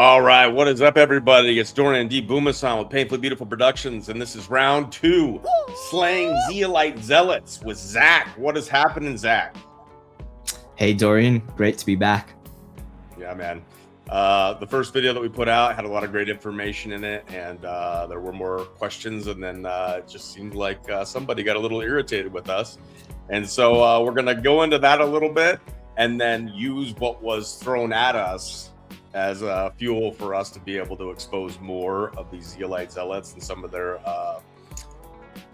All right, what is up, everybody? It's Dorian D. Booma with Painfully Beautiful Productions, and this is round 2, slaying Zeolite Zealots with Zach. What is happening, Zach? Hey, Dorian. Great to be back. Yeah, man. The first video that we put out had a lot of great information in it, and there were more questions, and then it just seemed like somebody got a little irritated with us. And so we're going to go into that a little bit and then use what was thrown at us as fuel for us to be able to expose more of these Zeolite Zealots and some of their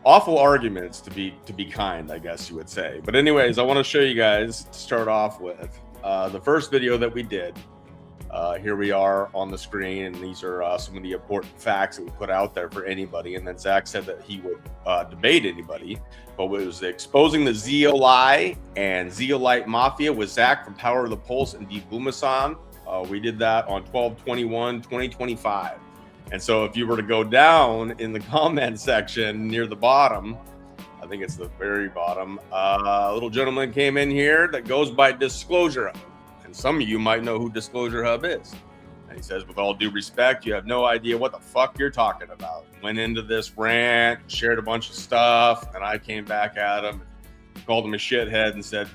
awful arguments, to be kind, I guess you would say. But anyways, I want to show you guys, to start off with, the first video that we did. Here we are on the screen, and these are some of the important facts that we put out there for anybody. And then Zach said that he would debate anybody, but it was exposing the Zeolite and Zeolite Mafia with Zach from Power of the Pulse and De-alumination. We did that on 12/21/2025. And so if you were to go down in the comment section near the bottom, I think it's the very bottom, a little gentleman came in here that goes by Disclosurehub. And some of you might know who Disclosurehub is. And he says, with all due respect, you have no idea what the fuck you're talking about. Went into this rant, shared a bunch of stuff, and I came back at him, called him a shithead, and said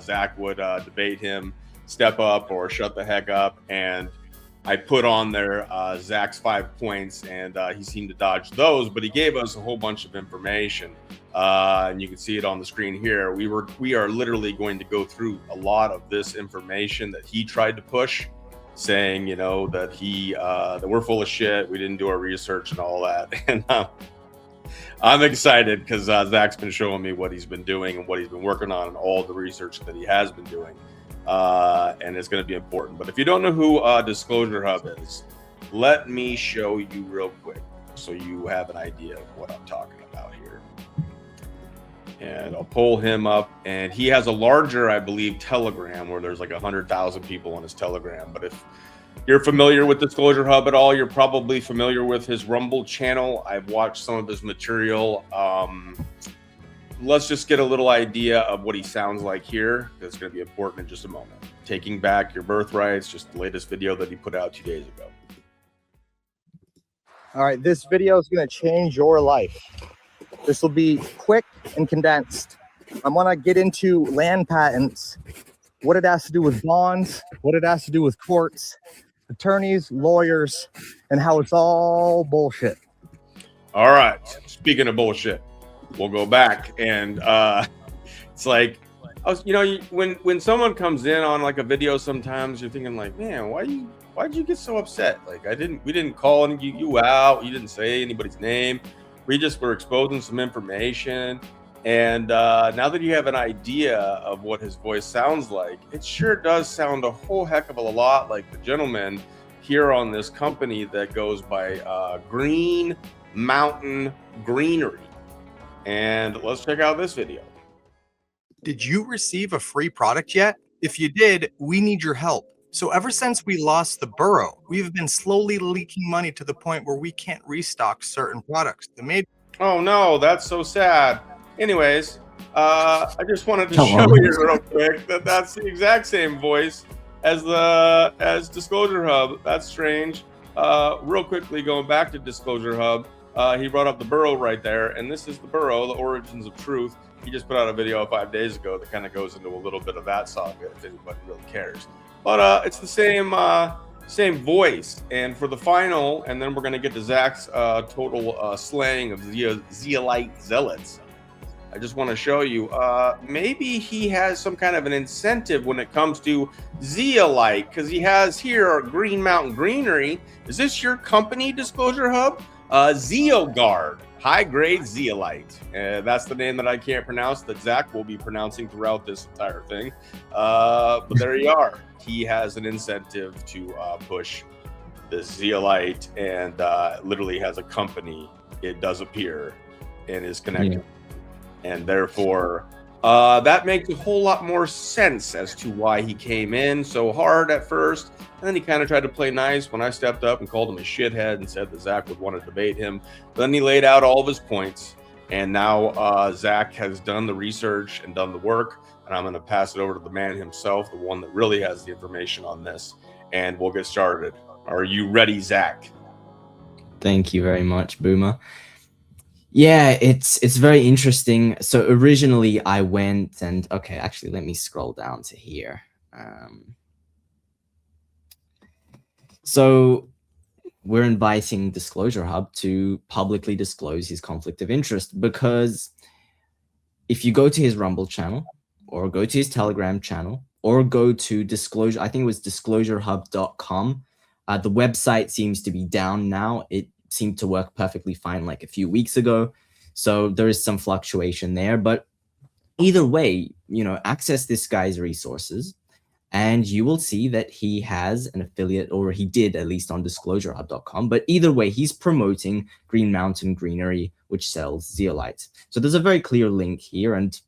Zach would debate him, step up or shut the heck up. And I put on there Zach's 5 points, and he seemed to dodge those, but he gave us a whole bunch of information, and you can see it on the screen here. We are literally going to go through a lot of this information that he tried to push, saying, you know, that that we're full of shit, we didn't do our research and all that. And I'm excited because Zach's been showing me what he's been doing and what he's been working on and all the research that he has been doing. And it's going to be important. But if you don't know who Disclosurehub is, let me show you real quick so you have an idea of what I'm talking about here. And I'll pull him up, and he has a larger, I believe, Telegram where there's like 100,000 people on his Telegram. But if you're familiar with Disclosurehub at all, you're probably familiar with his Rumble channel. I've watched some of his material. Let's just get a little idea of what he sounds like here. That's going to be important in just a moment. Taking Back Your Birthrights, just the latest video that he put out 2 days ago. All right, this video is going to change your life. This will be quick and condensed. I'm going to get into land patents, what it has to do with bonds, what it has to do with courts, attorneys, lawyers, and how it's all bullshit. All right, speaking of bullshit, we'll go back, and it's like, when someone comes in on like a video, sometimes you're thinking like, man, why'd you get so upset? Like, we didn't call you out, you didn't say anybody's name, we just were exposing some information. And now that you have an idea of what his voice sounds like, it sure does sound a whole heck of a lot like the gentleman here on this company that goes by Green Mountain Greenery. And let's check out this video. Did you receive a free product yet? If you did, we need your help. So ever since we lost the borough, we've been slowly leaking money to the point where we can't restock certain products. Oh no, that's so sad. Anyways, I just wanted to show you real quick that that's the exact same voice as Disclosurehub. That's strange. Real quickly, going back to Disclosurehub, he brought up the borough right there, and this is the borough, the origins of truth. He just put out a video 5 days ago that kind of goes into a little bit of that saga, if anybody really cares. But it's the same voice. And for the final, and then we're going to get to Zach's total slaying of Zeolite Zealots, I just want to show you, maybe he has some kind of an incentive when it comes to Zeolite, because he has here Green Mountain Greenery. Is this your company, Disclosurehub? Zeogard, high-grade zeolite. That's the name that I can't pronounce, that Zach will be pronouncing throughout this entire thing. But there you are. He has an incentive to push this zeolite, and literally has a company, it does appear, and is connected. Yeah. And therefore, that makes a whole lot more sense as to why he came in so hard at first. And then he kind of tried to play nice when I stepped up and called him a shithead and said that Zach would want to debate him. Then he laid out all of his points. And now Zach has done the research and done the work. And I'm going to pass it over to the man himself, the one that really has the information on this. And we'll get started. Are you ready, Zach? Thank you very much, Booma. Yeah, it's very interesting. So originally I went and okay, actually let me scroll down to here. So we're inviting Disclosurehub to publicly disclose his conflict of interest, because if you go to his Rumble channel or go to his Telegram channel or go to Disclosure, I think it was disclosurehub.com. The website seems to be down now. It seemed to work perfectly fine like a few weeks ago. So there is some fluctuation there. But either way, access this guy's resources and you will see that he has an affiliate, or he did at least on disclosurehub.com. But either way, he's promoting Green Mountain Greenery, which sells zeolite. So there's a very clear link here. And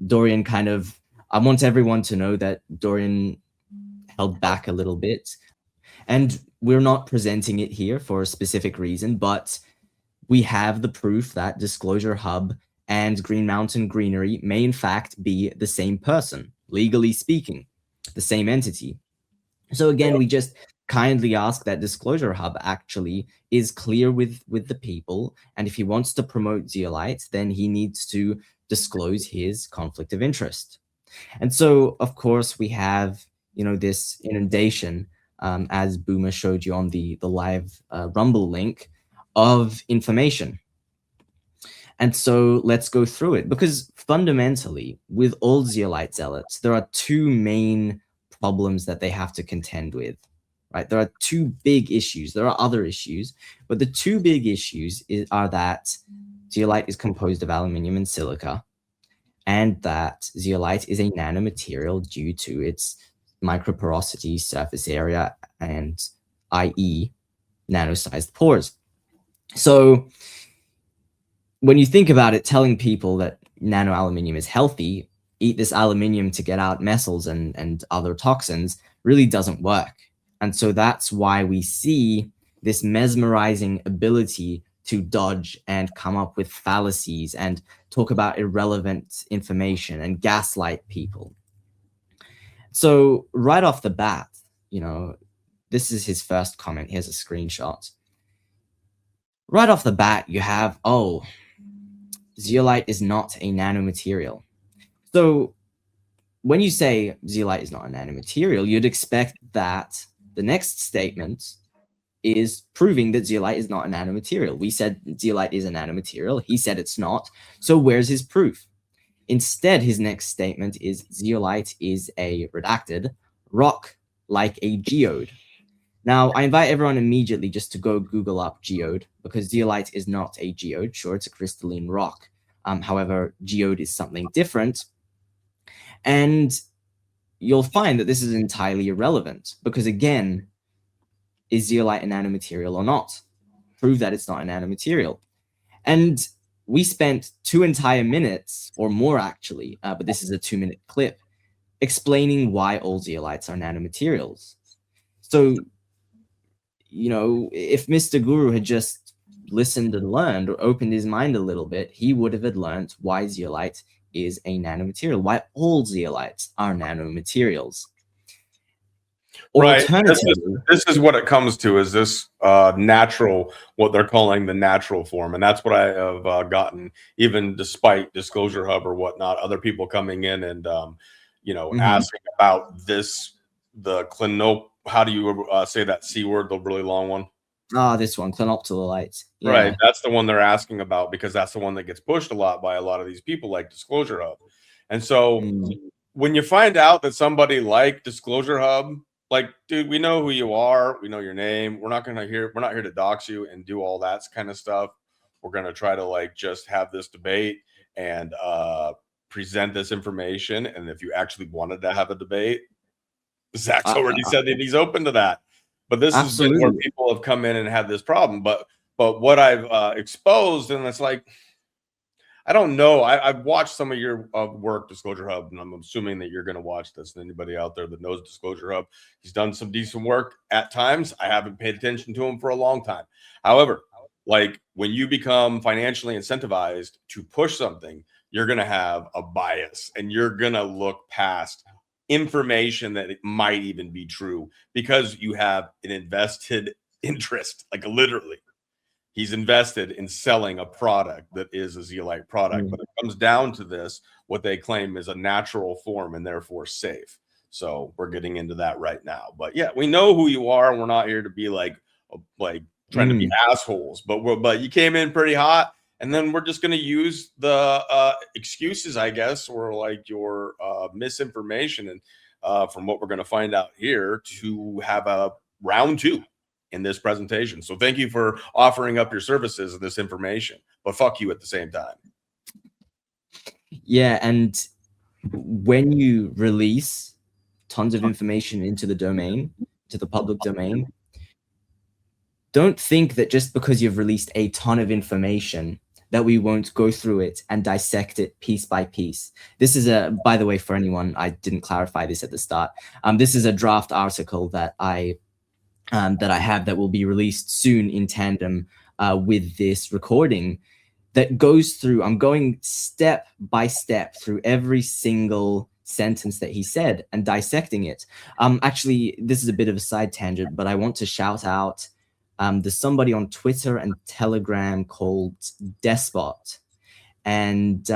Dorian I want everyone to know that Dorian held back a little bit. And we're not presenting it here for a specific reason, but we have the proof that Disclosurehub and Green Mountain Greenery may in fact be the same person, legally speaking, the same entity. So again, we just kindly ask that Disclosurehub actually is clear with the people, and if he wants to promote zeolite, then he needs to disclose his conflict of interest. And so, of course, we have this inundation, as Booma showed you on the live Rumble link, of information. And so let's go through it, because fundamentally, with all Zeolite Zealots, there are two main problems that they have to contend with, right? There are two big issues. There are other issues, but the two big issues are that zeolite is composed of aluminium and silica, and that zeolite is a nanomaterial due to its microporosity, surface area, and i.e. nano-sized pores. So when you think about it, telling people that nano aluminium is healthy, eat this aluminium to get out metals and other toxins, really doesn't work. And so that's why we see this mesmerizing ability to dodge and come up with fallacies and talk about irrelevant information and gaslight people. So right off the bat, this is his first comment. Here's a screenshot. Right off the bat, you have, zeolite is not a nanomaterial. So when you say zeolite is not a nanomaterial, you'd expect that the next statement is proving that zeolite is not a nanomaterial. We said zeolite is a nanomaterial. He said it's not. So where's his proof? Instead, his next statement is zeolite is a redacted rock like a geode. Now, I invite everyone immediately just to go Google up geode, because zeolite is not a geode. Sure, it's a crystalline rock. However, geode is something different. And you'll find that this is entirely irrelevant, because again, is zeolite a nanomaterial or not? Prove that it's not a nanomaterial. And we spent 2 entire minutes, or more actually, but this is a 2-minute clip, explaining why all zeolites are nanomaterials. So, if Mr. Guru had just listened and learned, or opened his mind a little bit, he would have learned why zeolite is a nanomaterial, why all zeolites are nanomaterials. Right. This is what it comes to, is this natural, what they're calling the natural form. And that's what I have gotten, even despite Disclosurehub or whatnot, other people coming in and, asking about this, how do you say that C word, the really long one? This one, clinoptilolite. Yeah. Right. That's the one they're asking about, because that's the one that gets pushed a lot by a lot of these people like Disclosurehub. And so when you find out that somebody like Disclosurehub, like, dude, we know who you are. We know your name. We're not here to dox you and do all that kind of stuff. We're going to try to just have this debate and present this information. And if you actually wanted to have a debate, Zach's already said that he's open to that. But this is where people have come in and had this problem. But what I've exposed, and it's like, I don't know. I've watched some of your work, Disclosurehub, and I'm assuming that you're going to watch this. And anybody out there that knows Disclosurehub, he's done some decent work at times. I haven't paid attention to him for a long time. However, when you become financially incentivized to push something, you're going to have a bias, and you're going to look past information that it might even be true because you have an invested interest, like literally. He's invested in selling a product that is a zeolite product, but it comes down to this, what they claim is a natural form and therefore safe. So we're getting into that right now. But yeah, we know who you are. We're not here to be like trying to be assholes, but you came in pretty hot, and then we're just going to use the excuses, I guess, or like your misinformation and from what we're going to find out here to have a round two in this presentation. So thank you for offering up your services and this information, but fuck you at the same time. Yeah, and when you release tons of information into the domain, to the public domain, don't think that just because you've released a ton of information that we won't go through it and dissect it piece by piece. This is by the way, for anyone, I didn't clarify this at the start. This is a draft article that I have that will be released soon in tandem with this recording that goes through, I'm going step by step through every single sentence that he said and dissecting it. Actually, this is a bit of a side tangent, but I want to shout out, there's somebody on Twitter and Telegram called Despot. And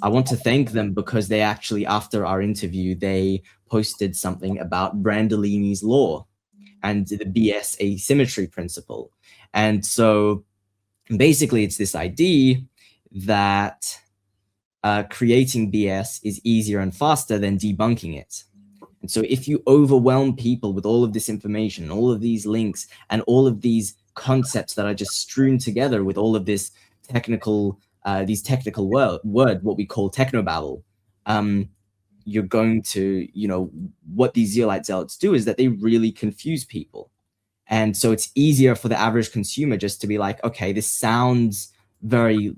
I want to thank them because they actually, after our interview, they posted something about Brandolini's law and the BS asymmetry principle. And so basically it's this idea that creating BS is easier and faster than debunking it. And so if you overwhelm people with all of this information, all of these links, and all of these concepts that are just strewn together with all of this technical, word, what we call technobabble, you're going to, what these Zeolite Zealots do is that they really confuse people. And so it's easier for the average consumer just to be like, okay, this sounds very,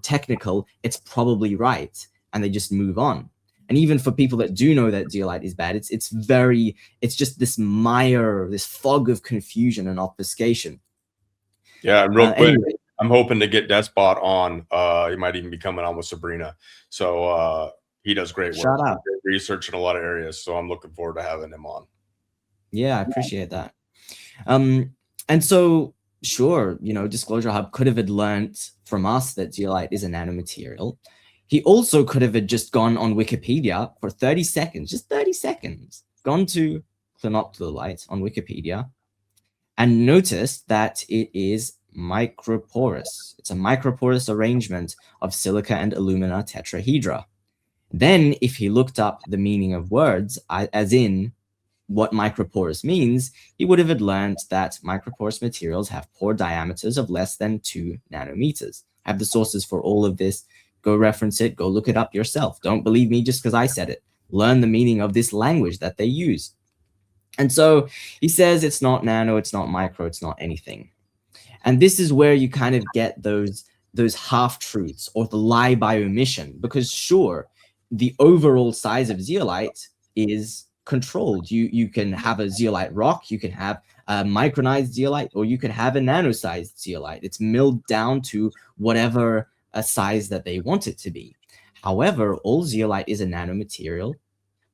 technical. It's probably right. And they just move on. And even for people that do know that zeolite is bad, it's just this mire, this fog of confusion and obfuscation. Yeah, and real quick, anyway, I'm hoping to get Despot on. He might even be coming on with Sabrina. So he does great work. Shout out. Great research in a lot of areas. So I'm looking forward to having him on. Yeah, I appreciate that. And so, sure, Disclosurehub could have learned from us that zeolite is a nanomaterial. He also could have just gone on Wikipedia for 30 seconds, just 30 seconds, gone to clinoptilolite on Wikipedia and noticed that it is microporous. It's a microporous arrangement of silica and alumina tetrahedra. Then if he looked up the meaning of words, as in what microporous means, he would have learned that microporous materials have pore diameters of less than 2 nanometers. I have the sources for all of this. Go reference it. Go look it up yourself. Don't believe me just because I said it. Learn the meaning of this language that they use. And so he says it's not nano, it's not micro, it's not anything. And this is where you kind of get those half-truths or the lie by omission, because sure, the overall size of zeolite is controlled. You can have a zeolite rock, you can have a micronized zeolite, or you can have a nano-sized zeolite. It's milled down to whatever a size that they want it to be. However, all zeolite is a nanomaterial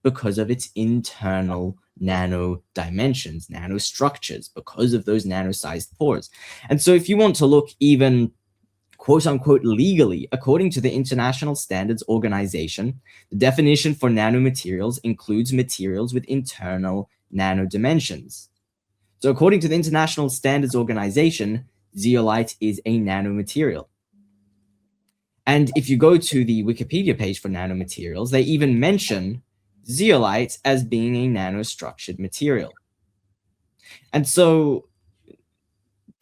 because of its internal nano dimensions, nanostructures, because of those nano-sized pores. And so if you want to look even quote-unquote legally, according to the International Standards Organization, the definition for nanomaterials includes materials with internal nano dimensions. So according to the International Standards Organization, zeolite is a nanomaterial. And if you go to the Wikipedia page for nanomaterials, they even mention zeolite as being a nanostructured material. And so,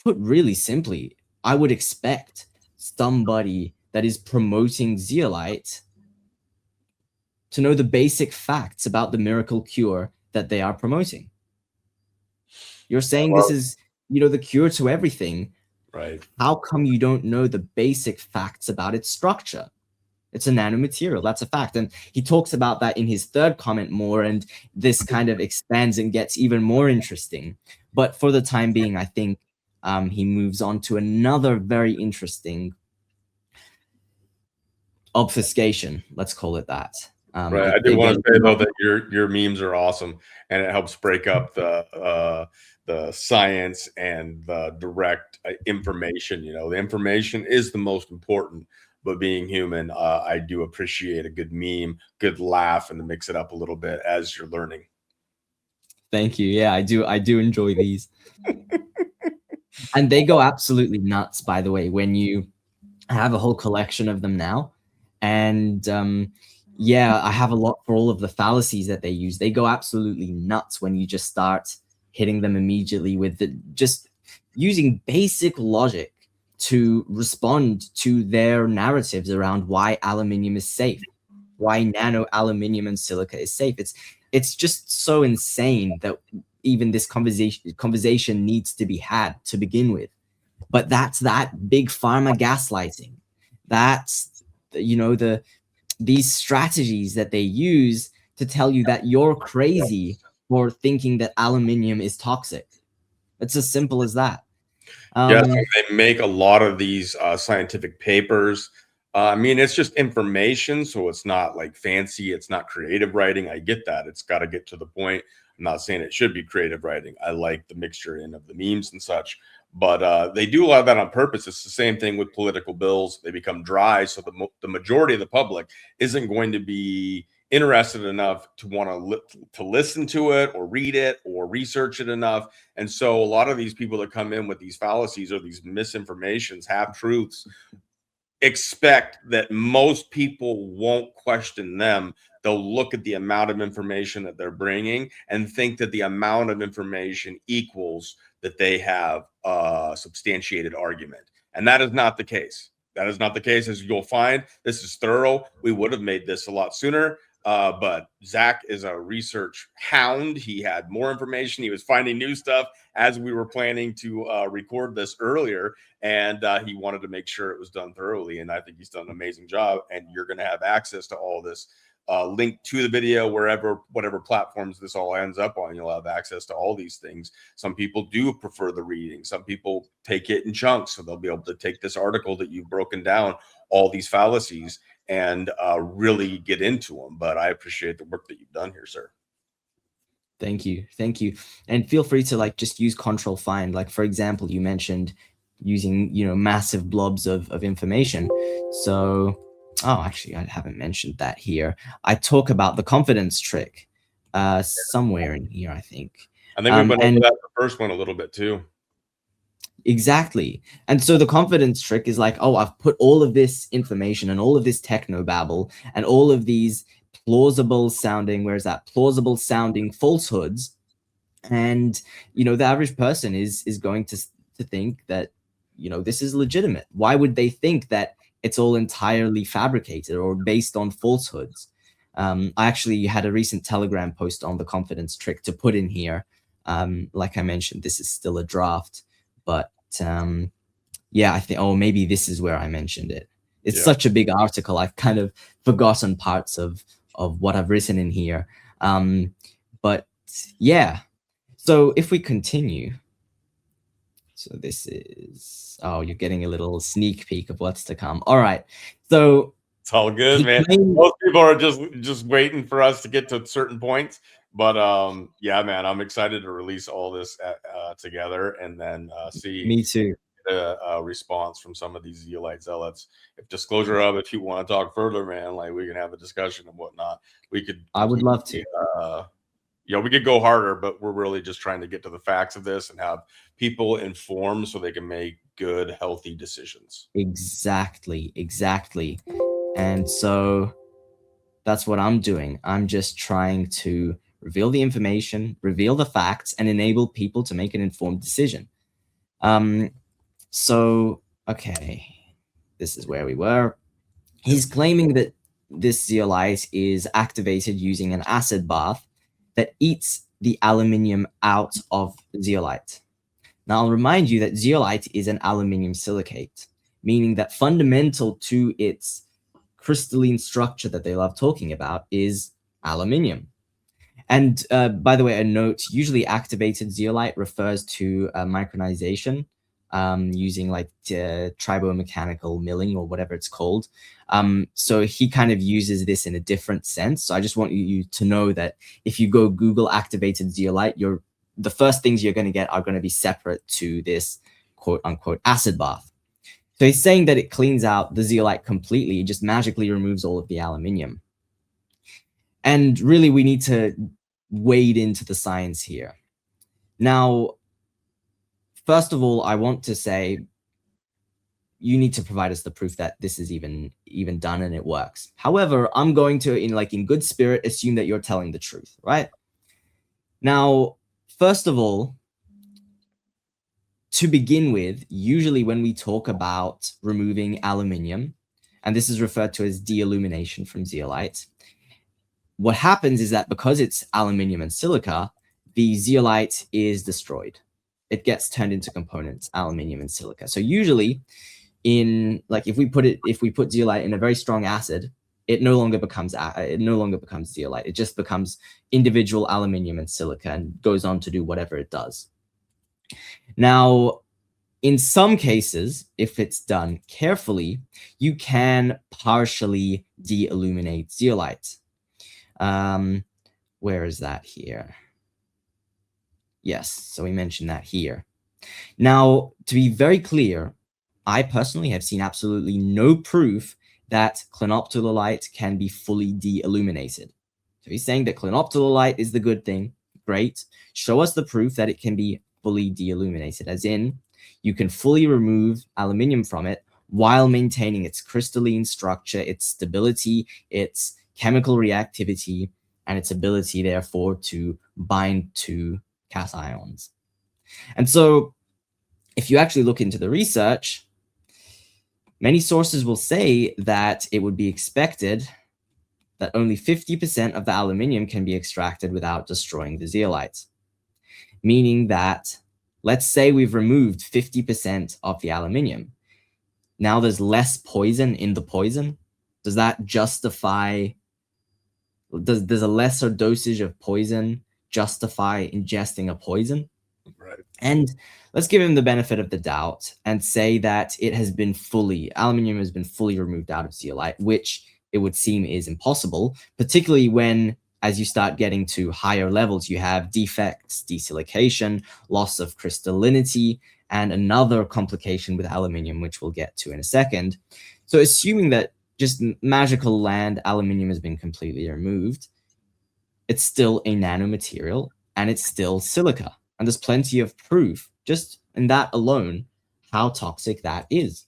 put really simply, I would expect somebody that is promoting zeolite to know the basic facts about the miracle cure that they are promoting. You're saying this is, the cure to everything. Right. How come you don't know the basic facts about its structure? It's a nanomaterial. That's a fact. And he talks about that in his third comment more, and this kind of expands and gets even more interesting. But for the time being, I think he moves on to another very interesting obfuscation, let's call it that. Right. I do want to say though that your memes are awesome, and it helps break up the science and the direct information. You know, the information is the most important, but being human, I do appreciate a good meme, good laugh, and to mix it up a little bit as you're learning. Thank you. Yeah, I do enjoy these. And they go absolutely nuts, by the way, when you have a whole collection of them now. And yeah, I have a lot for all of the fallacies that they use. They go absolutely nuts when you just start hitting them immediately with just using basic logic to respond to their narratives around why aluminium is safe, why nano aluminium and silica is safe. It's just so insane that even this conversation needs to be had to begin with. But that's that big pharma gaslighting. That's, you know, these strategies that they use to tell you that you're crazy for thinking that aluminium is toxic. It's as simple as that. Yeah, so they make a lot of these scientific papers. I mean, it's just information, so it's not like fancy. It's not creative writing. I get that. It's got to get to the point. I'm not saying it should be creative writing. I like the mixture in of the memes and such, but they do a lot of that on purpose. It's the same thing with political bills. They become dry, so the majority of the public isn't going to be interested enough to want to listen to it or read it or research it enough. And so a lot of these people that come in with these fallacies or these misinformations, half truths, expect that most people won't question them. They'll look at the amount of information that they're bringing and think that the amount of information equals that they have a substantiated argument. And that is not the case. That is not the case. As you'll find, this is thorough. We would have made this a lot sooner. But Zach is a research hound. He had more information. He was finding new stuff as we were planning to record this earlier. And he wanted to make sure it was done thoroughly. And I think he's done an amazing job. And you're going to have access to all this. Link to the video whatever platforms this all ends up on. You'll have access to all these things. Some people do prefer the reading. Some people take it in chunks. So they'll be able to take this article that you've broken down, all these fallacies, and really get into them. But I appreciate the work that you've done here, sir. Thank you. And feel free to just use control find. Like, for example, you mentioned using massive blobs of information. So actually I haven't mentioned that here. I talk about the confidence trick somewhere in here, I think we went over that the first one a little bit too. Exactly. And so the confidence trick is like, I've put all of this information and all of this techno babble and all of these plausible sounding falsehoods. And, the average person is going to think that, this is legitimate. Why would they think that it's all entirely fabricated or based on falsehoods? I actually had a recent Telegram post on the confidence trick to put in here. Like I mentioned, this is still a draft, but yeah, I think maybe this is where I mentioned it. It's such a big article, I've kind of forgotten parts of what I've written in here. But yeah, so if we continue, so this is you're getting a little sneak peek of what's to come. All right, so it's all good, man. Most people are just waiting for us to get to certain points. But yeah, man, I'm excited to release all this together and then see. Me too. A response from some of these Zeolite Zealots. If Disclosurehub, if you want to talk further, man, we can have a discussion and whatnot. I would love to. We could go harder, but we're really just trying to get to the facts of this and have people informed so they can make good, healthy decisions. Exactly. And so that's what I'm doing. I'm just trying to reveal the information, reveal the facts, and enable people to make an informed decision. So, okay, this is where we were. He's claiming that this zeolite is activated using an acid bath that eats the aluminium out of zeolite. Now, I'll remind you that zeolite is an aluminium silicate, meaning that fundamental to its crystalline structure that they love talking about is aluminium. And by the way, a note, usually activated zeolite refers to micronization. using like tribomechanical milling or whatever it's called. So he kind of uses this in a different sense. So I just want you to know that if you go Google activated zeolite, the first things you're going to get are going to be separate to this quote unquote acid bath. So he's saying that it cleans out the zeolite completely, it just magically removes all of the aluminium. And really, we need to wade into the science here. Now, first of all, I want to say you need to provide us the proof that this is even done and it works. However, I'm going to, in good spirit, assume that you're telling the truth, right? Now, first of all, to begin with, usually when we talk about removing aluminium, and this is referred to as de-alumination from zeolite, what happens is that because it's aluminium and silica, the zeolite is destroyed. It gets turned into components, aluminium and silica. So usually, if we put zeolite in a very strong acid, it no longer becomes zeolite. It just becomes individual aluminium and silica and goes on to do whatever it does. Now, in some cases, if it's done carefully, you can partially de-aluminate zeolite. Where is that here? Yes, so we mentioned that here. Now, to be very clear, I personally have seen absolutely no proof that clinoptilolite can be fully de-aluminated. So he's saying that clinoptilolite is the good thing. Great. Show us the proof that it can be fully de-aluminated, as in you can fully remove aluminium from it while maintaining its crystalline structure, its stability, its chemical reactivity, and its ability, therefore, to bind to cations. And so if you actually look into the research, many sources will say that it would be expected that only 50% of the aluminium can be extracted without destroying the zeolite. Meaning that, let's say we've removed 50% of the aluminium. Now there's less poison in the poison. Does that justify, does a lesser dosage of poison justify ingesting a poison? Right. And let's give him the benefit of the doubt and say that aluminium has been fully removed out of zeolite, which it would seem is impossible, particularly when, as you start getting to higher levels, you have defects, desilication, loss of crystallinity, and another complication with aluminium, which we'll get to in a second. So assuming that just magical land aluminium has been completely removed, it's still a nanomaterial and it's still silica. And there's plenty of proof, just in that alone, how toxic that is.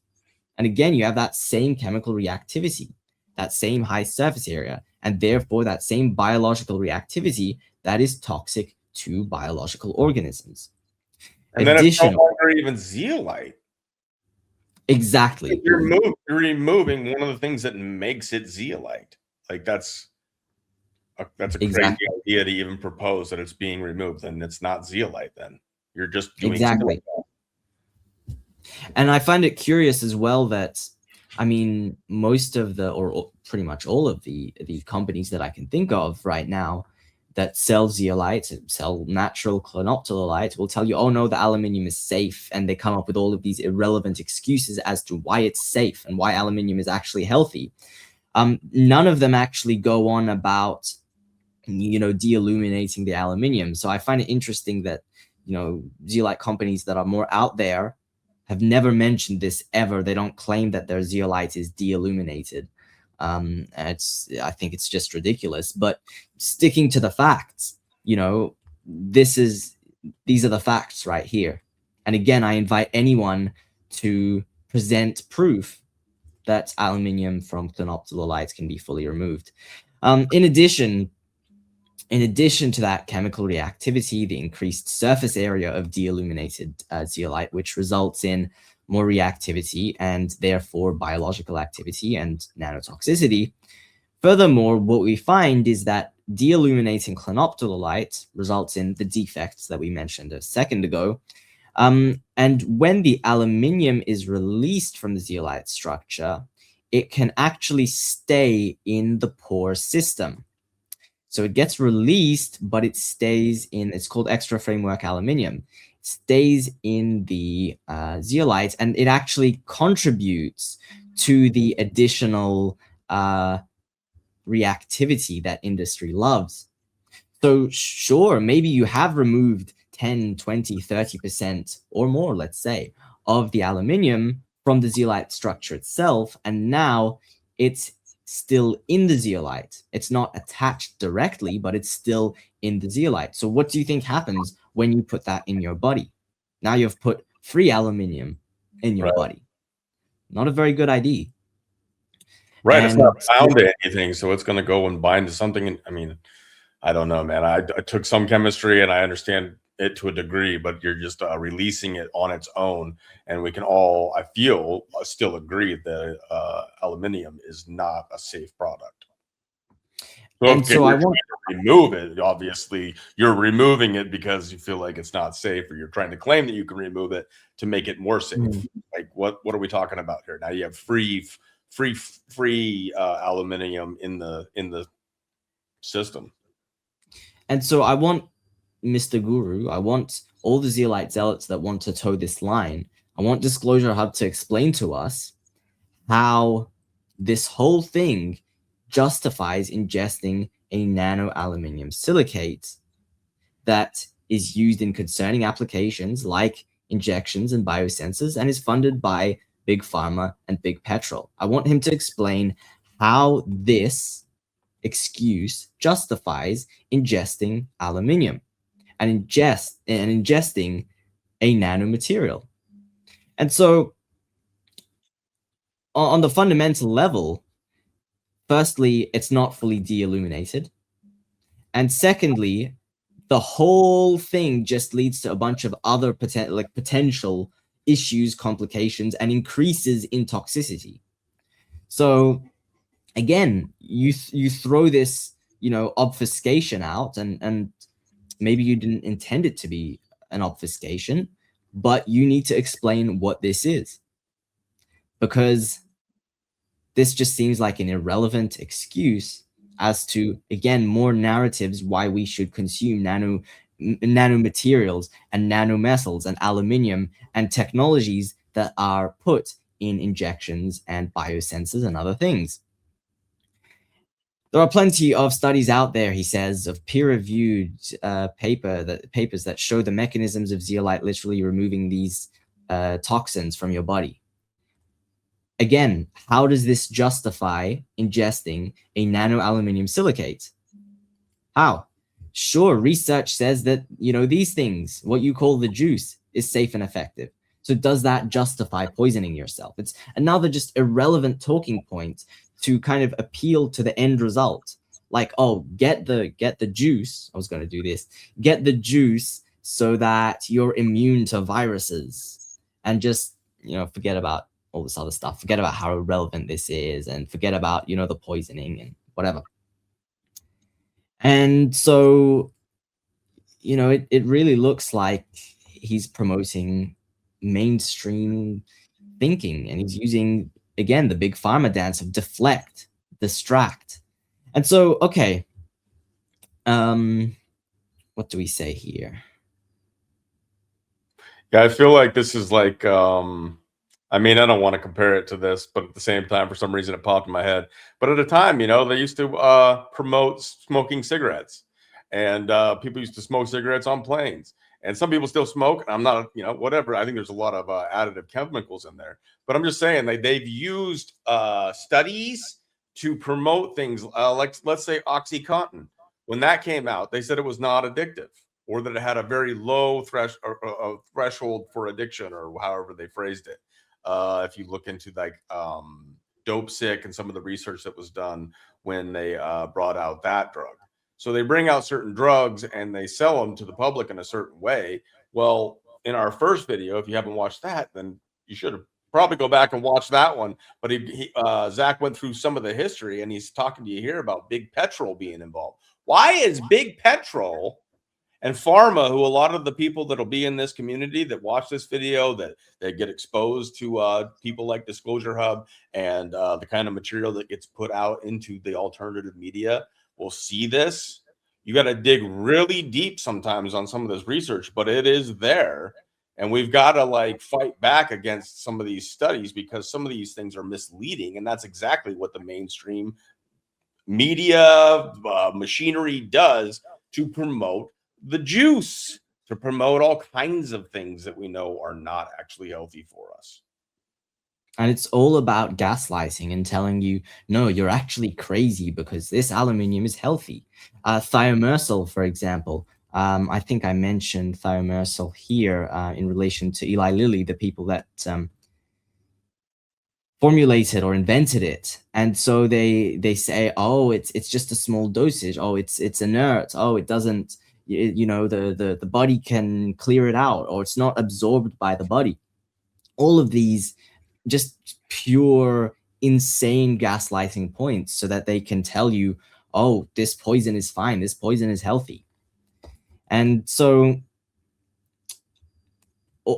And again, you have that same chemical reactivity, that same high surface area, and therefore that same biological reactivity that is toxic to biological organisms. And then it's no longer even zeolite. Exactly. You're removing one of the things that makes it zeolite. Like that's a crazy idea to even propose that it's being removed, and it's not zeolite. Then you're just doing exactly. And I find it curious as well that, I mean, most of the, or pretty much all of the companies that I can think of right now that sell zeolite, sell natural clinoptilolite, will tell you, oh no, the aluminium is safe. And they come up with all of these irrelevant excuses as to why it's safe and why aluminium is actually healthy. None of them actually go on about, de-aluminating the aluminium. So I find it interesting that, zeolite companies that are more out there have never mentioned this ever. They don't claim that their zeolite is de-aluminated. I think it's just ridiculous. But sticking to the facts, these are the facts right here. And again, I invite anyone to present proof that aluminium from clinoptilolite can be fully removed. In addition to that chemical reactivity, the increased surface area of de-aluminated zeolite, which results in more reactivity and therefore biological activity and nanotoxicity. Furthermore, what we find is that de-aluminating clinoptilolite results in the defects that we mentioned a second ago. And when the aluminium is released from the zeolite structure, it can actually stay in the pore system. So it gets released, but it stays in, it's called extra framework aluminium. It stays in the zeolites, and it actually contributes to the additional reactivity that industry loves. So sure, maybe you have removed 10, 20, 30% or more, let's say, of the aluminium from the zeolite structure itself, and now it's still in the zeolite. It's not attached directly, but it's still in the zeolite. So what do you think happens when you put that in your body? Now you've put free aluminium in your body. Not a very good idea. Right, it's not bound to anything, so it's going to go and bind to something. And I mean, I don't know, man. I took some chemistry and I understand it to a degree, but you're just releasing it on its own. And we can all, I feel, still agree that aluminium is not a safe product. So, and so I want to remove it. Obviously, you're removing it because you feel like it's not safe, or you're trying to claim that you can remove it to make it more safe. Like, what are we talking about here? Now you have free aluminium in the system. And so I want Mr. Guru, I want all the Zeolite Zealots that want to toe this line, I want Disclosurehub to explain to us how this whole thing justifies ingesting a nano aluminium silicate that is used in concerning applications like injections and biosensors and is funded by big pharma and big petrol. I want him to explain how this excuse justifies ingesting aluminium and ingesting a nanomaterial. And so on the fundamental level, firstly, it's not fully de-illuminated. And secondly, the whole thing just leads to a bunch of other potential issues, complications, and increases in toxicity. So again, you throw this, obfuscation out, and maybe you didn't intend it to be an obfuscation, but you need to explain what this is, because this just seems like an irrelevant excuse as to, again, more narratives why we should consume nanomaterials and nanometals and aluminium and technologies that are put in injections and biosensors and other things. There are plenty of studies out there, he says, of peer-reviewed papers that show the mechanisms of zeolite literally removing these toxins from your body. Again, how does this justify ingesting a nano aluminium silicate? How? Sure, research says that, these things, what you call the juice, is safe and effective. So does that justify poisoning yourself? It's another just irrelevant talking point to kind of appeal to the end result. Like, oh, get the juice. I was going to do this. Get the juice so that you're immune to viruses, and just, forget about all this other stuff. Forget about how irrelevant this is, and forget about, the poisoning and whatever. And so, it really looks like he's promoting mainstream thinking, and he's using, again, the big pharma dance of deflect, distract. And so, okay, what do we say here? Yeah, I feel like this is like, I mean, I don't want to compare it to this, but at the same time, for some reason, it popped in my head. But at a time, they used to promote smoking cigarettes, and people used to smoke cigarettes on planes. And some people still smoke. And I'm not, whatever. I think there's a lot of additive chemicals in there. But I'm just saying they've used studies to promote things like, let's say, OxyContin. When that came out, they said it was not addictive, or that it had a very low threshold for addiction, or however they phrased it. If you look into like Dope Sick and some of the research that was done when they brought out that drug. So they bring out certain drugs and they sell them to the public in a certain way. Well, in our first video, if you haven't watched that, then you should have probably go back and watch that one. But Zach went through some of the history, and he's talking to you here about big petrol being involved. Why is big petrol and pharma, who a lot of the people that'll be in this community that watch this video, that get exposed to people like Disclosurehub and the kind of material that gets put out into the alternative media, will see this, You got to dig really deep sometimes on some of this research, but it is there. And we've got to like fight back against some of these studies because some of these things are misleading. And that's exactly what the mainstream media machinery does to promote the juice, to promote all kinds of things that we know are not actually healthy for us. And it's all about gaslighting and telling you, no, you're actually crazy because this aluminium is healthy. Thiomersal, for example, I think I mentioned thiomersal here in relation to Eli Lilly, the people that formulated or invented it. And so they say, oh, it's just a small dosage. Oh, it's inert. Oh, it doesn't, you know, the body can clear it out, or it's not absorbed by the body. All of these just pure insane gaslighting points so that they can tell you, oh, this poison is fine, this poison is healthy. And so,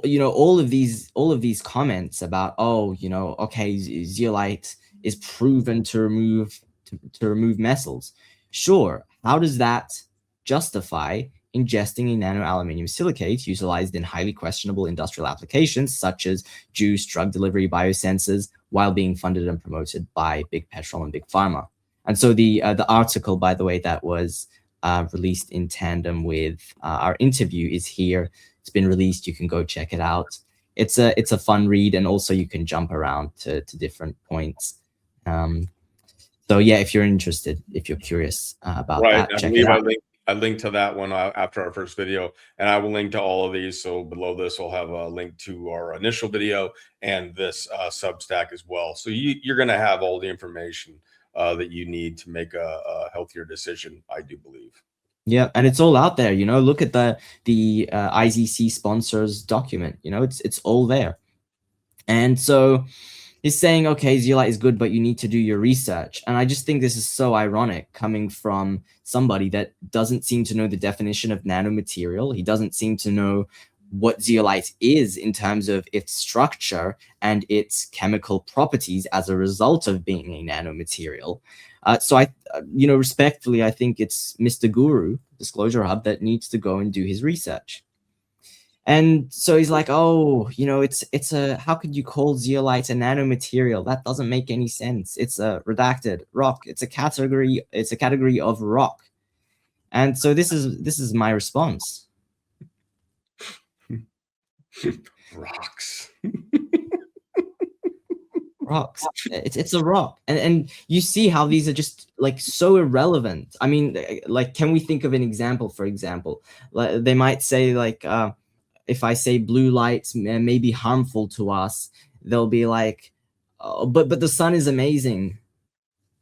you know, all of these comments about, oh, you know, okay, zeolite is proven to remove metals. Sure, how does that justify ingesting a nano-aluminium silicate utilized in highly questionable industrial applications such as juice, drug delivery, biosensors, while being funded and promoted by big petrol and big pharma? And so the article, by the way, that was released in tandem with our interview is here. It's been released. You can go check it out. It's a fun read, and also you can jump around to different points. So yeah, if you're interested, if you're curious about that, check it out. I linked to that one after our first video, and I will link to all of these. So below this, we'll have a link to our initial video and this Substack as well. So you're going to have all the information that you need to make a healthier decision, I do believe. Yeah, and it's all out there. You know, look at the IZC sponsors document. You know, it's all there. And so he's saying, okay, zeolite is good, but you need to do your research. And I just think this is so ironic coming from somebody that doesn't seem to know the definition of nanomaterial. He doesn't seem to know what zeolite is in terms of its structure and its chemical properties as a result of being a nanomaterial. So I, you know, respectfully, I think it's Mr. Guru, Disclosurehub, that needs to go and do his research. And so he's like, oh, you know, it's a, how could you call zeolite a nanomaterial? That doesn't make any sense. It's a redacted rock. It's a category of rock. And so this is my response. Rocks. Rocks. It's a rock. And you see how these are just like so irrelevant. I mean, like, can we think of an example? For example, like, they might say like, if I say blue light may be harmful to us, they'll be like, oh, but the sun is amazing.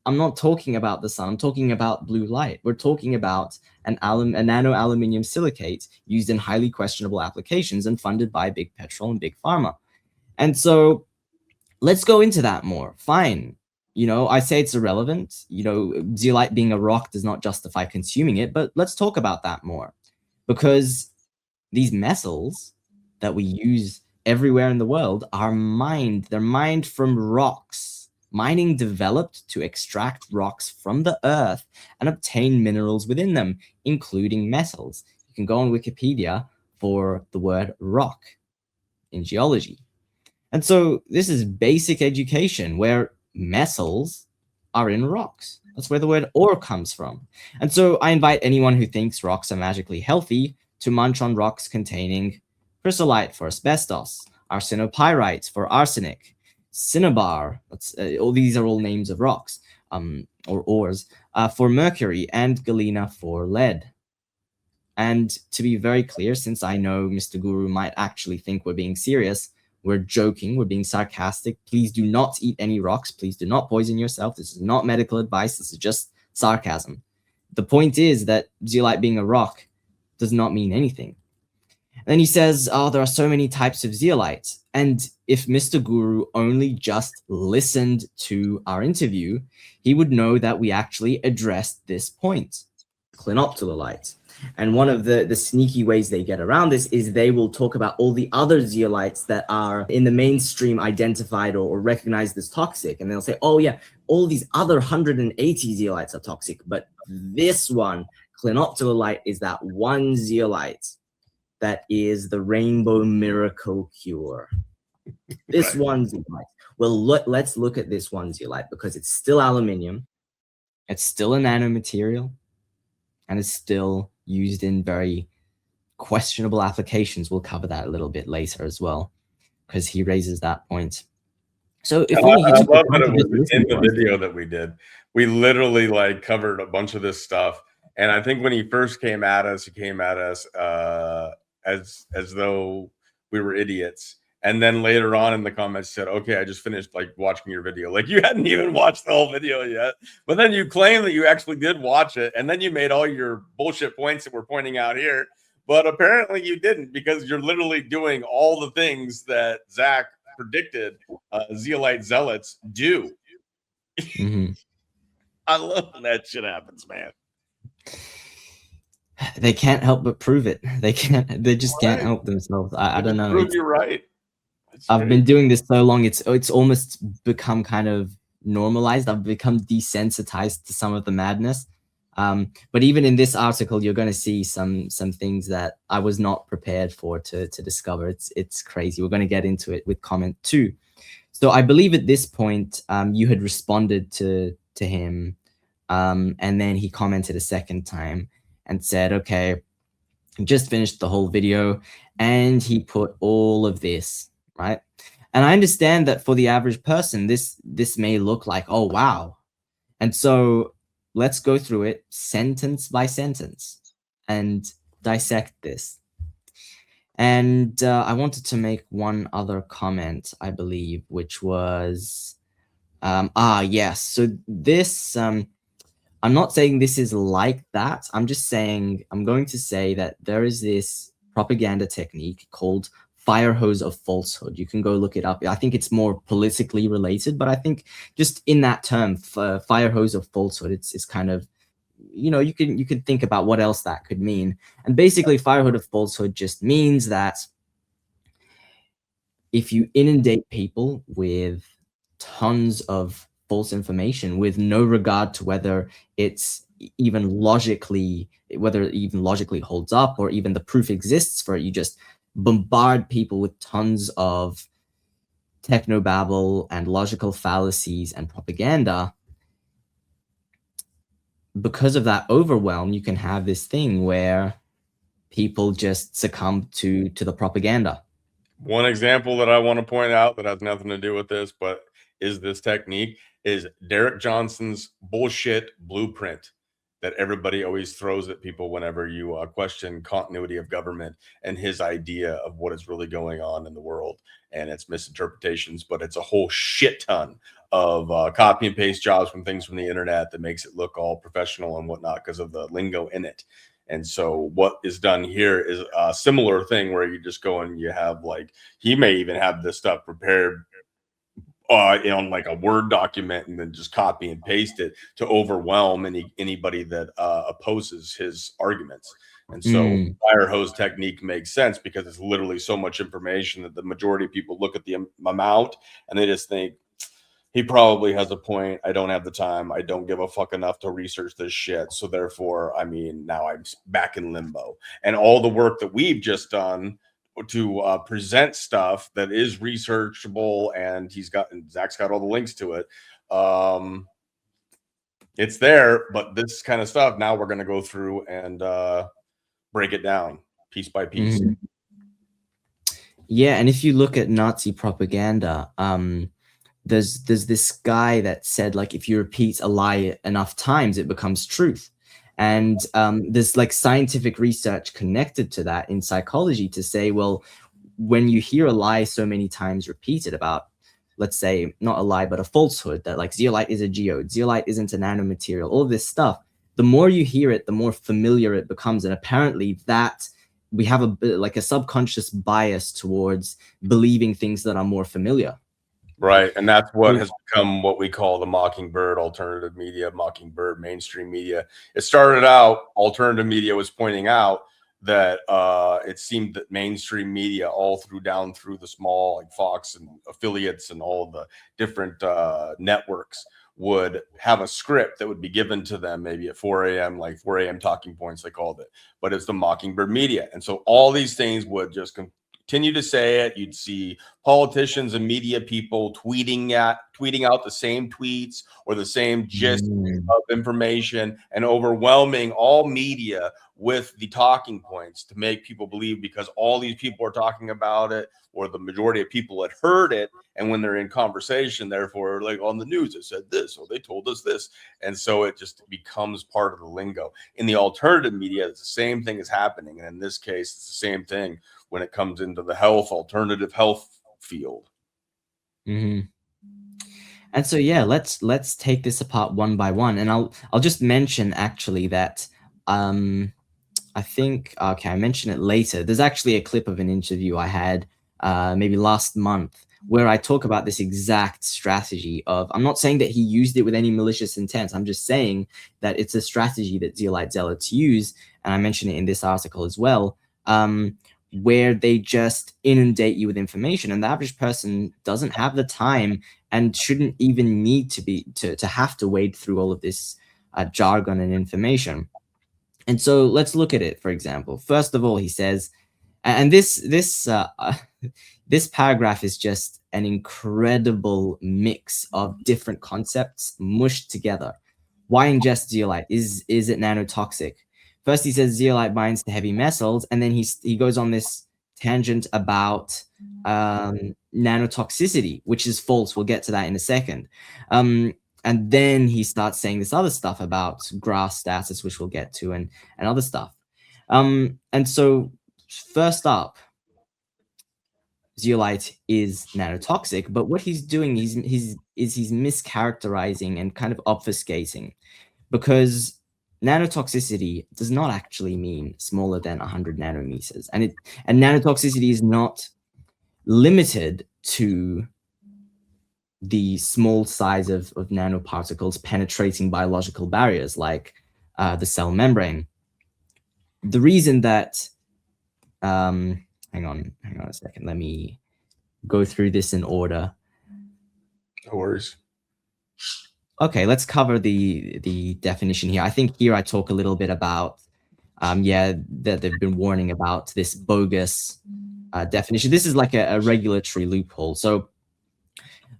I'm not talking about the sun. I'm talking about blue light. We're talking about a nano-aluminium silicate used in highly questionable applications and funded by big petrol and big pharma. And so let's go into that more. Fine. You know, I say it's irrelevant. You know, zeolite being a rock does not justify consuming it, but let's talk about that more. Because these metals that we use everywhere in the world are mined. They're mined from rocks. Mining developed to extract rocks from the earth and obtain minerals within them, including metals. You can go on Wikipedia for the word rock in geology. And so this is basic education where metals are in rocks. That's where the word ore comes from. And so I invite anyone who thinks rocks are magically healthy to munch on rocks containing chrysolite for asbestos, arsenopyrite for arsenic, cinnabar, all these are all names of rocks, or ores, for mercury, and galena for lead. And to be very clear, since I know Mr. Guru might actually think we're being serious, we're joking, we're being sarcastic. Please do not eat any rocks. Please do not poison yourself. This is not medical advice. This is just sarcasm. The point is that zeolite being a rock does not mean anything. And then he says, oh, there are so many types of zeolites. And if Mr. Guru only just listened to our interview, he would know that we actually addressed this point, clinoptilolite. And one of the sneaky ways they get around this is they will talk about all the other zeolites that are in the mainstream identified or recognized as toxic. And they'll say, oh yeah, all these other 180 zeolites are toxic, but this one, Clinoptilolite is that one zeolite that is the rainbow miracle cure. This one zeolite. Well, let's look at this one zeolite because it's still aluminium, it's still a nanomaterial, and it's still used in very questionable applications. We'll cover that a little bit later as well, because he raises that point. So if only he I took love the that time it to was listen in to the us. video that we did. We literally like covered a bunch of this stuff. And I think when he first came at us, he came at us as though we were idiots. And then later on in the comments said, okay, I just finished like watching your video. Like you hadn't even watched the whole video yet. But then you claim that you actually did watch it. And then you made all your bullshit points that we're pointing out here. But apparently you didn't, because you're literally doing all the things that Zach predicted Zeolite Zealots do. Mhm. I love when that shit happens, man. They can't help but prove it. They can't. They just can't Right. help themselves. I don't know. Prove you're right. I've been doing this so long. It's almost become kind of normalized. I've become desensitized to some of the madness. But even in this article, you're going to see some things that I was not prepared for to discover. It's crazy. We're going to get into it with comment 2. So I believe at this point, you had responded to him, and then he commented a second time and said, okay, just finished the whole video, and he put all of this, right? And I understand that for the average person, this may look like, oh, wow. And so let's go through it sentence by sentence and dissect this. And I wanted to make one other comment, I believe, which was, yes. So this, I'm not saying this is like that. I'm just saying, I'm going to say that there is this propaganda technique called fire hose of falsehood. You can go look it up. I think it's more politically related, but I think just in that term, fire hose of falsehood, it's kind of, you know, you can think about what else that could mean. And basically, fire hose of falsehood just means that if you inundate people with tons of false information with no regard to whether it's even logically, whether it even logically holds up or even the proof exists for it, you just bombard people with tons of technobabble and logical fallacies and propaganda. Because of that overwhelm, you can have this thing where people just succumb to the propaganda. One example that I want to point out that has nothing to do with this, but is this technique, is Derek Johnson's bullshit blueprint that everybody always throws at people whenever you question continuity of government and his idea of what is really going on in the world. And it's misinterpretations, but it's a whole shit ton of copy and paste jobs from things from the internet that makes it look all professional and whatnot because of the lingo in it. And so what is done here is a similar thing where you just go and you have like, he may even have this stuff prepared on like a Word document and then just copy and paste it to overwhelm anybody that opposes his arguments. And so fire hose technique makes sense because it's literally so much information that the majority of people look at the amount and they just think, he probably has a point. I don't have the time. I don't give a fuck enough to research this shit. So therefore, I mean, now I'm back in limbo. And all the work that we've just done to present stuff that is researchable, and Zach's got all the links to it. It's there, but this kind of stuff, now we're going to go through and break it down piece by piece. Yeah, and if you look at Nazi propaganda, there's this guy that said, like, if you repeat a lie enough times, it becomes truth. And there's like scientific research connected to that in psychology to say, well, when you hear a lie so many times repeated about, let's say, not a lie, but a falsehood that like zeolite is a geode, zeolite isn't a nanomaterial, all this stuff, the more you hear it, the more familiar it becomes. And apparently that we have a subconscious bias towards believing things that are more familiar. Right. And that's what has become what we call the Mockingbird alternative media, Mockingbird mainstream media. It started out, alternative media was pointing out that it seemed that mainstream media all down through the small, like Fox and affiliates and all the different networks would have a script that would be given to them maybe at 4 a.m., like 4 a.m. talking points, they called it, but it's the Mockingbird media. And so all these things would just continue to say it. You'd see politicians and media people tweeting out the same tweets or the same gist of information and overwhelming all media with the talking points to make people believe, because all these people are talking about it, or the majority of people had heard it. And when they're in conversation, therefore, like on the news, it said this, or they told us this. And so it just becomes part of the lingo. In the alternative media, it's the same thing is happening. And in this case, it's the same thing when it comes into the alternative health field. Mm-hmm. And so, yeah, let's take this apart one by one. And I'll just mention actually that I think, okay, I mention it later. There's actually a clip of an interview I had maybe last month where I talk about this exact strategy of, I'm not saying that he used it with any malicious intent. I'm just saying that it's a strategy that Zeolite Zealots use. And I mention it in this article as well, where they just inundate you with information. And the average person doesn't have the time and shouldn't even need to have to wade through all of this jargon and information. And so let's look at it. For example, first of all, he says, and this paragraph is just an incredible mix of different concepts mushed together. Why ingest zeolite? Is it nanotoxic? First, he says zeolite binds to heavy metals, and then he goes on this tangent about nanotoxicity, which is false. We'll get to that in a second. And then he starts saying this other stuff about grass status, which we'll get to, and other stuff. And so first up, zeolite is nanotoxic, but what he's doing, he's mischaracterizing and kind of obfuscating, because nanotoxicity does not actually mean smaller than 100 nanometers, and nanotoxicity is not limited to the small size of nanoparticles penetrating biological barriers like the cell membrane. The reason that hang on a second, let me go through this in order. No worries. Okay, let's cover the definition here. I think here I talk a little bit about that they've been warning about this bogus definition. This is like a regulatory loophole. So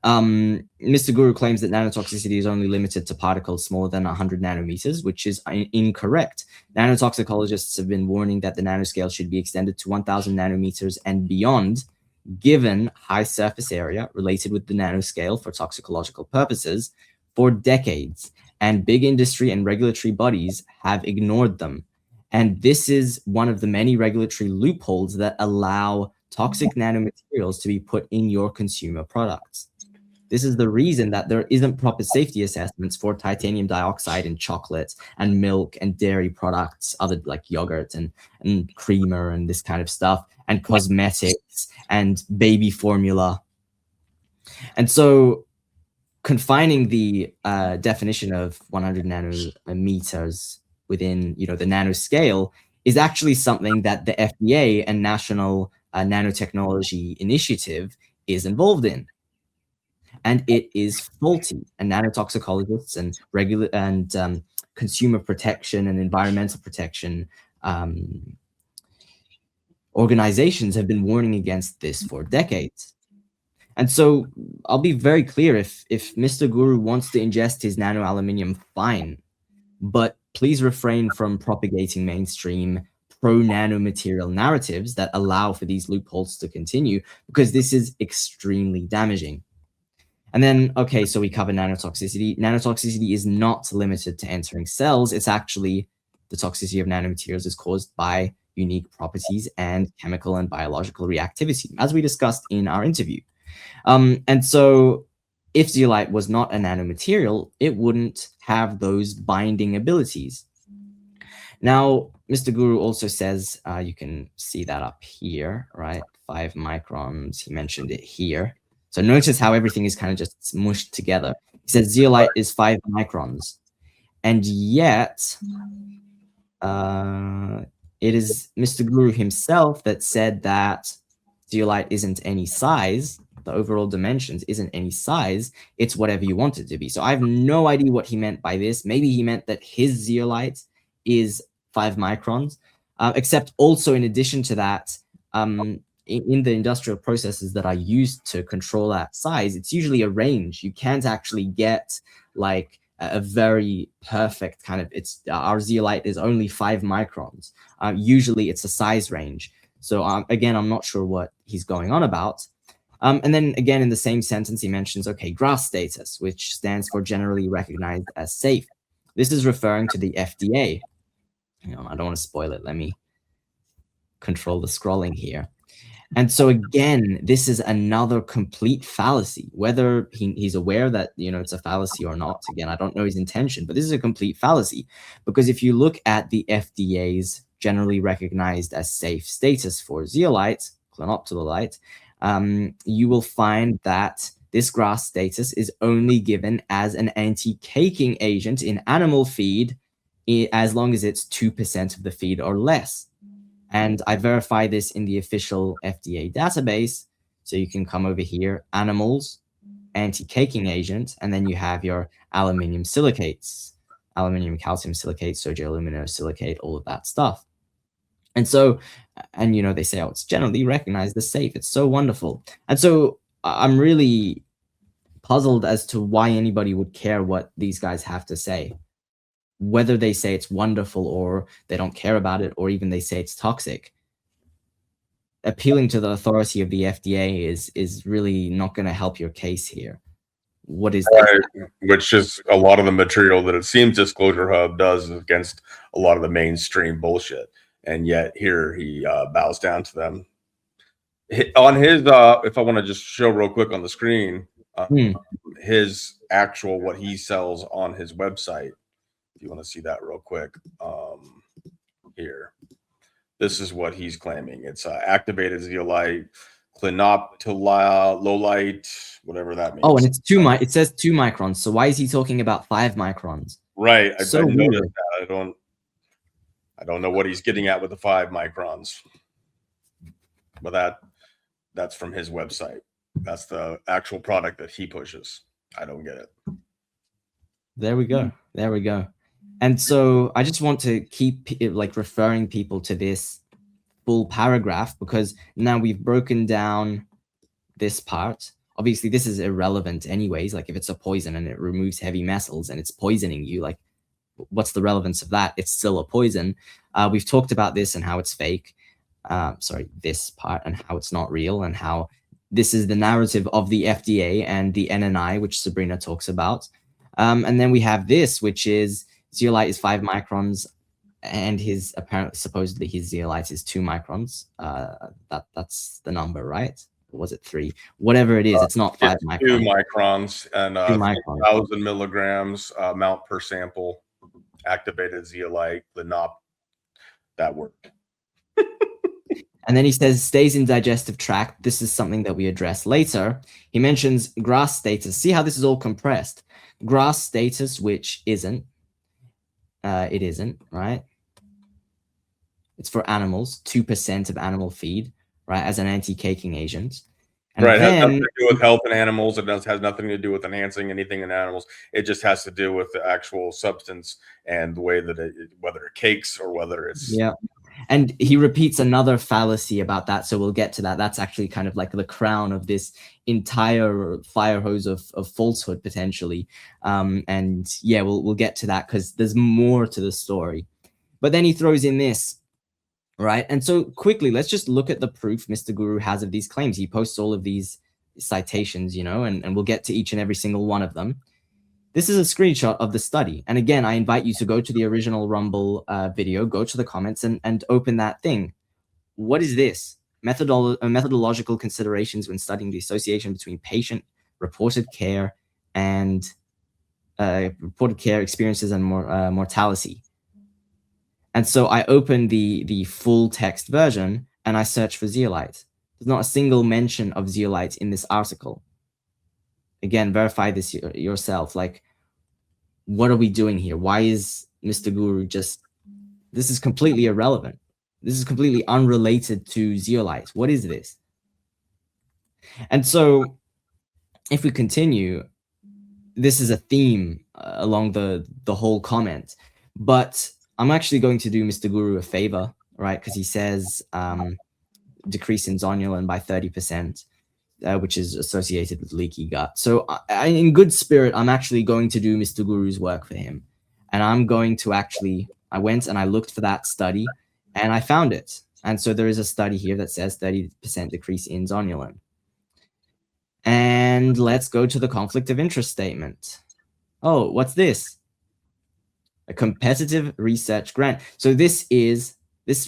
Mr. Guru claims that nanotoxicity is only limited to particles smaller than 100 nanometers, which is incorrect. Nanotoxicologists have been warning that the nanoscale should be extended to 1000 nanometers and beyond, given high surface area related with the nanoscale for toxicological purposes for decades, and big industry and regulatory bodies have ignored them. And this is one of the many regulatory loopholes that allow toxic nanomaterials to be put in your consumer products. This is the reason that there isn't proper safety assessments for titanium dioxide in chocolates and milk and dairy products, other like yogurt and creamer and this kind of stuff, and cosmetics and baby formula. And so confining the definition of 100 nanometers within the nanoscale is actually something that the FDA and National Nanotechnology Initiative is involved in. And it is faulty. And nanotoxicologists and consumer protection and environmental protection organizations have been warning against this for decades. And so I'll be very clear, if Mr. Guru wants to ingest his nano aluminium, fine. But please refrain from propagating mainstream pro-nanomaterial narratives that allow for these loopholes to continue, because this is extremely damaging. And then, okay, so we cover nanotoxicity. Nanotoxicity is not limited to entering cells. It's actually, the toxicity of nanomaterials is caused by unique properties and chemical and biological reactivity, as we discussed in our interview. And so if zeolite was not a nanomaterial, it wouldn't have those binding abilities. Now, Mr. Guru also says, you can see that up here, right? 5 microns, he mentioned it here. So notice how everything is kind of just smushed together. He says zeolite is 5 microns. And yet, it is Mr. Guru himself that said that zeolite isn't any size, the overall dimensions isn't any size, it's whatever you want it to be. So I have no idea what he meant by this. Maybe he meant that his zeolite is 5 microns, except also in addition to that, in the industrial processes that are used to control that size, it's usually a range. You can't actually get like a very perfect kind of, our zeolite is only 5 microns. Usually it's a size range. So again, I'm not sure what he's going on about. And then again, in the same sentence, he mentions, okay, GRAS status, which stands for generally recognized as safe. This is referring to the FDA. I don't want to spoil it. Let me control the scrolling here. And so again, this is another complete fallacy, whether he's aware that, it's a fallacy or not. Again, I don't know his intention, but this is a complete fallacy, because if you look at the FDA's generally recognized as safe status for zeolite, clinoptilolite, you will find that this GRAS status is only given as an anti-caking agent in animal feed as long as it's 2% of the feed or less. And I verify this in the official FDA database. So you can come over here, animals, anti-caking agent, and then you have your aluminium silicates, aluminium calcium silicate, sodium aluminosilicate, all of that stuff. And so, and they say, oh, it's generally recognized as safe. It's so wonderful. And so I'm really puzzled as to why anybody would care what these guys have to say. Whether they say it's wonderful or they don't care about it, or even they say it's toxic. Appealing to the authority of the FDA is really not going to help your case here. What is that? Right, which is a lot of the material that it seems Disclosurehub does against a lot of the mainstream bullshit. And yet here he bows down to them. On his, if I want to just show real quick on the screen, his actual, what he sells on his website. If you want to see that real quick, here, this is what he's claiming. It's activated zeolite, clinoptilolite, whatever that means. Oh, and it's it says 2 microns. So why is he talking about 5 microns? Right. I So noticed weird. that. I don't know what he's getting at with the 5 microns, but that's from his website. That's the actual product that he pushes. I don't get it. There we go. There we go. And so I just want to keep referring people to this full paragraph, because now we've broken down this part. Obviously, this is irrelevant anyways. Like if it's a poison and it removes heavy metals and it's poisoning you, like what's the relevance of that? It's still a poison. We've talked about this and how it's fake. This part and how it's not real, and how this is the narrative of the FDA and the NNI, which Sabrina talks about. And then we have this, which is zeolite is 5 microns, and supposedly his zeolite is 2 microns. That's the number, right? Or was it 3? Whatever it is, it's not 5 microns. 2 microns and 1,000 milligrams amount per sample. Activated zeolite, that worked. And then he says stays in digestive tract. This is something that we address later. He mentions GRAS status. See how this is all compressed. GRAS status, which isn't. It isn't, right? It's for animals, 2% of animal feed, right, as an anti-caking agent. And right, then, it has nothing to do with health in animals. It has nothing to do with enhancing anything in animals. It just has to do with the actual substance and the way that whether it cakes or whether it's... Yeah. And he repeats another fallacy about that, so we'll get to that. That's actually kind of like the crown of this entire fire hose of falsehood, potentially. And yeah, we'll get to that because there's more to the story. But then he throws in this, right? And so quickly, let's just look at the proof Mr. Guru has of these claims. He posts all of these citations, and we'll get to each and every single one of them. This is a screenshot of the study. And again, I invite you to go to the original Rumble video, go to the comments and open that thing. What is this? Methodological considerations when studying the association between patient reported care and reported care experiences and mortality. And so I open the full text version and I search for zeolite. There's not a single mention of zeolite in this article. Again, verify this yourself. Like, what are we doing here? Why is Mr. Guru this is completely irrelevant. This is completely unrelated to zeolite. What is this? And so if we continue, this is a theme along the whole comment, but I'm actually going to do Mr. Guru a favor, right? Because he says decrease in zonulin by 30%, which is associated with leaky gut. So in good spirit, I'm actually going to do Mr. Guru's work for him. And I'm going to actually, I went and I looked for that study and I found it. And so there is a study here that says 30% decrease in zonulin. And let's go to the conflict of interest statement. Oh, what's this? A competitive research grant. So this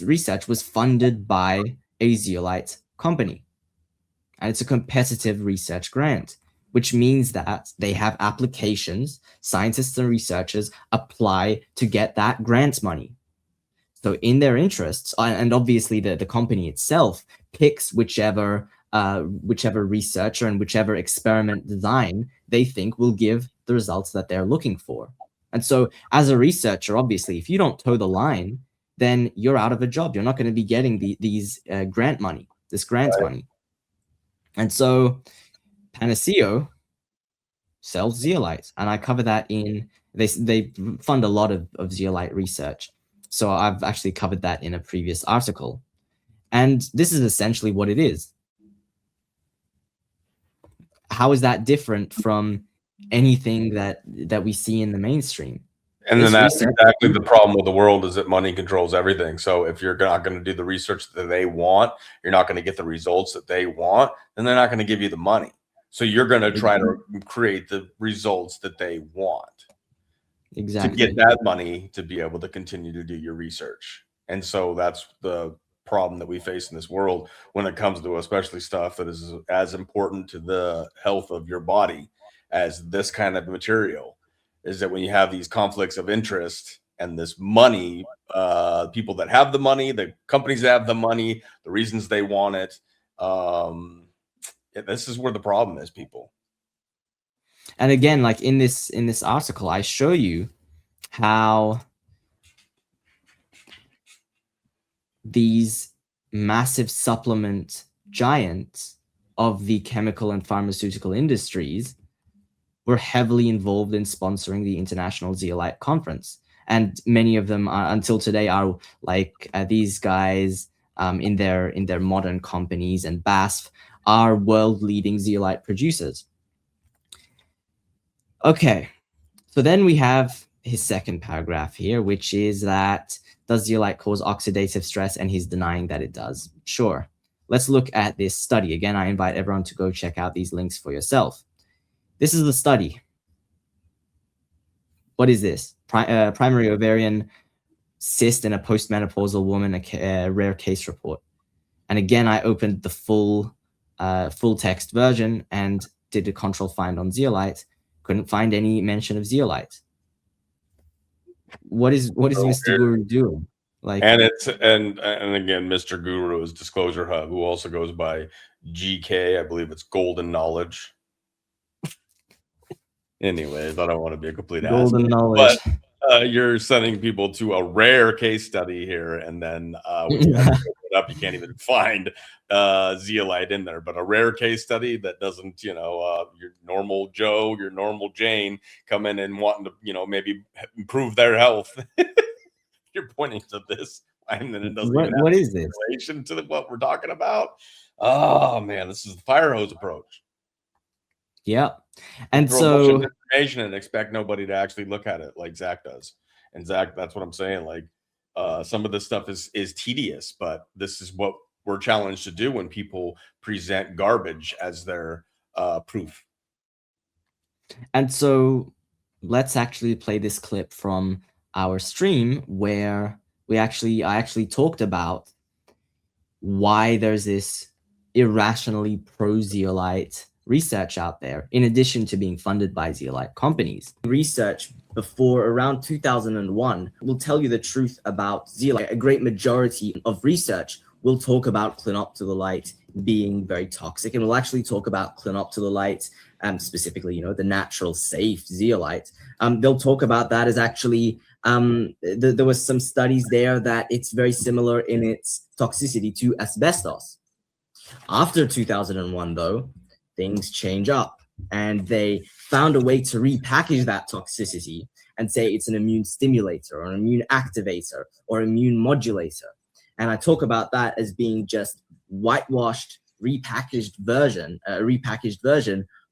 research was funded by a zeolite company. And it's a competitive research grant, which means that they have applications, scientists and researchers apply to get that grant money. So in their interests, and obviously the company itself picks whichever researcher and whichever experiment design they think will give the results that they're looking for. And so as a researcher, obviously, if you don't toe the line, then you're out of a job. You're not going to be getting these grant money. And so Panaceo sells zeolites, and I cover that in, they fund a lot of zeolite research. So I've actually covered that in a previous article. And this is essentially what it is. How is that different from anything that we see in the mainstream? And then that's exactly the problem with the world, is that money controls everything. So if you're not going to do the research that they want, you're not going to get the results that they want, then they're not going to give you the money. So you're going to try to create the results that they want. Exactly. To get that money to be able to continue to do your research. And so that's the problem that we face in this world when it comes to especially stuff that is as important to the health of your body as this kind of material, is that when you have these conflicts of interest and this money, people that have the money, the companies that have the money, the reasons they want it, this is where the problem is, people. And again, like in this article, I show you how these massive supplement giants of the chemical and pharmaceutical industries were heavily involved in sponsoring the International Zeolite Conference. And many of them are, until today, are like these guys in their modern companies, and BASF are world-leading zeolite producers. Okay, so then we have his second paragraph here, which is that, does zeolite cause oxidative stress? And he's denying that it does. Sure. Let's look at this study. Again, I invite everyone to go check out these links for yourself. This is the study. What is this? Primary ovarian cyst in a postmenopausal woman, a rare case report. And again, I opened the full text version and did a control find on zeolite. Couldn't find any mention of zeolite. What is Mr. Guru doing? Like, and again, Mr. Guru is Disclosurehub, who also goes by GK. I believe it's Golden Knowledge. Anyways, I don't want to be a complete ass. Golden knowledge. But you're sending people to a rare case study here, and then when you have to open it up, you can't even find zeolite in there. But a rare case study that doesn't, your normal Joe, your normal Jane come in and wanting to, maybe improve their health. You're pointing to this, and then it doesn't even have what is this relation to what we're talking about. Oh man, this is the fire hose approach. Yeah. And throw so a bunch of information and expect nobody to actually look at it like Zach does. And Zach, that's what I'm saying. Like some of this stuff is tedious, but this is what we're challenged to do when people present garbage as their proof. And so let's actually play this clip from our stream where I actually talked about why there's this irrationally pro-zeolite research out there, in addition to being funded by zeolite companies. Research before around 2001 will tell you the truth about zeolite. A great majority of research will talk about clinoptilolite being very toxic, and we'll actually talk about clinoptilolite, specifically, the natural safe zeolite. They'll talk about that as actually, there was some studies there that it's very similar in its toxicity to asbestos. After 2001, though, things change up, and they found a way to repackage that toxicity and say it's an immune stimulator or an immune activator or immune modulator. And I talk about that as being just whitewashed, repackaged version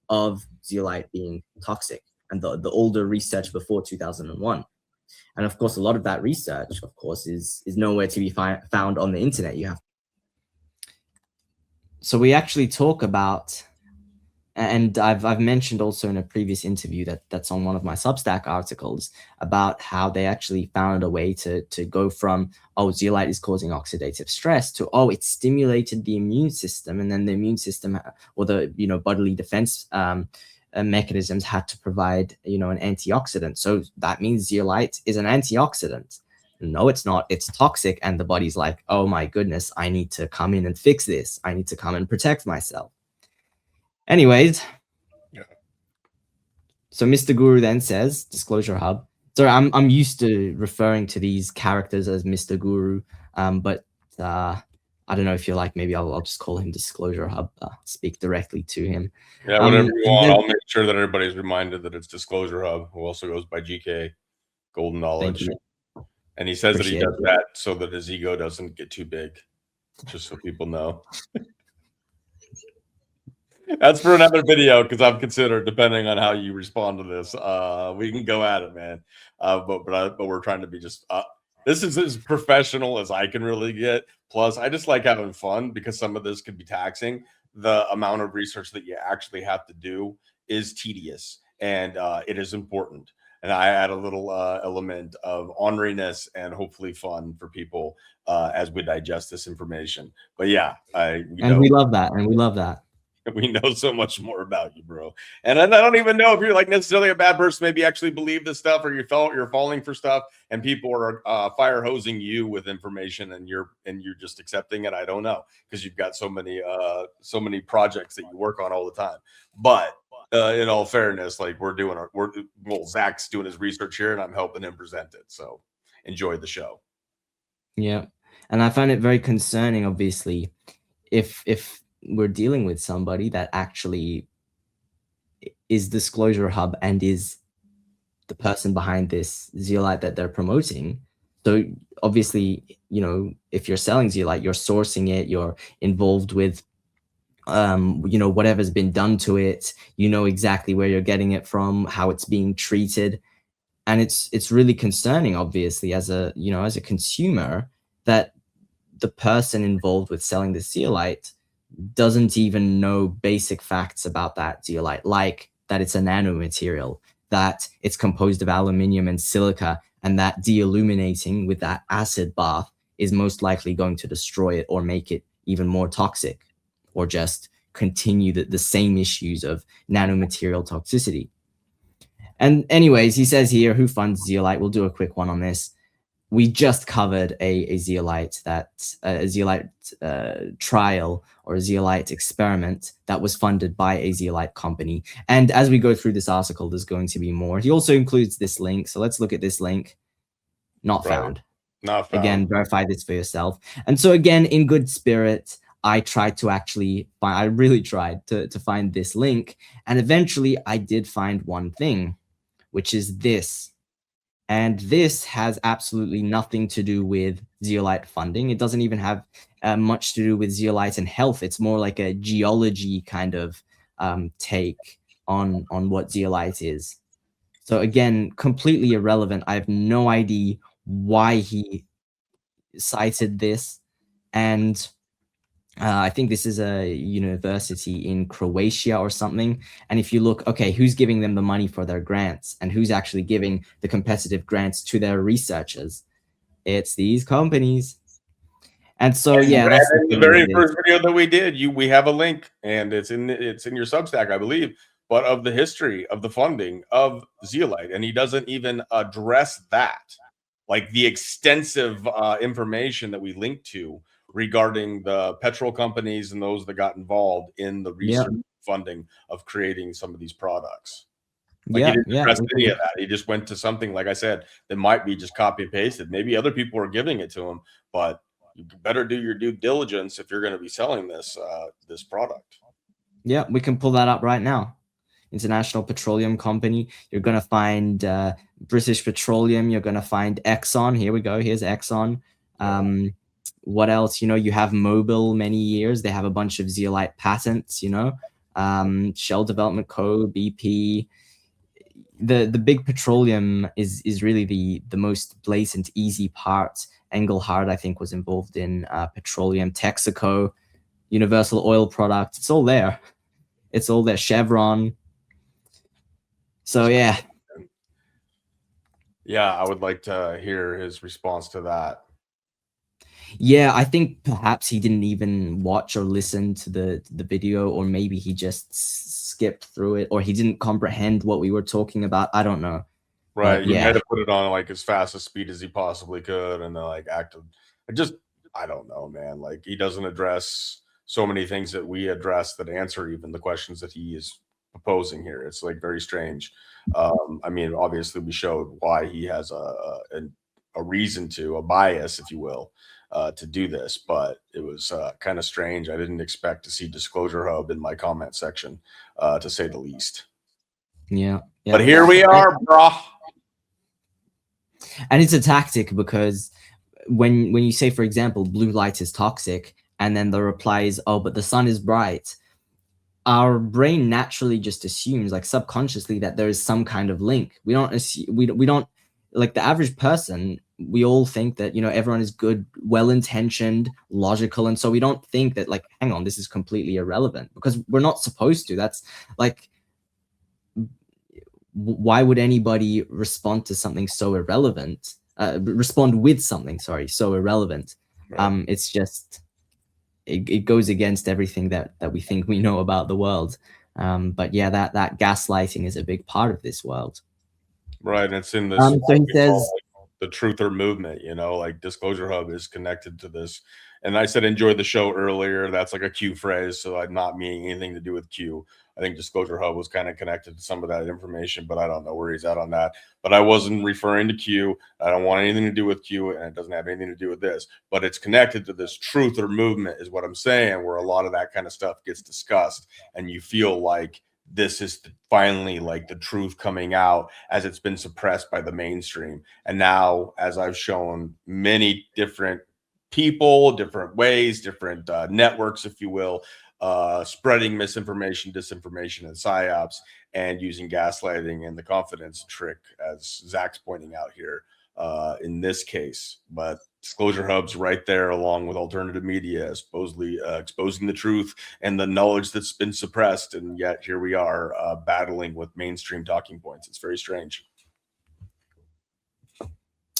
of zeolite being toxic, and the older research before 2001. And of course, a lot of that research, of course, is nowhere to be found on the internet. You have. So we actually talk about, and I've mentioned also in a previous interview that's on one of my Substack articles, about how they actually found a way to go from, oh, zeolite is causing oxidative stress, to, oh, it stimulated the immune system, and then the immune system, or the bodily defense mechanisms, had to provide an antioxidant. So that means zeolite is an antioxidant. No, it's not. It's toxic, and the body's like, oh my goodness, I need to come in and fix this. I need to come and protect myself. Anyways, yeah. So Mr. Guru then says, Disclosurehub. Sorry, I'm used to referring to these characters as Mr. Guru, but I don't know if you're like, maybe I'll just call him Disclosurehub, speak directly to him. Yeah, whatever you want. I'll make sure that everybody's reminded that it's Disclosurehub, who also goes by GK, Golden Knowledge. And he says that he does that so that his ego doesn't get too big, just so people know. That's for another video, because I've considered, depending on how you respond to this, we can go at it, man. But we're trying to be just this is as professional as I can really get. Plus, I just like having fun, because some of this could be taxing. The amount of research that you actually have to do is tedious, and it is important. And I add a little element of honoriness and hopefully fun for people as we digest this information. But yeah, we love that, and we love that. We know so much more about you, bro. And I don't even know if you're like necessarily a bad person, maybe actually believe this stuff, or you're falling for stuff, and people are fire hosing you with information, and you're just accepting it. I don't know, because you've got so many projects that you work on all the time. But in all fairness, like Zach's doing his research here, and I'm helping him present it. So enjoy the show. Yeah. And I find it very concerning, obviously, if we're dealing with somebody that actually is Disclosurehub and is the person behind this zeolite that they're promoting. So obviously, if you're selling zeolite, you're sourcing it, you're involved with whatever's been done to it, exactly where you're getting it from, how it's being treated. And it's really concerning, obviously, as a consumer, that the person involved with selling the zeolite doesn't even know basic facts about that zeolite, like that it's a nanomaterial, that it's composed of aluminium and silica, and that de-aluminating with that acid bath is most likely going to destroy it or make it even more toxic, or just continue the same issues of nanomaterial toxicity. And anyways, he says here, who funds zeolite? We'll do a quick one on this. We just covered a zeolite trial, or a zeolite experiment, that was funded by a zeolite company. And as we go through this article, there's going to be more. He also includes this link. So let's look at this link. Not found. Not found. Again, verify this for yourself. And so again, in good spirit, I tried to I really tried to find this link. And eventually I did find one thing, which is this. And this has absolutely nothing to do with zeolite funding. It doesn't even have much to do with zeolite and health. It's more like a geology kind of take on what zeolite is. So again, completely irrelevant. I have no idea why he cited this. And I think this is a university in Croatia or something. And if you look, okay, who's giving them the money for their grants, and who's actually giving the competitive grants to their researchers? It's these companies. And so, yeah, that's the very first video that we did. We have a link, and it's in your Substack, I believe, but of the history of the funding of zeolite, and he doesn't even address that, like the extensive information that we linked to regarding the petrol companies and those that got involved in the research funding of creating some of these products. Like he didn't address any of that. He just went to something, like I said, that might be just copy and pasted. Maybe other people are giving it to him, but you better do your due diligence if you're going to be selling this this product. Yeah, we can pull that up right now. International Petroleum Company. You're going to find British Petroleum. You're going to find Exxon. Here we go. Here's Exxon. What else? You know, you have Mobil many years. They have a bunch of zeolite patents, you know. Shell Development Co., BP. The big petroleum is really the most blatant, easy part. Engelhard, I think, was involved in petroleum. Texaco, Universal Oil Products. It's all there. It's all there. Chevron. So yeah. Yeah, I would like to hear his response to that. Yeah, I think perhaps he didn't even watch or listen to the video, or maybe he just skipped through it, or he didn't comprehend what we were talking about. I don't know. Right. He yeah. might have put it on like as fast as speed as he possibly could, and then like acted. I don't know, man. Like he doesn't address so many things that we address that answer even the questions that he is proposing here. It's like very strange. I mean, obviously we showed why he has a reason to, a bias, if you will, to do this, but it was kind of strange. I didn't expect to see Disclosurehub in my comment section, to say the least. Yeah. But here we are, brah. And it's a tactic, because when you say, for example, blue light is toxic, and then the reply is, oh, but the sun is bright, our brain naturally just assumes, like subconsciously, that there is some kind of link. We don't assume, we don't, like the average person, we all think that, you know, everyone is good, well-intentioned, logical, and so we don't think that, like, hang on, this is completely irrelevant, because we're not supposed to. That's like, why would anybody respond to something so irrelevant? Respond with something, sorry, so irrelevant. Right. It's just, it goes against everything that we think we know about the world. But yeah, that gaslighting is a big part of this world. Right, and it's in this. So he says the truther movement, you know, like Disclosurehub is connected to this. And I said enjoy the show earlier. That's like a Q phrase, so I'm not meaning anything to do with Q. I think Disclosurehub was kind of connected to some of that information, but I don't know where he's at on that. But I wasn't referring to Q. I don't want anything to do with Q, and it doesn't have anything to do with this. But it's connected to this truther movement, is what I'm saying, where a lot of that kind of stuff gets discussed, and you feel like this is finally like the truth coming out, as it's been suppressed by the mainstream. And now, as I've shown many different people, different ways, different networks, if you will, spreading misinformation, disinformation, and psyops, and using gaslighting and the confidence trick, as Zach's pointing out here in this case. But Disclosurehub's right there, along with alternative media, supposedly exposing the truth and the knowledge that's been suppressed, and yet here we are battling with mainstream talking points. It's very strange.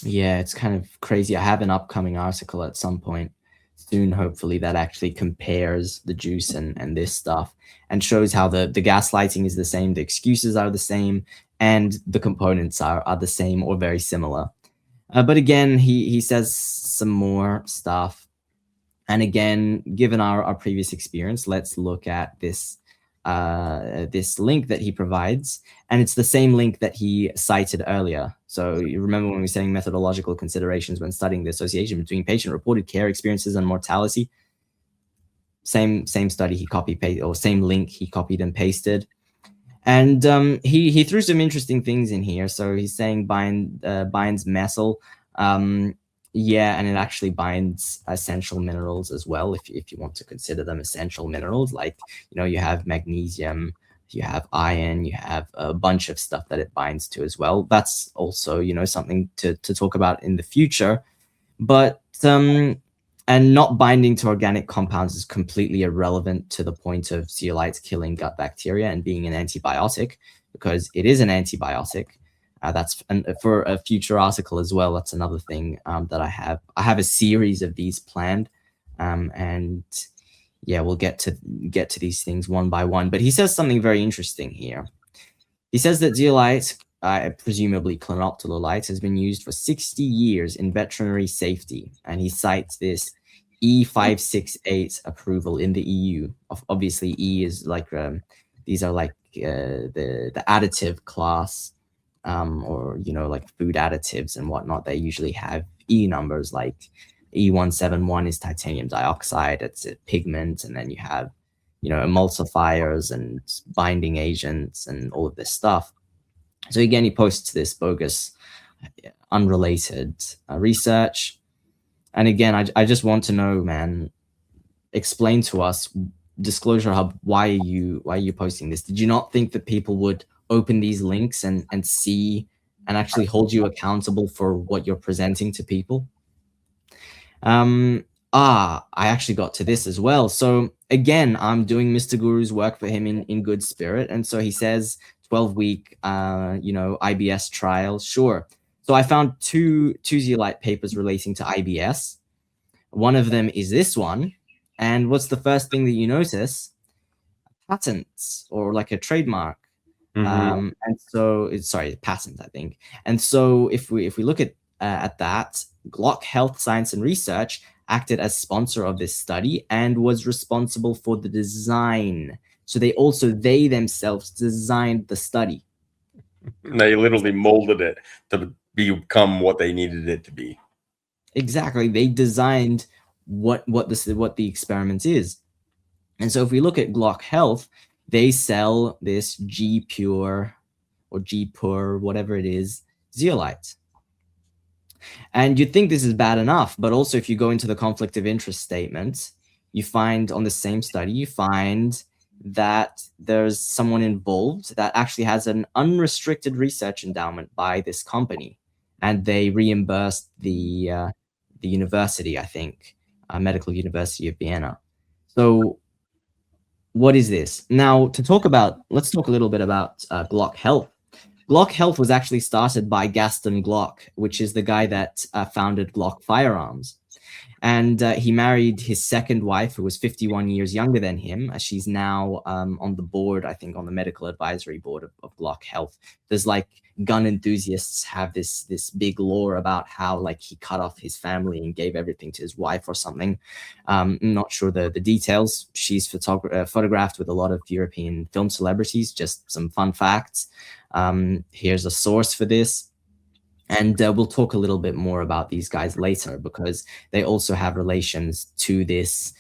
Yeah, it's kind of crazy. I have an upcoming article at some point soon, hopefully, that actually compares the juice and this stuff, and shows how the gaslighting is the same, the excuses are the same, and the components are the same or very similar. But again, he says some more stuff. And again, given our previous experience, let's look at this this link that he provides, and it's the same link that he cited earlier. So you remember when we were saying methodological considerations when studying the association between patient-reported care experiences and mortality? Same study he copied, or same link he copied and pasted. And he threw some interesting things in here. So he's saying binds methyl. Yeah, and it actually binds essential minerals as well, if you want to consider them essential minerals. Like, you know, you have magnesium, you have iron, you have a bunch of stuff that it binds to as well. That's also, you know, something to talk about in the future. But and not binding to organic compounds is completely irrelevant to the point of zeolites killing gut bacteria and being an antibiotic, because it is an antibiotic. That's for a future article as well. That's another thing that I have. I have a series of these planned, and yeah, we'll get to these things one by one. But he says something very interesting here. He says that zeolite, presumably clinoptilolite, has been used for 60 years in veterinary safety, and he cites this E568 approval in the EU. Obviously, E is like these are like the additive class, or, you know, like food additives and whatnot. They usually have E numbers, like E171 is titanium dioxide. It's a pigment, and then you have, emulsifiers and binding agents and all of this stuff. So again, he posts this bogus, unrelated research. And again, I just want to know, man, explain to us, Disclosurehub, why are you posting this? Did you not think that people would open these links and see and actually hold you accountable for what you're presenting to people? I actually got to this as well. So again, I'm doing Mr. Guru's work for him in good spirit. And so he says 12-week, IBS trial. Sure. So I found two Zeolite papers relating to IBS. One of them is this one. And what's the first thing that you notice? Patents, or like a trademark. And so it's patent, I think. And so if we look at that, Glock Health Science and Research acted as sponsor of this study and was responsible for the design. So they themselves designed the study. They literally molded it to become what they needed it to be. Exactly. They designed what the experiment is. And so if we look at Glock Health, they sell this G Pure or G Pur, whatever it is, zeolite. And you'd think this is bad enough, but also if you go into the conflict of interest statement, you find on the same study, you find that there's someone involved that actually has an unrestricted research endowment by this company, and they reimbursed the university, I think, Medical University of Vienna. So what is this? Now, let's talk a little bit about Glock Health. Glock Health was actually started by Gaston Glock, which is the guy that founded Glock Firearms. And he married his second wife, who was 51 years younger than him. She's now on the board, I think, on the medical advisory board of Glock Health. There's like gun enthusiasts have this big lore about how like he cut off his family and gave everything to his wife or something. I'm not sure the details. She's photographed with a lot of European film celebrities. Just some fun facts. Here's a source for this. And we'll talk a little bit more about these guys later, because they also have relations to this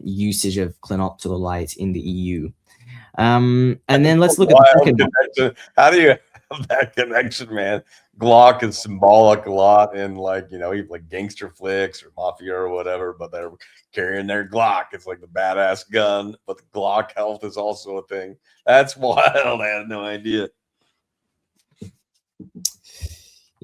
usage of clinoptilolite in the EU. And then let's look at the second connection. How do you have that connection, man? Glock is symbolic a lot in like gangster flicks or mafia or whatever, but they're carrying their Glock. It's like the badass gun, but the Glock Health is also a thing. That's wild. I had no idea.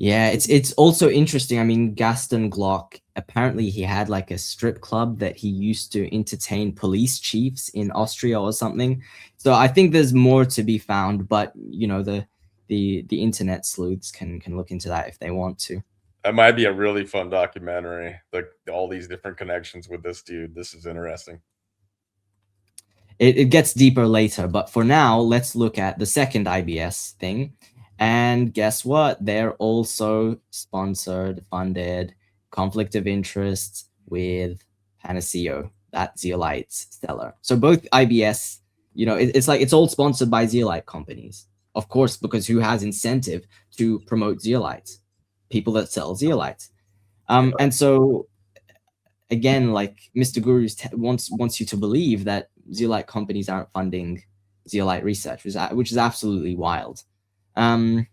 Yeah, it's also interesting. I mean, Gaston Glock, apparently he had like a strip club that he used to entertain police chiefs in Austria or something. So I think there's more to be found, but the internet sleuths can look into that if they want to. That might be a really fun documentary. Like all these different connections with this dude. This is interesting. It gets deeper later, but for now, let's look at the second IBS thing. And guess what? They're also sponsored, funded, conflict of interest with Panaceo, that Zeolite seller. So both IBS, it's all sponsored by Zeolite companies. Of course, because who has incentive to promote Zeolite? People that sell Zeolite. And so, again, like Mr. Guru wants you to believe that Zeolite companies aren't funding Zeolite research, which is absolutely wild. And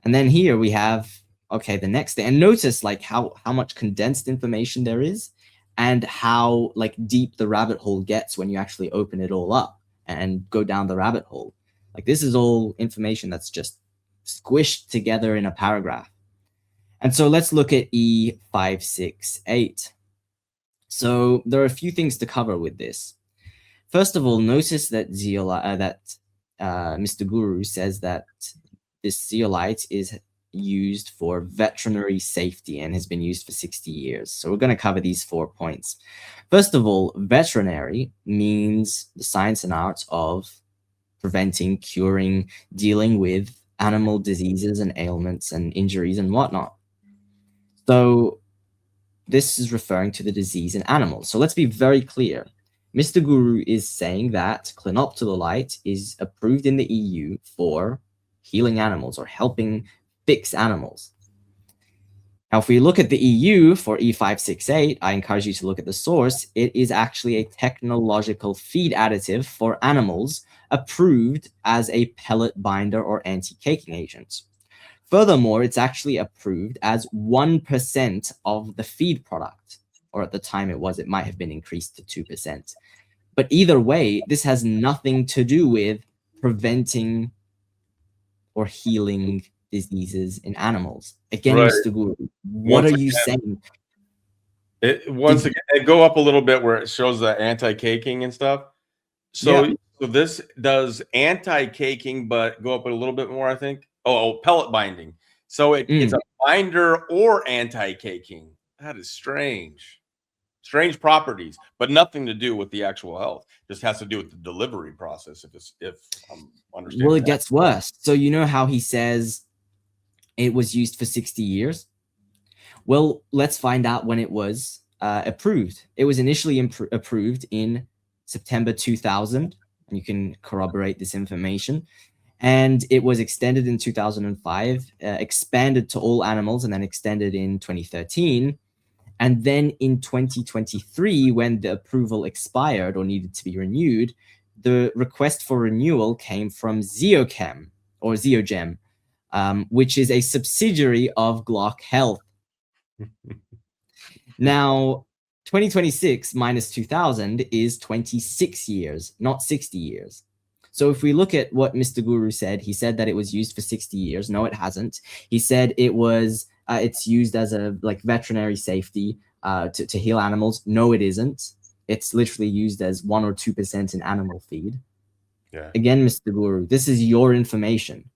then here we have, the next thing, and notice like how much condensed information there is and how like deep the rabbit hole gets when you actually open it all up and go down the rabbit hole. Like this is all information that's just squished together in a paragraph. And so let's look at E568. So there are a few things to cover with this. First of all, notice that Mr. Guru says that this zeolite is used for veterinary safety and has been used for 60 years. So we're going to cover these 4 points. First of all, veterinary means the science and art of preventing, curing, dealing with animal diseases and ailments and injuries and whatnot. So this is referring to the disease in animals. So let's be very clear. Mr. Guru is saying that clinoptilolite is approved in the EU for healing animals or helping fix animals. Now, if we look at the EU for E568, I encourage you to look at the source. It is actually a technological feed additive for animals approved as a pellet binder or anti-caking agent. Furthermore, it's actually approved as 1% of the feed product, or at the time it might have been increased to 2%. But either way, this has nothing to do with preventing or healing diseases in animals. Again, Right. Mr. Guru, what Once are you saying? Again, it go up a little bit where it shows the anti-caking and stuff. So, so this does anti-caking, but go up a little bit more, I think. Oh, pellet binding. So it's a binder or anti-caking. That is strange. Strange properties, but nothing to do with the actual health. Just has to do with the delivery process. If I'm understanding. Well, it gets worse. So you know how he says it was used for 60 years? Well, let's find out when it was approved. It was initially approved in September 2000, and you can corroborate this information. And it was extended in 2005, expanded to all animals, and then extended in 2013. And then in 2023, when the approval expired or needed to be renewed, the request for renewal came from Zeochem or Zeogem, which is a subsidiary of Glock Health. Now, 2026 minus 2000 is 26 years, not 60 years. So if we look at what Mr. Guru said, he said that it was used for 60 years. No, it hasn't. He said it was it's used as a veterinary safety to heal animals. No, it isn't. It's literally used as 1 or 2% in animal feed. Yeah. Again, Mr. Guru, this is your information.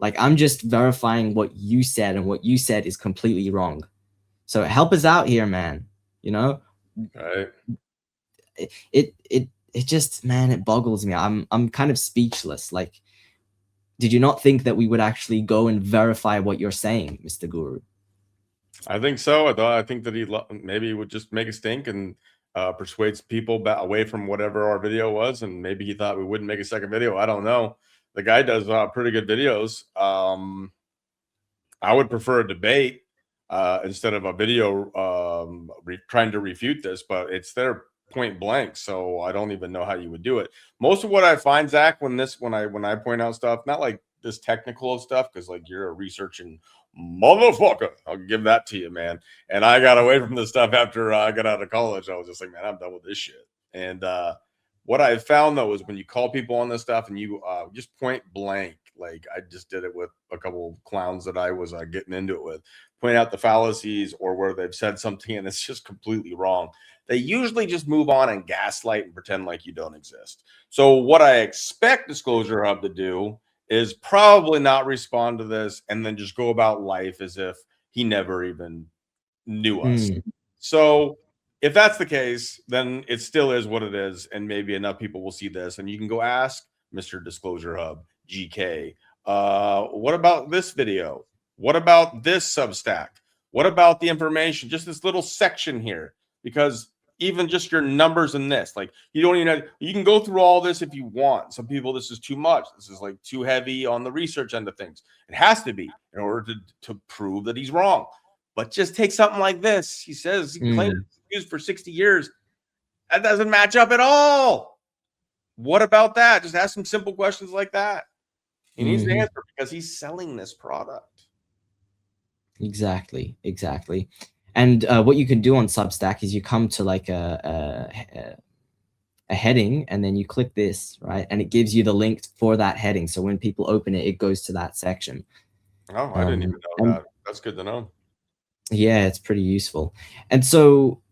Like, I'm just verifying what you said, and what you said is completely wrong. So help us out here, man. You know, Right. It just, man, it boggles me. I'm kind of speechless. Like, did you not think that we would actually go and verify what you're saying, Mr. Guru? I think so. I think that maybe he would just make a stink and persuades people away from whatever our video was, and maybe he thought we wouldn't make a second video. I don't know. The guy does pretty good videos. I would prefer a debate instead of a video trying to refute this, but it's there point blank, so I don't even know how you would do it. Most of what I find, Zach, when I point out stuff, not like this technical stuff, because like you're a researching motherfucker, I'll give that to you, man. And I got away from this stuff after I got out of college. I was just like, man, I'm done with this shit. And what I found though is when you call people on this stuff and you just point blank, like I just did it with a couple of clowns that I was getting into it with, point out the fallacies or where they've said something and it's just completely wrong. They usually just move on and gaslight and pretend like you don't exist. So what I expect Disclosurehub to do is probably not respond to this and then just go about life as if he never even knew us. So if that's the case, then it still is what it is, and maybe enough people will see this, and you can go ask Mr. Disclosurehub, GK, what about this video? What about this Substack? What about the information? Just this little section here, because even just your numbers in this, like you don't even have, you can go through all this if you want. Some people, this is too much. This is like too heavy on the research end of things. It has to be in order to prove that he's wrong. But just take something like this. He says he claims it's used for 60 years. That doesn't match up at all. What about that? Just ask some simple questions like that. He needs to answer because he's selling this product. Exactly. And what you can do on Substack is you come to like a heading, and then you click this, right? And it gives you the link for that heading. So when people open it, it goes to that section. Oh, I didn't even know that. That's good to know. Yeah, it's pretty useful. And so,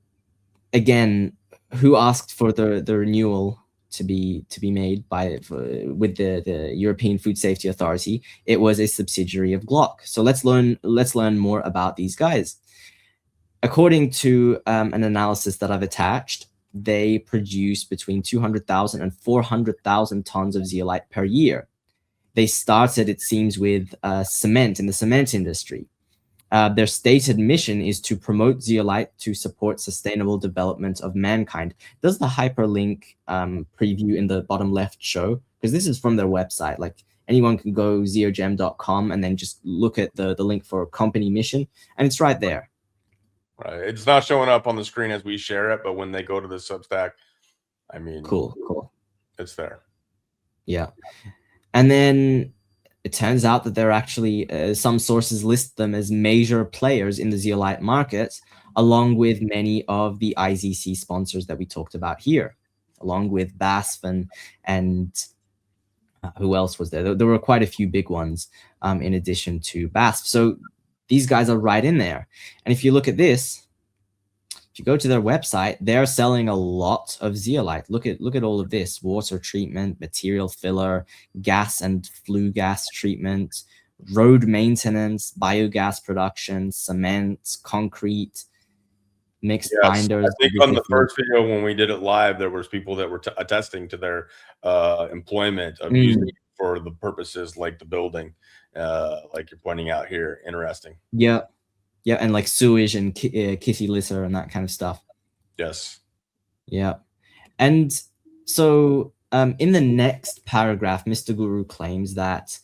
again, who asked for the renewal to be made with the European Food Safety Authority? It was a subsidiary of Glock. So let's learn more about these guys. According to an analysis that I've attached, they produce between 200,000 and 400,000 tons of zeolite per year. They started, it seems, with cement in the cement industry. Their stated mission is to promote zeolite to support sustainable development of mankind. Does the hyperlink preview in the bottom left show? Because this is from their website. Like, Anyone can go zeogem.com and then just look at the link for company mission, and it's right there. Right. It's not showing up on the screen as we share it, but when they go to the Substack, I mean, Cool. It's there. Yeah. And then it turns out that they're actually, some sources list them as major players in the zeolite market, along with many of the IZC sponsors that we talked about here, along with BASF and who else was there? There were quite a few big ones in addition to BASF. So these guys are right in there. And if you look at this, if you go to their website, they're selling a lot of zeolite. Look at all of this: water treatment, material filler, gas and flue gas treatment, road maintenance, biogas production, cement, concrete, mixed binders. I think on the first video when we did it live, there was people that were attesting to their employment of using it for the purposes like the building, like you're pointing out here. Interesting. Yeah, and like sewage and kitty litter and that kind of stuff. Yes. Yeah. And so in the next paragraph, Mr. Guru claims that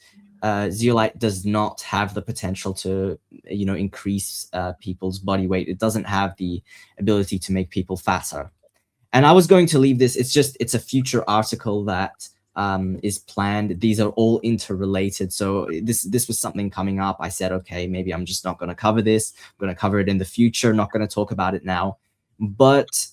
zeolite does not have the potential to, increase people's body weight. It doesn't have the ability to make people fatter. And I was going to leave this. It's a future article that is planned. These are all interrelated. So this was something coming up. I said, okay, maybe I'm just not going to cover this. I'm going to cover it in the future, not going to talk about it now. But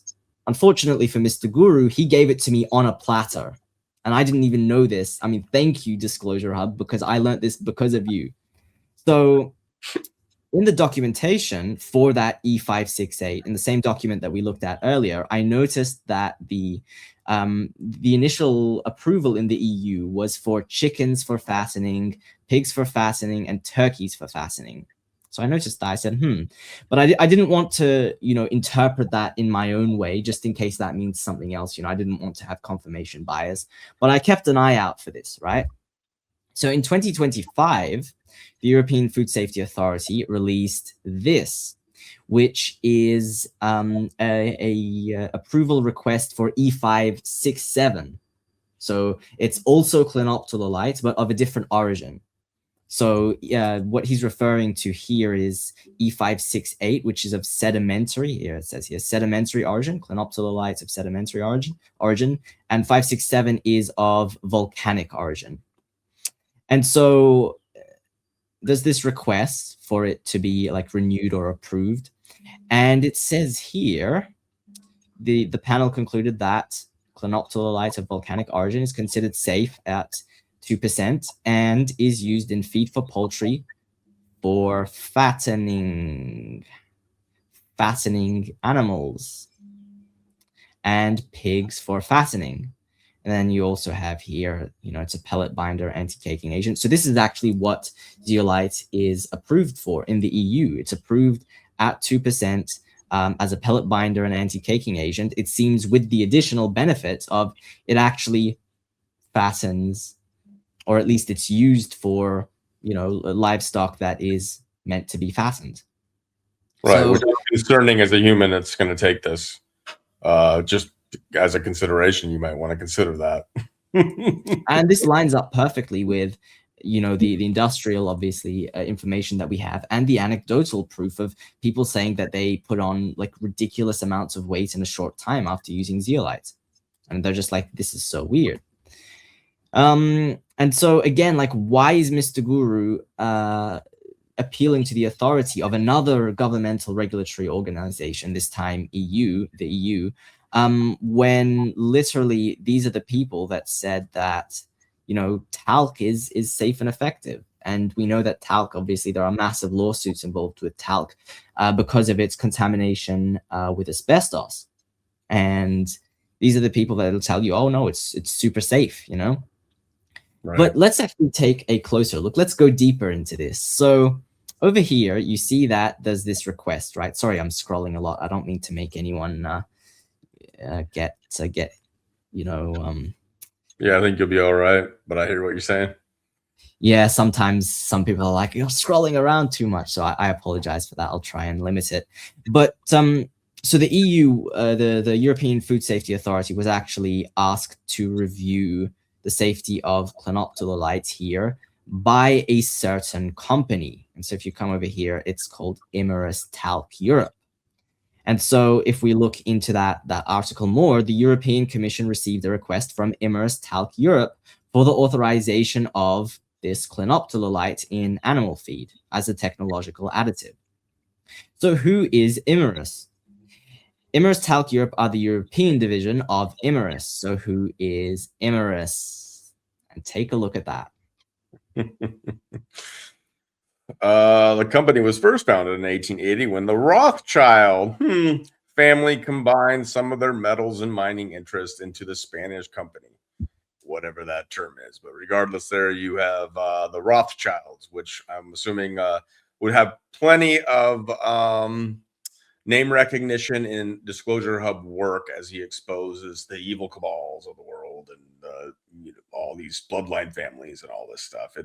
unfortunately for Mr. Guru, he gave it to me on a platter. And I didn't even know this. I mean, thank you, Disclosurehub, because I learned this because of you. So in the documentation for that E568, in the same document that we looked at earlier, I noticed that the initial approval in the EU was for chickens for fastening, pigs for fastening, and turkeys for fastening. So I noticed that. I said, but I didn't want to, interpret that in my own way, just in case that means something else. I didn't want to have confirmation bias, but I kept an eye out for this, right? So in 2025, the European Food Safety Authority released this, which is a approval request for E567. So it's also clinoptilolite, but of a different origin. So what he's referring to here is E568, which is of sedimentary, here it says here, sedimentary origin, clinoptilolite of sedimentary origin, and 567 is of volcanic origin. And so there's this request for it to be like renewed or approved. And it says here, the panel concluded that clinoptilolite of volcanic origin is considered safe at 2% and is used in feed for poultry for fattening animals and pigs for fattening. And then you also have here, it's a pellet binder, anti-caking agent. So this is actually what zeolite is approved for in the EU. It's approved at 2% as a pellet binder and anti-caking agent. It seems with the additional benefit of it actually fattens, or at least it's used for, livestock that is meant to be fattened. Right, So, which is concerning as a human that's going to take this. Just as a consideration, you might want to consider that. and this lines up perfectly with, the industrial, obviously, information that we have, and the anecdotal proof of people saying that they put on like ridiculous amounts of weight in a short time after using zeolite. And they're just like, this is so weird. And so again, like, why is Mr. Guru appealing to the authority of another governmental regulatory organization, this time the EU, when literally these are the people that said that, talc is safe and effective. And we know that talc, obviously, there are massive lawsuits involved with talc because of its contamination with asbestos. And these are the people that will tell you, oh, no, it's super safe, Right. But let's actually take a closer look. Let's go deeper into this. So over here, you see that there's this request, right? Sorry, I'm scrolling a lot. I don't mean to make anyone get. Yeah, I think you'll be all right. But I hear what you're saying. Yeah, sometimes some people are like, you're scrolling around too much. So I apologize for that. I'll try and limit it. But so the EU, the European Food Safety Authority, was actually asked to review the safety of clinoptilolite here by a certain company. And so if you come over here, it's called Emirus Talc Europe. And so if we look into that article more, the European Commission received a request from Emirus Talc Europe for the authorization of this clinoptilolite in animal feed as a technological additive. So who is Emirus? Emirus Talc Europe are the European division of Emirus. So who is Emirus? And take a look at that. The company was first founded in 1880 when the Rothschild family combined some of their metals and mining interests into the Spanish company, whatever that term is. But regardless, there you have the Rothschilds, which I'm assuming would have plenty of name recognition in Disclosurehub work as he exposes the evil cabals of the world and all these bloodline families and all this stuff.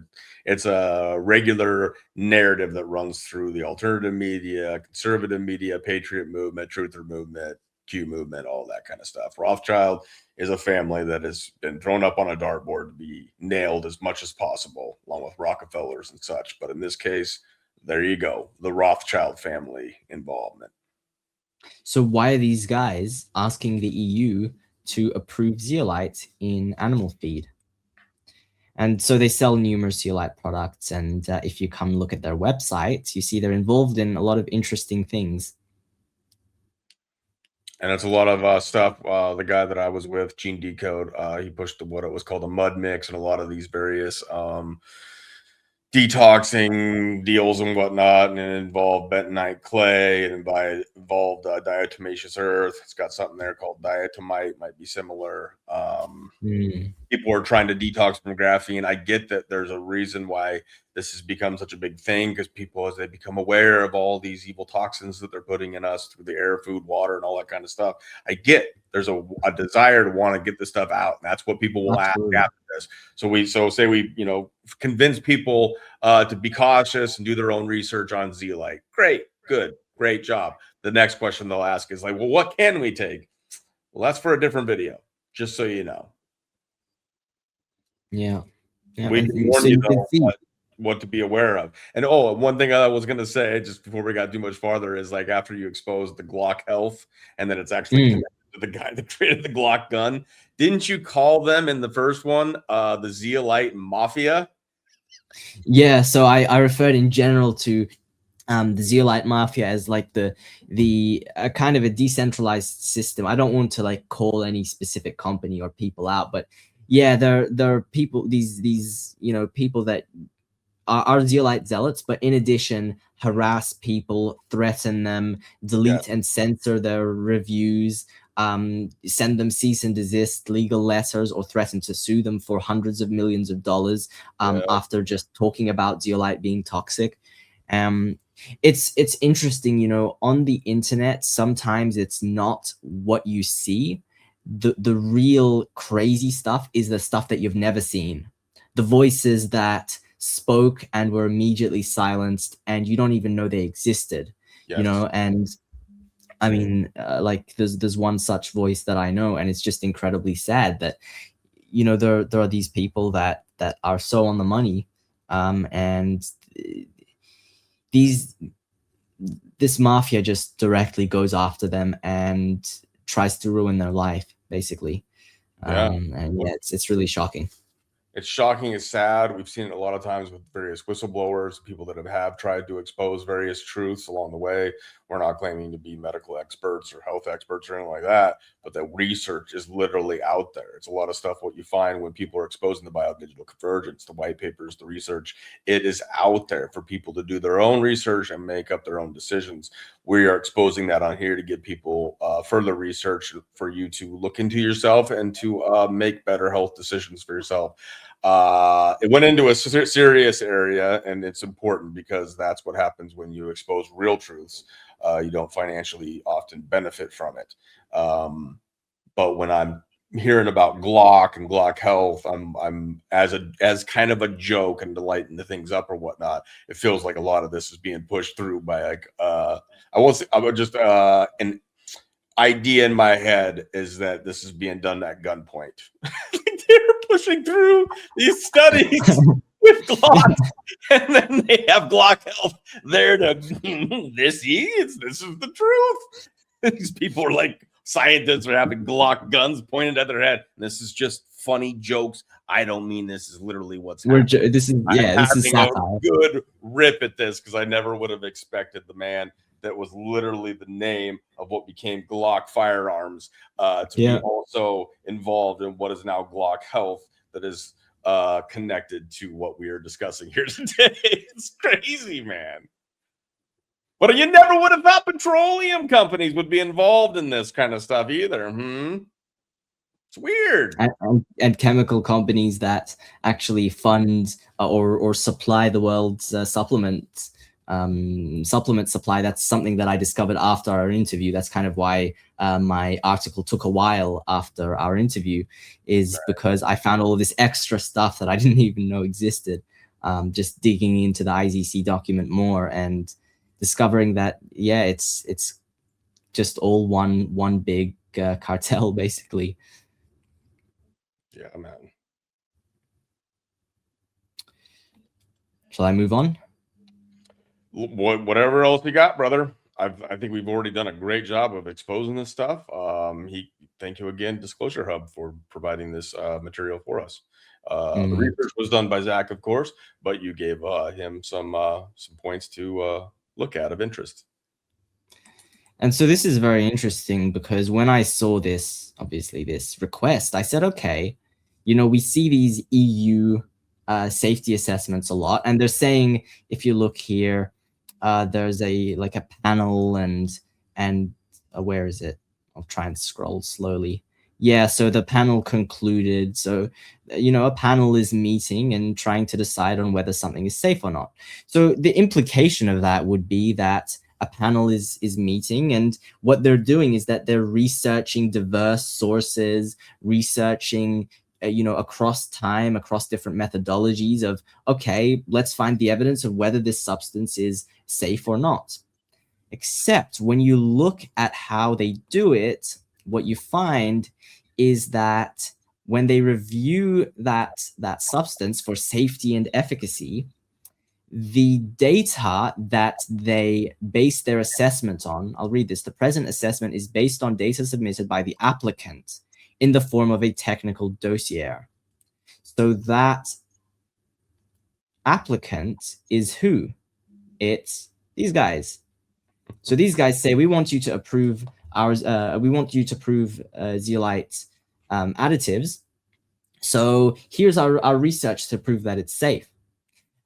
It's a regular narrative that runs through the alternative media, conservative media, patriot movement, truther movement, Q movement, all that kind of stuff. Rothschild is a family that has been thrown up on a dartboard to be nailed as much as possible, along with Rockefellers and such. But in this case, there you go, the Rothschild family involvement. So why are these guys asking the EU to approve zeolite in animal feed? And so they sell numerous zeolite products. And if you come look at their website, you see they're involved in a lot of interesting things. And it's a lot of stuff. The guy that I was with, Gene Decode, he pushed what it was called a mud mix and a lot of these various detoxing deals and whatnot, and it involved bentonite clay, and involved diatomaceous earth. It's got something there called diatomite, might be similar. People are trying to detox from graphene. I get that there's a reason why this has become such a big thing, because people, as they become aware of all these evil toxins that they're putting in us through the air, food, water, and all that kind of stuff, I get there's a desire to want to get this stuff out. And that's what people will Absolutely. ask after this. So say we convince people to be cautious and do their own research on zeolite. Great, good, great job. The next question they'll ask is like, well, what can we take? Well, that's for a different video, just so you know. Yeah. We can warn you though what to be aware of. And one thing I was going to say just before we got too much farther is, like, after you expose the Glock health and then it's actually connected to the guy that created the Glock gun, didn't you call them in the first one the Zeolite Mafia? Yeah, so I referred in general to the Zeolite Mafia as like the kind of a decentralized system. I don't want to like call any specific company or people out, but yeah, there are people, these people that are Zeolite Zealots, but in addition harass people, threaten them, delete and censor their reviews, send them cease and desist legal letters, or threaten to sue them for hundreds of millions of dollars after just talking about zeolite being toxic. It's interesting, on the internet, sometimes it's not what you see. The real crazy stuff is the stuff that you've never seen. The voices that spoke and were immediately silenced, and you don't even know they existed. And I mean, like there's one such voice that I know, and it's just incredibly sad that there are these people that are so on the money, and this mafia just directly goes after them and tries to ruin their life, basically. And yeah, it's really shocking. It's shocking. It's sad. We've seen it a lot of times with various whistleblowers, people that have tried to expose various truths along the way. We're not claiming to be medical experts or health experts or anything like that, but the research is literally out there. It's a lot of stuff what you find when people are exposing the biodigital convergence, the white papers, the research. It is out there for people to do their own research and make up their own decisions. We are exposing that on here to give people further research for you to look into yourself and to make better health decisions for yourself. It went into a serious area, and it's important because that's what happens when you expose real truths. You don't financially often benefit from it. But when I'm hearing about Glock and Glock health, I'm as kind of a joke and to lighten the things up or whatnot. It feels like a lot of this is being pushed through by like an idea in my head is that this is being done at gunpoint. They're pushing through these studies with Glock, and then they have Glock Health there to this is the truth. These people are like scientists are having Glock guns pointed at their head. This is just funny jokes. I don't mean this is literally what's happening. This is this is satire. a good rip at this because I never would have expected the man that was literally the name of what became Glock firearms to be also involved in what is now Glock Health that is connected to what we are discussing here today. It's crazy, man. But you never would have thought petroleum companies would be involved in this kind of stuff either. It's weird. And chemical companies that actually fund or supply the world's supplement supply. That's something that I discovered after our interview. That's kind of why my article took a while after our interview, is because I found all of this extra stuff that I didn't even know existed. Just digging into the IZC document more and discovering that it's just all one big cartel basically. Yeah, man. Shall I move on? Whatever else you got, brother. I think we've already done a great job of exposing this stuff. Thank you again, Disclosurehub, for providing this material for us. The research was done by Zach, of course, but you gave him some points to look at of interest. And so this is very interesting because when I saw this, obviously this request, I said, okay, we see these EU safety assessments a lot, and they're saying, if you look here, there's a panel and where is it? I'll try and scroll slowly. Yeah, so the panel concluded. So, a panel is meeting and trying to decide on whether something is safe or not. So the implication of that would be that a panel is meeting, and what they're doing is that they're researching diverse sources, researching across time, across different methodologies of, okay, let's find the evidence of whether this substance is safe or not. Except when you look at how they do it, what you find is that when they review that substance for safety and efficacy, the data that they base their assessment on, I'll read this, the present assessment is based on data submitted by the applicant in the form of a technical dossier. So that applicant is who? It's these guys. So these guys say, we want you to approve ours. We want you to prove zeolite additives. So here's our research to prove that it's safe.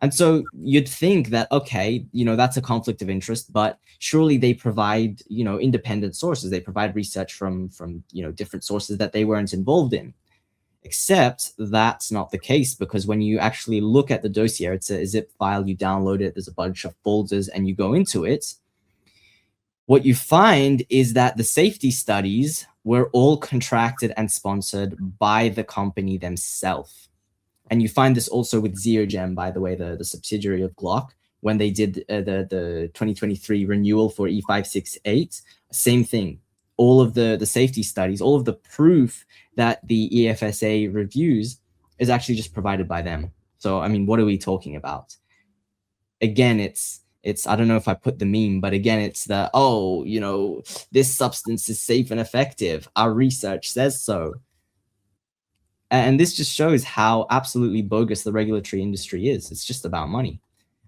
And so you'd think that, okay, that's a conflict of interest, but surely they provide, independent sources. They provide research from different sources that they weren't involved in. Except that's not the case, because when you actually look at the dossier, it's a zip file, you download it, there's a bunch of folders, and you go into it. What you find is that the safety studies were all contracted and sponsored by the company themselves. And you find this also with Zeogem, by the way, the subsidiary of Glock, when they did the 2023 renewal for E568, same thing. All of the safety studies, all of the proof that the EFSA reviews is actually just provided by them. So, I mean, what are we talking about? Again, it's I don't know if I put the meme, but again, it's the, this substance is safe and effective. Our research says so. And this just shows how absolutely bogus the regulatory industry is. It's just about money.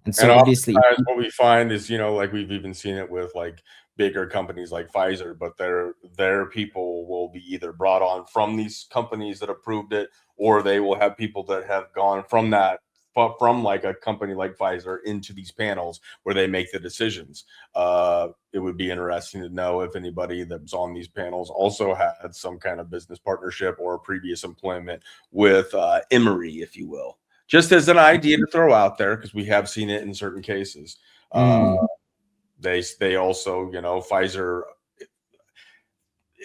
And so obviously what we find is, like we've even seen it with like bigger companies like Pfizer, but their people will be either brought on from these companies that approved it, or they will have people that have gone from like a company like Pfizer into these panels where they make the decisions. It would be interesting to know if anybody that's on these panels also had some kind of business partnership or previous employment with Emirus, if you will. Just as an idea to throw out there, because we have seen it in certain cases. They also, Pfizer,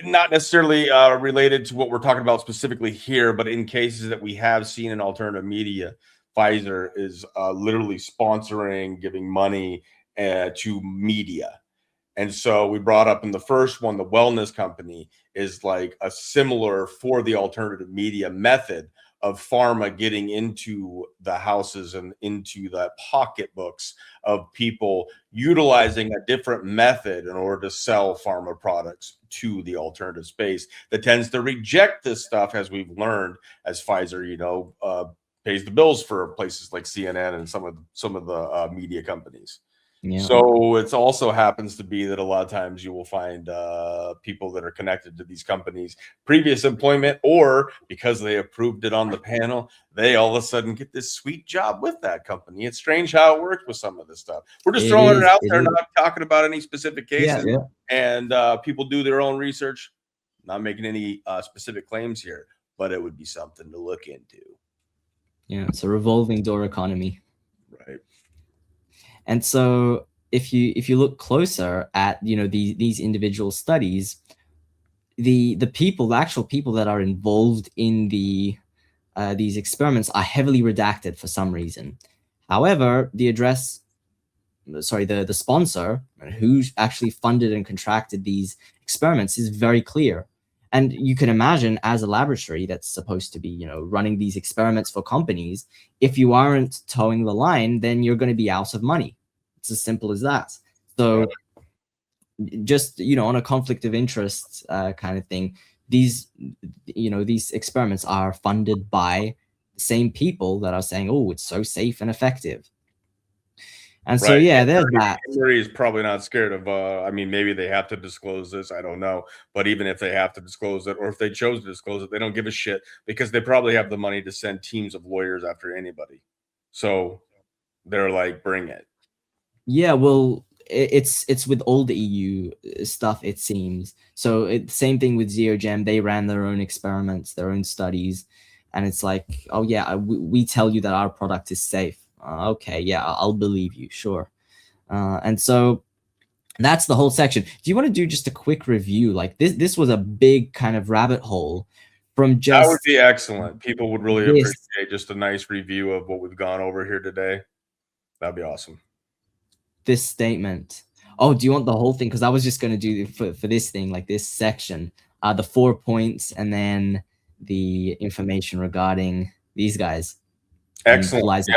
not necessarily related to what we're talking about specifically here, but in cases that we have seen in alternative media, Pfizer is literally sponsoring, giving money to media. And so we brought up in the first one, the wellness company is like a similar for the alternative media method of pharma getting into the houses and into the pocketbooks of people utilizing a different method in order to sell pharma products to the alternative space that tends to reject this stuff, as we've learned, as Pfizer, pays the bills for places like CNN and some of the media companies. Yeah. So it also happens to be that a lot of times you will find people that are connected to these companies, previous employment, or because they approved it on the panel, they all of a sudden get this sweet job with that company. It's strange how it works with some of this stuff. We're just throwing it out there, not talking about any specific cases. Yeah. And people do their own research, not making any specific claims here, but it would be something to look into. Yeah, it's a revolving door economy. Right. And so if you look closer at these individual studies, the actual people that are involved in these experiments are heavily redacted for some reason. However, the sponsor who actually funded and contracted these experiments is very clear. And you can imagine, as a laboratory that's supposed to be, running these experiments for companies, if you aren't towing the line, then you're going to be out of money. It's as simple as that. So just, on a conflict of interest kind of thing, these experiments are funded by the same people that are saying, oh, it's so safe and effective. And so, yeah, there's that. Emirus is probably not scared of, maybe they have to disclose this. I don't know. But even if they have to disclose it, or if they chose to disclose it, they don't give a shit because they probably have the money to send teams of lawyers after anybody. So they're like, bring it. Yeah, well, it's with all the EU stuff, it seems. So same thing with Zeogem. They ran their own experiments, their own studies. And it's like, oh, yeah, we tell you that our product is safe. Okay, yeah, I'll believe you, sure. And so that's the whole section. Do you want to do just a quick review? Like this was a big kind of rabbit hole from just... That would be excellent. People would really appreciate just a nice review of what we've gone over here today. That'd be awesome. This statement. Oh, do you want the whole thing? Because I was just going to do for this thing, like this section, the 4 points and then the information regarding these guys. Excellent.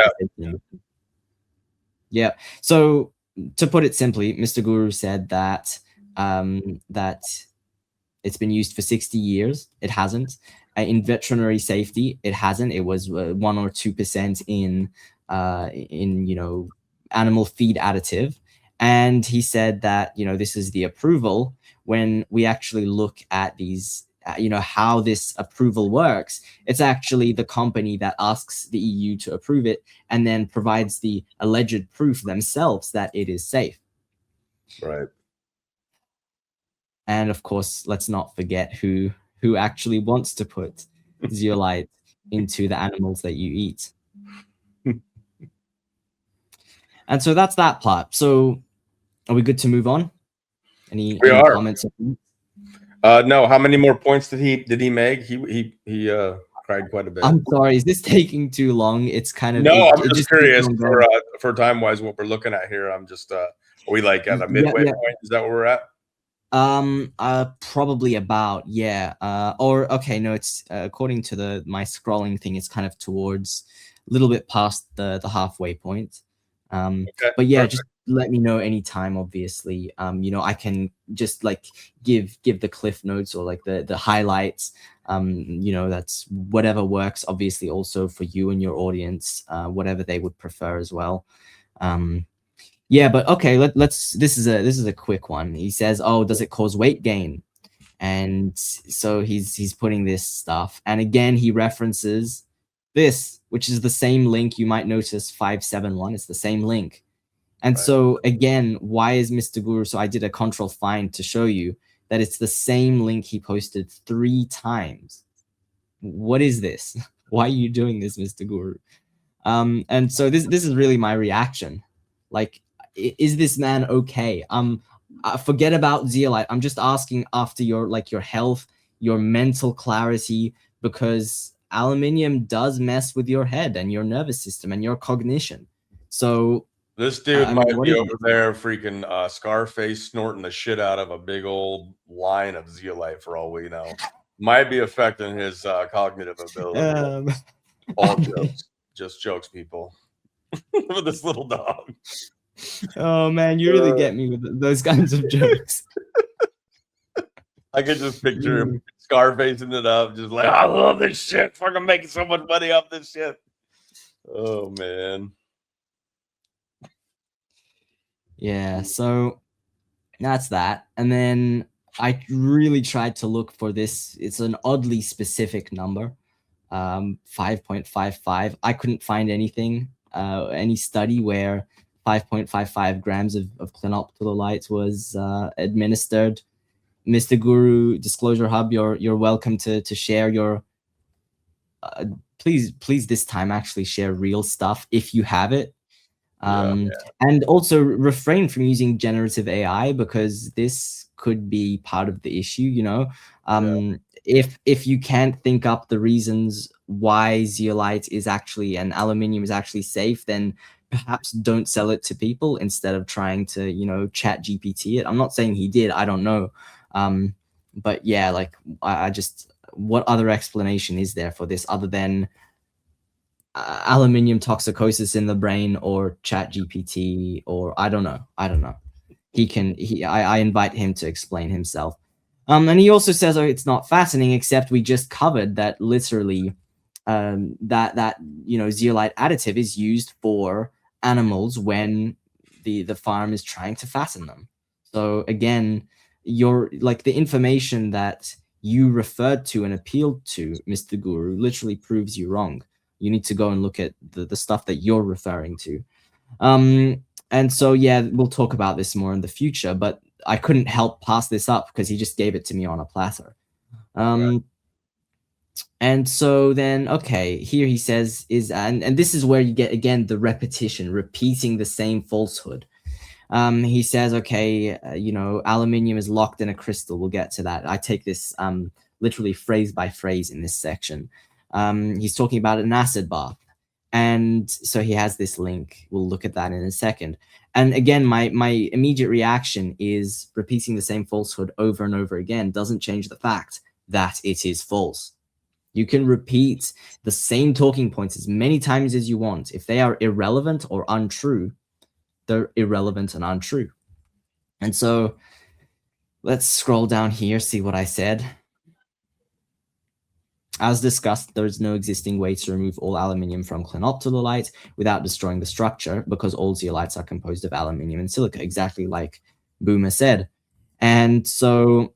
Yeah. So to put it simply, Mr. Guru said that that it's been used for 60 years. It hasn't. In veterinary safety, it hasn't. It was 1 or 2% in animal feed additive. And he said that this is the approval. When we actually look at these, how this approval works, it's actually the company that asks the EU to approve it and then provides the alleged proof themselves that it is safe. Right. And of course, let's not forget who actually wants to put zeolite into the animals that you eat. And so that's that part. So are we good to move on? Any comments? No. How many more points did he make? He cried quite a bit. I'm sorry. Is this taking too long? It's kind of... No, I'm just curious for time-wise what we're looking at here. I'm just are we like at a midway point? Is that where we're at? Probably about, yeah. Or okay, no, it's according to my scrolling thing, it's kind of towards a little bit past the halfway point. Okay, but yeah, perfect. Just let me know anytime, obviously. I can just like give the cliff notes or like the highlights. That's whatever works, obviously, also for you and your audience, whatever they would prefer as well. Yeah, but okay, let's this is a quick one. He says, oh, does it cause weight gain? And so he's putting this stuff, and again he references this, which is the same link. You might notice 571. It's the same link. And so again, why is Mr. Guru? So I did a control find to show you that it's the same link he posted 3 times. What is this? Why are you doing this, Mr. Guru? And so this is really my reaction. Like, is this man okay? Forget about zeolite. I'm just asking after your health, your mental clarity, because aluminium does mess with your head and your nervous system and your cognition. So this dude might be over there freaking Scarface snorting the shit out of a big old line of zeolite for all we know. Might be affecting his cognitive ability. Um, All jokes, just jokes, people. With this little dog. oh man, you really get me with those kinds of jokes. I could just picture him Scarfacing it up, just like, I love this shit. Fucking making so much money off this shit. Oh man. Yeah, so that's that. And then I really tried to look for this. It's an oddly specific number, 5.55. I couldn't find anything, any study where 5.55 grams of clinoptilolite was administered. Mr. Guru, Disclosurehub, you're welcome to share your. Please this time actually share real stuff if you have it. And also refrain from using generative AI, because this could be part of the issue, you know. If you can't think up the reasons why zeolite is actually and aluminium is actually safe, then perhaps don't sell it to people instead of trying to, you know, chat GPT it. I'm not saying he did, I don't know. But yeah, like I just, what other explanation is there for this other than aluminium toxicosis in the brain or chat GPT, or I don't know. I invite him to explain himself. And he also says, oh, it's not fascinating, except we just covered that literally that you know, zeolite additive is used for animals when the farm is trying to fatten them. So again, you're like, the information that you referred to and appealed to, Mr. Guru, literally proves you wrong. You need to go and look at the stuff that you're referring to. And so, yeah, we'll talk about this more in the future, but I couldn't help pass this up because he just gave it to me on a platter. And so then, okay, here he says and this is where you get, again, the repetition, repeating the same falsehood. He says, okay, you know, aluminium is locked in a crystal. We'll get to that. I take this literally phrase by phrase in this section. He's talking about an acid bath. And so he has this link. We'll look at that in a second. And again, my immediate reaction is repeating the same falsehood over and over again doesn't change the fact that it is false. You can repeat the same talking points as many times as you want. If they are irrelevant or untrue, they're irrelevant and untrue. And so let's scroll down here, see what I said. As discussed, there is no existing way to remove all aluminium from clinoptilolite without destroying the structure, because all zeolites are composed of aluminium and silica, exactly like Booma said. And so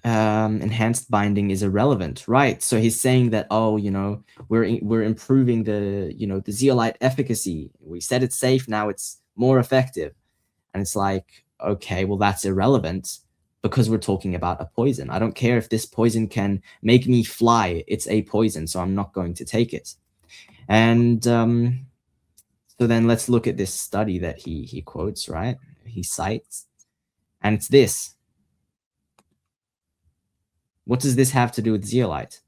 enhanced binding is irrelevant, right? So he's saying that, oh, you know, we're improving the, you know, the zeolite efficacy. We said it's safe, now it's more effective. And it's like, okay, well, that's irrelevant, because we're talking about a poison. I don't care if this poison can make me fly. It's a poison, so I'm not going to take it. And so then let's look at this study that he quotes, right? He cites. And it's this. What does this have to do with zeolite?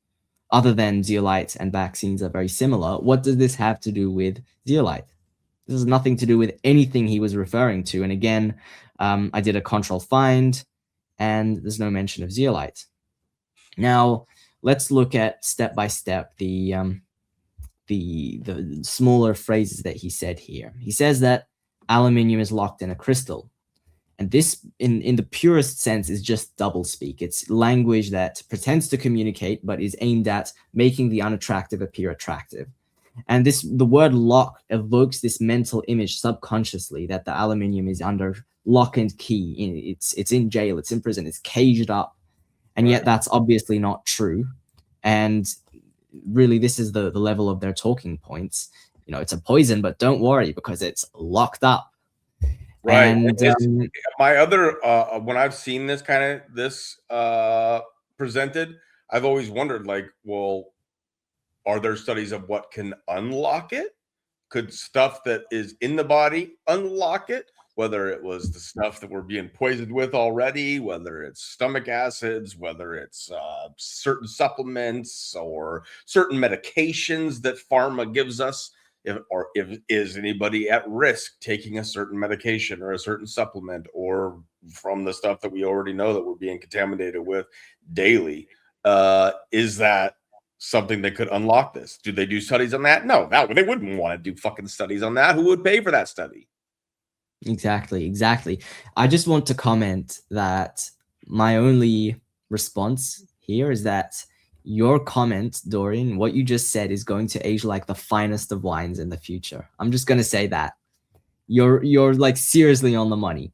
Other than zeolite and vaccines are very similar, what does this have to do with zeolite? This has nothing to do with anything he was referring to. And again, I did a control find, and there's no mention of zeolite. Now, let's look at step by step the smaller phrases that he said here. He says that aluminium is locked in a crystal. And this, in the purest sense, is just doublespeak. It's language that pretends to communicate, but is aimed at making the unattractive appear attractive. And the word lock evokes this mental image subconsciously that the aluminium is under lock and key. It's in jail, it's in prison, it's caged up. And yet that's obviously not true. And really, this is the level of their talking points. You know, it's a poison, but don't worry, because it's locked up. Right. And my other when I've seen this kind of presented, I've always wondered, like, well, are there studies of what can unlock it? Could stuff that is in the body unlock it? Whether it was the stuff that we're being poisoned with already, whether it's stomach acids, whether it's certain supplements or certain medications that pharma gives us if is anybody at risk taking a certain medication or a certain supplement, or from the stuff that we already know that we're being contaminated with daily. Is that something that could unlock this? Do they do studies on that? No, they wouldn't want to do fucking studies on that. Who would pay for that study? Exactly. I just want to comment that my only response here is that your comment, Dorian, what you just said is going to age like the finest of wines in the future. I'm just going to say that. You're like seriously on the money.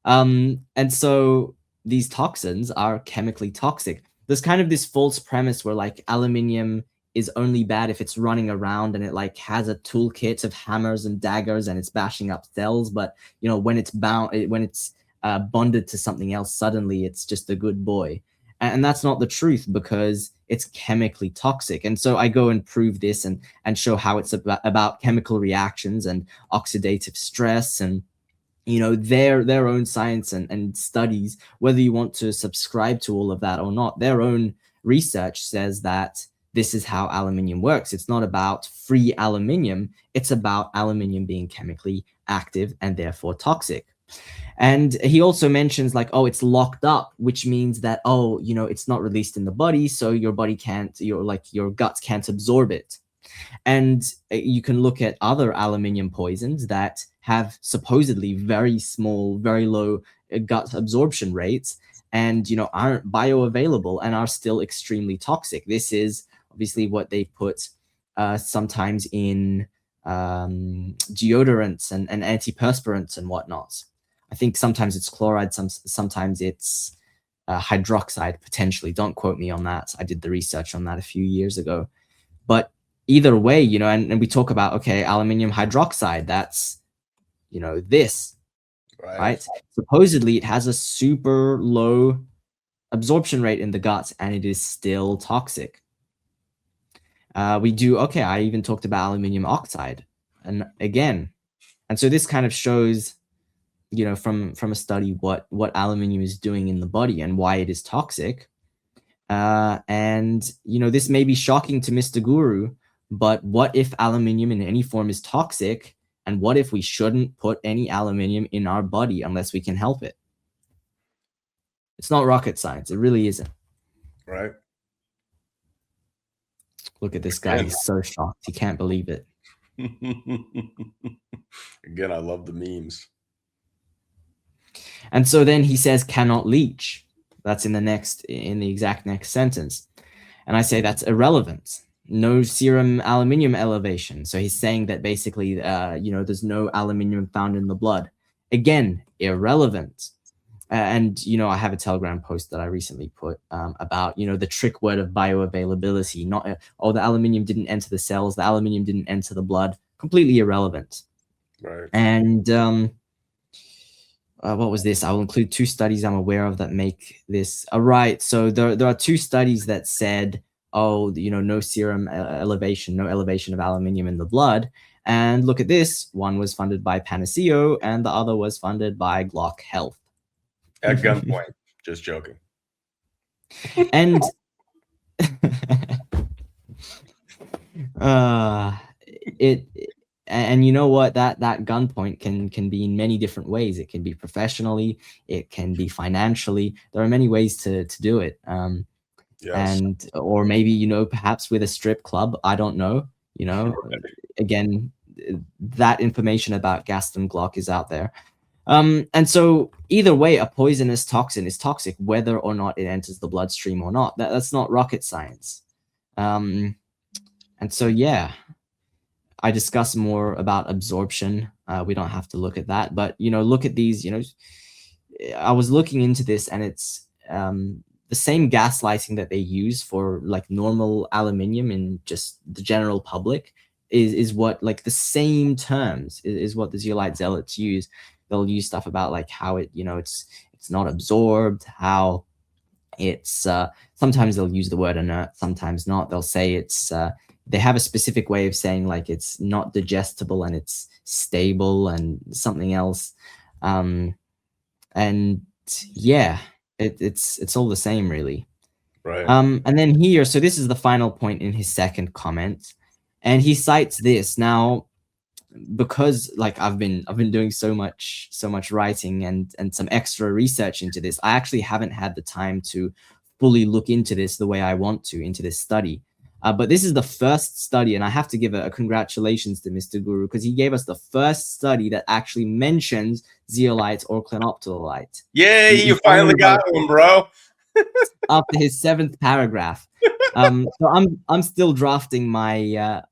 And so these toxins are chemically toxic. There's kind of this false premise where like aluminium is only bad if it's running around and it like has a toolkit of hammers and daggers and it's bashing up cells, but you know, when it's bonded to something else, suddenly it's just a good boy. And that's not the truth, because it's chemically toxic. And so I go and prove this and show how it's about chemical reactions and oxidative stress and, you know, their own science and studies, whether you want to subscribe to all of that or not. Their own research says that this is how aluminium works. It's not about free aluminium. It's about aluminium being chemically active and therefore toxic. And he also mentions like, oh, it's locked up, which means that, oh, you know, it's not released in the body, so your body can't, your guts can't absorb it. And you can look at other aluminium poisons that have supposedly very small, very low gut absorption rates, and you know, aren't bioavailable and are still extremely toxic. This is obviously what they put sometimes in deodorants and antiperspirants and whatnot. I think sometimes it's chloride, sometimes it's hydroxide, potentially. Don't quote me on that. I did the research on that a few years ago. But either way, you know, and we talk about, okay, aluminium hydroxide, that's, you know, this, right? Supposedly it has a super low absorption rate in the guts and it is still toxic. I even talked about aluminium oxide, and again, and so this kind of shows, you know, from a study what aluminium is doing in the body and why it is toxic. And you know, this may be shocking to Mr. Guru, but what if aluminium in any form is toxic? And what if we shouldn't put any aluminium in our body unless we can help it? It's not rocket science. It really isn't. Right. Look at this guy. He's so shocked. He can't believe it. Again, I love the memes. And so then he says cannot leach. That's in the exact next sentence. And I say that's irrelevant. No serum aluminium elevation. So he's saying that basically, you know, there's no aluminium found in the blood. Again, irrelevant. And, you know, I have a Telegram post that I recently put about, you know, the trick word of bioavailability. Not, oh, the aluminium didn't enter the cells. The aluminium didn't enter the blood. Completely irrelevant. Right. And what was this? I will include 2 studies I'm aware of that make this. Right. So there are 2 studies that said, oh, you know, no serum elevation, no elevation of aluminium in the blood. And look at this. One was funded by Panaceo and the other was funded by Glock Health. At gunpoint. Just joking. And and you know what, that gunpoint can be in many different ways. It can be professionally, it can be financially. There are many ways to do it. Yes. And or maybe, you know, perhaps with a strip club. I don't know. You know, again, that information about Gaston Glock is out there. And so either way, a poisonous toxin is toxic, whether or not it enters the bloodstream or not. That's not rocket science. And so, yeah, I discuss more about absorption. We don't have to look at that, but, you know, look at these, you know, I was looking into this, and it's the same gaslighting that they use for like normal aluminium in just the general public is what, like, the same terms is what the Zeolite Zealots use. They'll use stuff about like how it, you know, it's not absorbed, how it's sometimes they'll use the word inert, sometimes not. They'll say it's they have a specific way of saying like it's not digestible and it's stable and something else. And yeah, it's all the same, really. Right. And then here, so this is the final point in his second comment. And he cites this. Now, because like I've been doing so much writing and some extra research into this, I actually haven't had the time to fully look into this the way I want to, into this study. But this is the first study, and I have to give a congratulations to Mr. Guru, because he gave us the first study that actually mentions zeolite or clinoptilolite. Yay, you finally got one, bro. After his 7th paragraph. So I'm still drafting my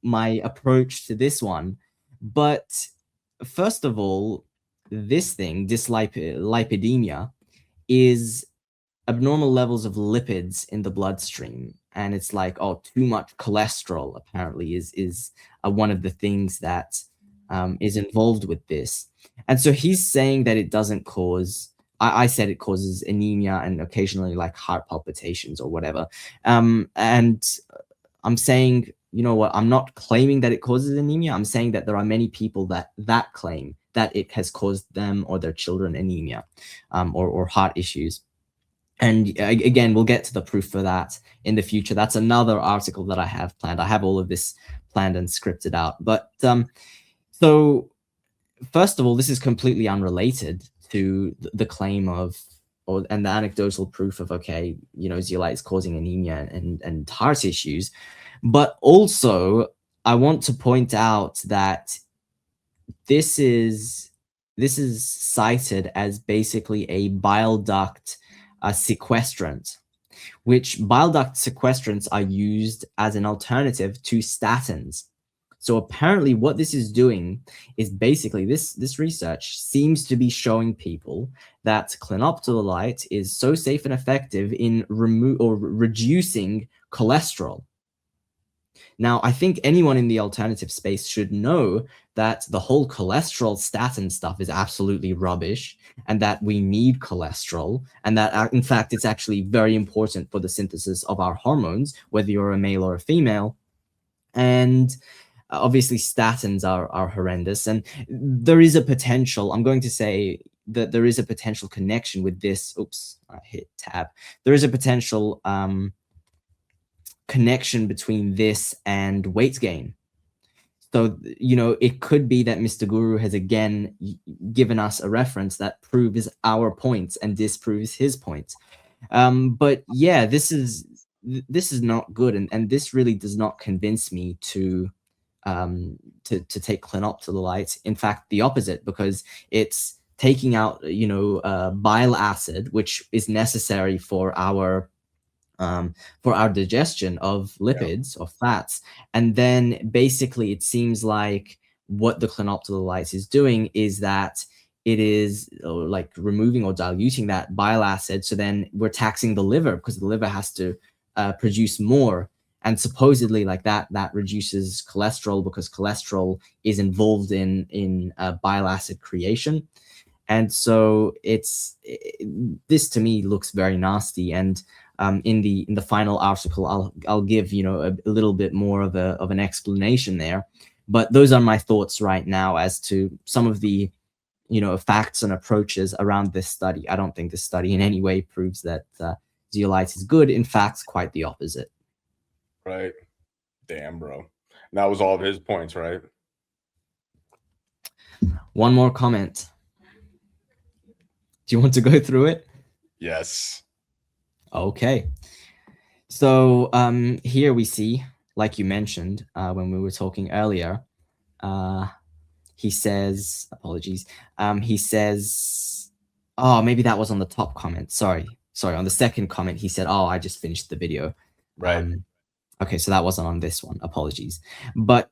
my approach to this one. But first of all, this thing, dyslipidemia, is abnormal levels of lipids in the bloodstream. And it's like, oh, too much cholesterol apparently is one of the things that is involved with this. And so he's saying that it doesn't cause, I said it causes anemia and occasionally like heart palpitations or whatever. And I'm saying, you know what, I'm not claiming that it causes anemia. I'm saying that there are many people that claim that it has caused them or their children anemia or heart issues. And again, we'll get to the proof for that in the future. That's another article that I have planned. I have all of this planned and scripted out. But so first of all, this is completely unrelated to the claim of, and the anecdotal proof of, okay, you know, zeolite is causing anemia and heart issues. But also, I want to point out that this is cited as basically a bile duct sequestrant, which bile duct sequestrants are used as an alternative to statins. So apparently what this is doing is basically this research seems to be showing people that clinoptilolite is so safe and effective in reducing cholesterol. Now, I think anyone in the alternative space should know that the whole cholesterol statin stuff is absolutely rubbish, and that we need cholesterol, and that, in fact, it's actually very important for the synthesis of our hormones, whether you're a male or a female. And obviously, statins are horrendous, and there is a potential, I'm going to say that there is a potential connection with this. Oops, I hit tab. There is a potential connection between this and weight gain. So, you know, it could be that Mr. Guru has again given us a reference that proves our points and disproves his points. But yeah, this is not good, and this really does not convince me to take clinoptilolite. In fact, the opposite, because it's taking out, you know, bile acid, which is necessary for our digestion of lipids or fats. And then basically it seems like what the clinoptilolite is doing is that it is like removing or diluting that bile acid. So then we're taxing the liver, because the liver has to produce more. And supposedly like that reduces cholesterol, because cholesterol is involved in bile acid creation. And so this to me looks very nasty. And in the final article, I'll give, you know, a little bit more of an explanation there. But those are my thoughts right now as to some of the, you know, facts and approaches around this study. I don't think this study in any way proves that zeolite is good. In fact, quite the opposite. Right. Damn, bro. And that was all of his points, right? One more comment. Do you want to go through it? Yes. Okay. So here we see, like you mentioned when we were talking earlier, he says, apologies, he says, oh, maybe that was on the top comment. Sorry, on the second comment, he said, oh, I just finished the video. Right. Okay, so that wasn't on this one. Apologies. But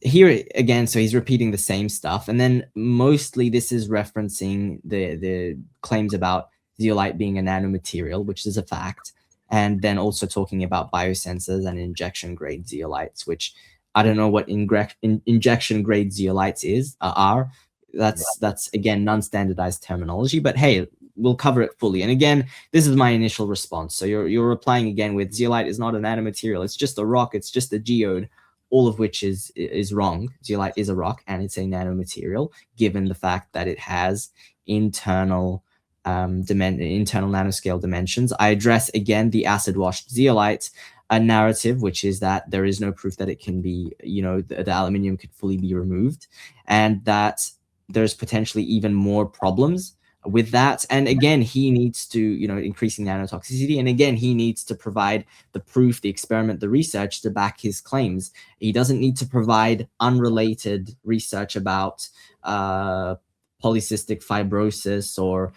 here again, so he's repeating the same stuff. And then mostly this is referencing the claims about zeolite being a nanomaterial, which is a fact. And then also talking about biosensors and injection grade zeolites, which I don't know what injection grade zeolites are. That's again, non-standardized terminology, but hey, we'll cover it fully. And again, this is my initial response. So you're replying again with zeolite is not a nanomaterial. It's just a rock. It's just a geode, all of which is wrong. Zeolite is a rock and it's a nanomaterial, given the fact that it has internal nanoscale dimensions. I address again the acid washed zeolite a narrative, which is that there is no proof that it can be, the aluminium could fully be removed, and that there's potentially even more problems with that. And again, he needs to, increasing nanotoxicity. And again, he needs to provide the proof, the experiment, the research to back his claims. He doesn't need to provide unrelated research about polycystic fibrosis or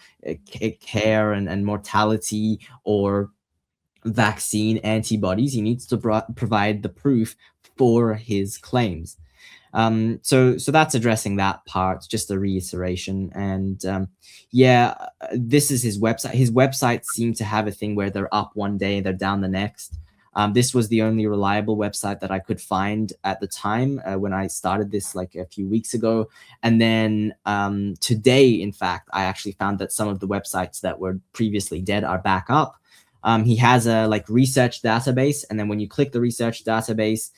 care and mortality or vaccine antibodies. He needs to provide the proof for his claims. So that's addressing that part, just a reiteration. And this is his website. His websites seem to have a thing where they're up one day, they're down the next. This was the only reliable website that I could find at the time when I started this like a few weeks ago. And then today, in fact, I actually found that some of the websites that were previously dead are back up. He has a research database, and then when you click the research database,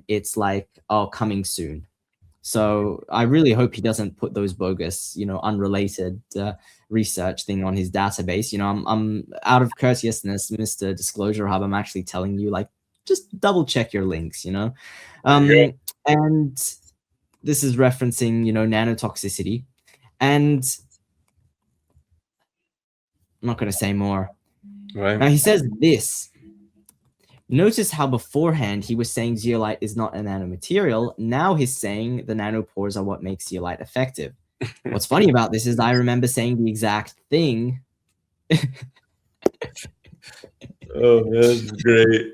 it's like, oh, coming soon. So I really hope he doesn't put those bogus, unrelated research thing on his database. I'm out of courteousness, Mr. Disclosurehub, I'm actually telling you, just double check your links, And this is referencing, nanotoxicity. And I'm not going to say more. Right. Now he says this. Notice how beforehand he was saying zeolite is not a nanomaterial. Now he's saying the nanopores are what makes zeolite effective. What's funny about this is I remember saying the exact thing. Oh, that's great.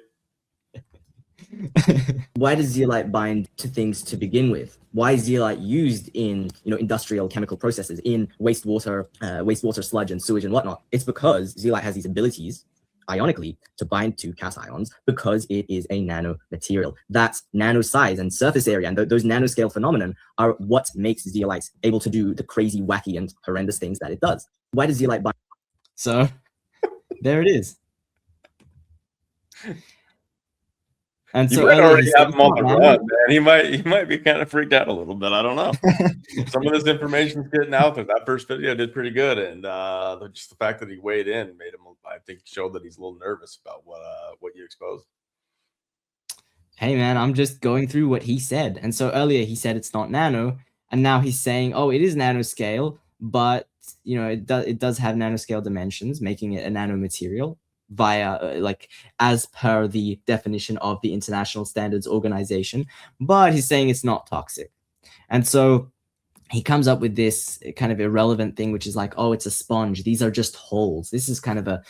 Why does zeolite bind to things to begin with? Why is zeolite used in industrial chemical processes, in wastewater sludge and sewage and whatnot? It's because zeolite has these abilities, ionically, to bind to cation ions because it is a nanomaterial. That's nano size and surface area, and those nanoscale phenomenon are what makes zeolite able to do the crazy, wacky, and horrendous things that it does. Why does zeolite bind? So there it is. And You so might already have him on the nano. run, man. He might be kind of freaked out a little bit. I don't know. Some of this information's getting out there. That first video did pretty good, and just the fact that he weighed in made him, I think, showed that he's a little nervous about what you exposed. Hey man, I'm just going through what he said. And so earlier he said it's not nano, and now he's saying, oh, it is nanoscale, but it does have nanoscale dimensions, making it a nanomaterial via as per the definition of the International Standards Organization, but he's saying it's not toxic. And so he comes up with this kind of irrelevant thing, which is like, oh, it's a sponge. These are just holes. This is kind of a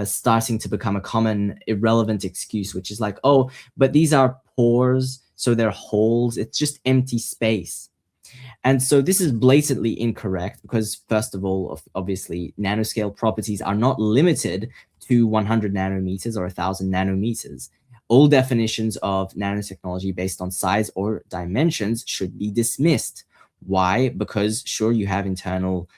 starting to become a common irrelevant excuse, which is like, oh, but these are pores, so they're holes. It's just empty space. And so this is blatantly incorrect because, first of all, obviously, nanoscale properties are not limited to 100 nanometers or 1,000 nanometers. All definitions of nanotechnology based on size or dimensions should be dismissed. Why? Because sure, you have internal,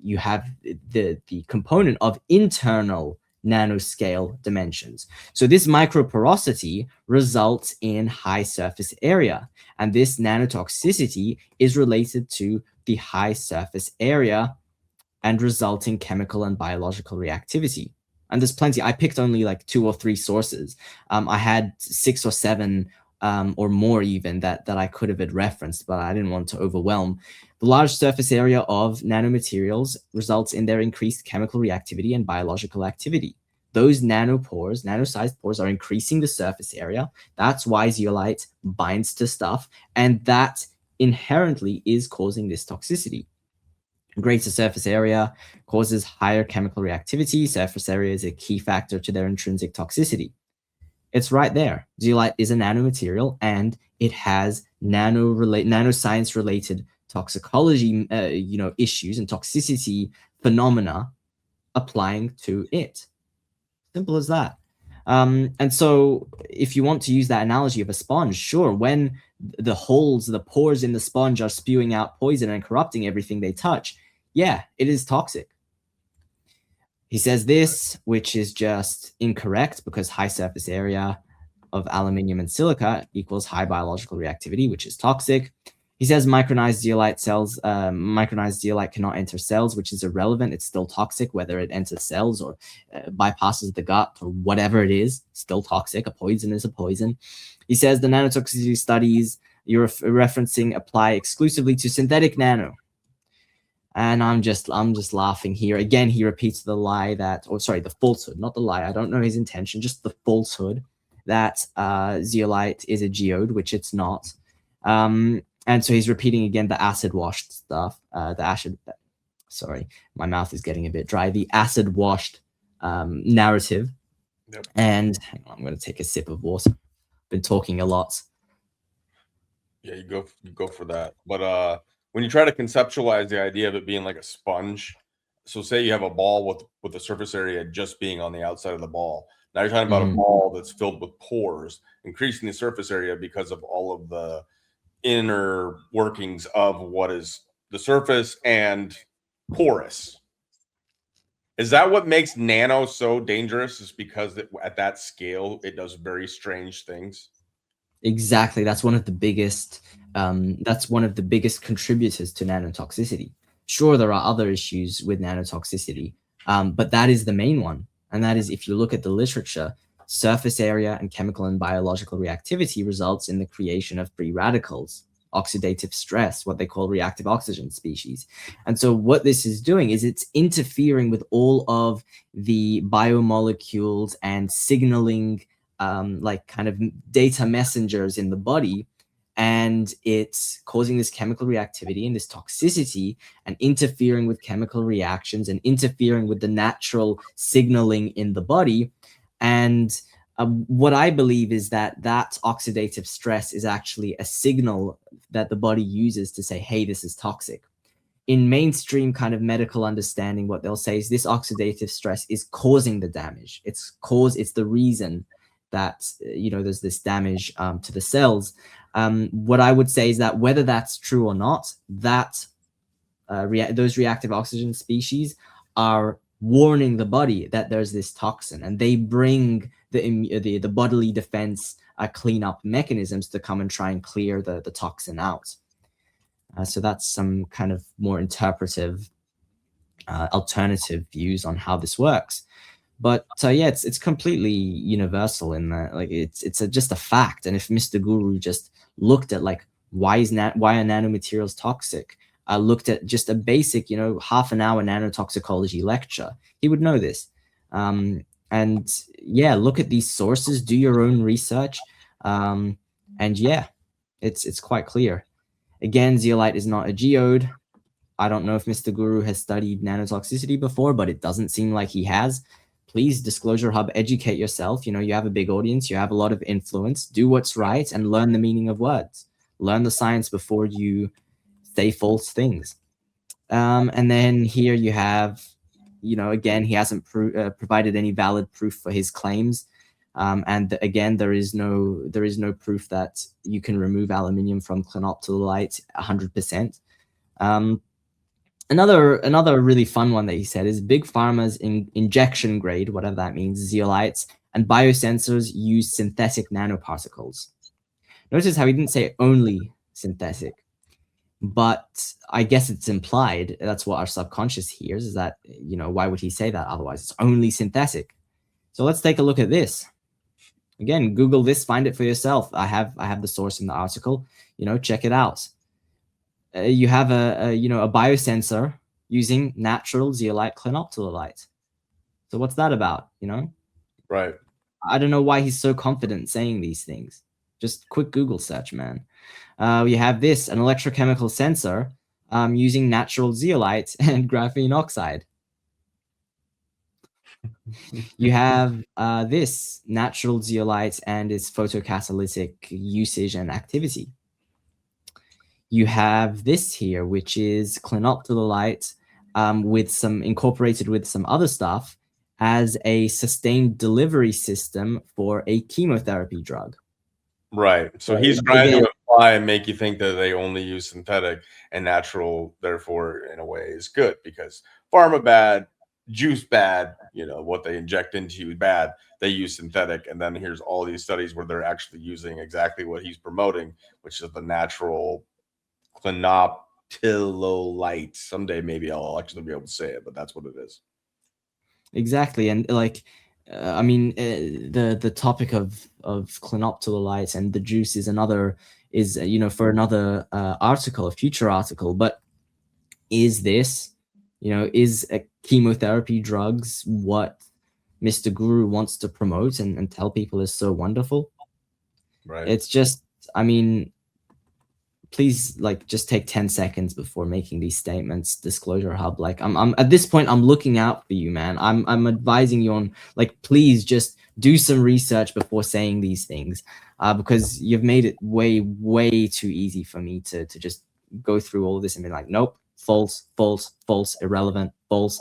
you have the component of internal nanoscale dimensions. So this microporosity results in high surface area, and this nanotoxicity is related to the high surface area and resulting chemical and biological reactivity. And there's plenty. I picked only 2 or 3 sources. I had 6 or 7 or more even that I could have referenced, but I didn't want to overwhelm. The large surface area of nanomaterials results in their increased chemical reactivity and biological activity. Those nanopores, nano-sized pores, are increasing the surface area. That's why zeolite binds to stuff, and that inherently is causing this toxicity. Greater surface area causes higher chemical reactivity. Surface area is a key factor to their intrinsic toxicity. It's right there. Zeolite is a nanomaterial, and it has nanoscience-related toxicology, issues and toxicity phenomena applying to it. Simple as that. And so if you want to use that analogy of a sponge, sure, when the holes, the pores in the sponge are spewing out poison and corrupting everything they touch, yeah, it is toxic. He says this, which is just incorrect because high surface area of aluminium and silica equals high biological reactivity, which is toxic. He says micronized zeolite cannot enter cells, which is irrelevant. It's still toxic, whether it enters cells or bypasses the gut or whatever it is, still toxic. A poison is a poison. He says the nanotoxicity studies you're referencing apply exclusively to synthetic nano. And I'm just laughing here. Again, he repeats the lie that, or sorry, the falsehood, not the lie. I don't know his intention, just the falsehood that zeolite is a geode, which it's not. And so he's repeating again the acid washed stuff, sorry, my mouth is getting a bit dry, the acid washed narrative. Yep. And hang on, I'm going to take a sip of water. Been talking a lot. Yeah, you go for that. But when you try to conceptualize the idea of it being like a sponge, so say you have a ball with the surface area just being on the outside of the ball. Now you're talking about a ball that's filled with pores, increasing the surface area because of all of the inner workings of what is the surface and porous. Is that what makes nano so dangerous? Is because at that scale it does very strange things? Exactly. That's one of the biggest contributors to nanotoxicity. Sure, there are other issues with nanotoxicity, but that is the main one. And that is, if you look at the literature, surface area and chemical and biological reactivity results in the creation of free radicals, oxidative stress, what they call reactive oxygen species. And so what this is doing is it's interfering with all of the biomolecules and signaling like kind of data messengers in the body, and it's causing this chemical reactivity and this toxicity and interfering with chemical reactions and interfering with the natural signaling in the body. And what I believe is that oxidative stress is actually a signal that the body uses to say, hey, this is toxic. In mainstream kind of medical understanding, what they'll say is this oxidative stress is causing the damage. It's the reason that there's this damage to the cells. What I would say is that whether that's true or not, that those reactive oxygen species are warning the body that there's this toxin, and they bring the bodily defense cleanup mechanisms to come and try and clear the toxin out. So that's some kind of more interpretive alternative views on how this works. But yeah, it's completely universal in that, like it's just a fact. And if Mr. Guru just looked at like why are nanomaterials toxic, looked at just a basic half an hour nanotoxicology lecture, he would know this. And yeah, look at these sources, do your own research, and yeah, it's quite clear. Again, zeolite is not a geode. I don't know if Mr. Guru has studied nanotoxicity before, but it doesn't seem like he has. Please, Disclosurehub, educate yourself. You have a big audience. You have a lot of influence. Do what's right and learn the meaning of words. Learn the science before you say false things. And then here you have, again, he hasn't provided any valid proof for his claims. And again, there is no proof that you can remove aluminium from clinoptilolite 100%. Another really fun one that he said is big pharma's injection grade, whatever that means, zeolites and biosensors use synthetic nanoparticles. Notice how he didn't say only synthetic, but I guess it's implied. That's what our subconscious hears, is that, why would he say that otherwise? It's only synthetic. So let's take a look at this. Again, Google this, find it for yourself. I have the source in the article, check it out. You have a biosensor using natural zeolite clinoptilolite. So what's that about? Right. I don't know why he's so confident saying these things. Just quick Google search, man. We have this, an electrochemical sensor using natural zeolite and graphene oxide. You have this, natural zeolite and its photocatalytic usage and activity. You have this here, which is clinoptilolite incorporated with some other stuff as a sustained delivery system for a chemotherapy drug. Right. So he's trying to imply and make you think that they only use synthetic and natural, therefore, in a way, is good, because pharma bad, juice bad, what they inject into you bad, they use synthetic. And then here's all these studies where they're actually using exactly what he's promoting, which is the natural clinoptilolite. Someday maybe I'll actually be able to say it, but that's what it is. Exactly, and like, I mean, the topic of clinoptilolite and the juice is another for another article, a future article. But is this, is chemotherapy drugs what Mr. Guru wants to promote and tell people is so wonderful? Right. It's just, I mean, please, like, just take 10 seconds before making these statements. Disclosurehub, like, I'm at this point, I'm looking out for you, man. I'm advising you on, like, please just do some research before saying these things, because you've made it way too easy for me to just go through all this and be like, nope, false, irrelevant, false.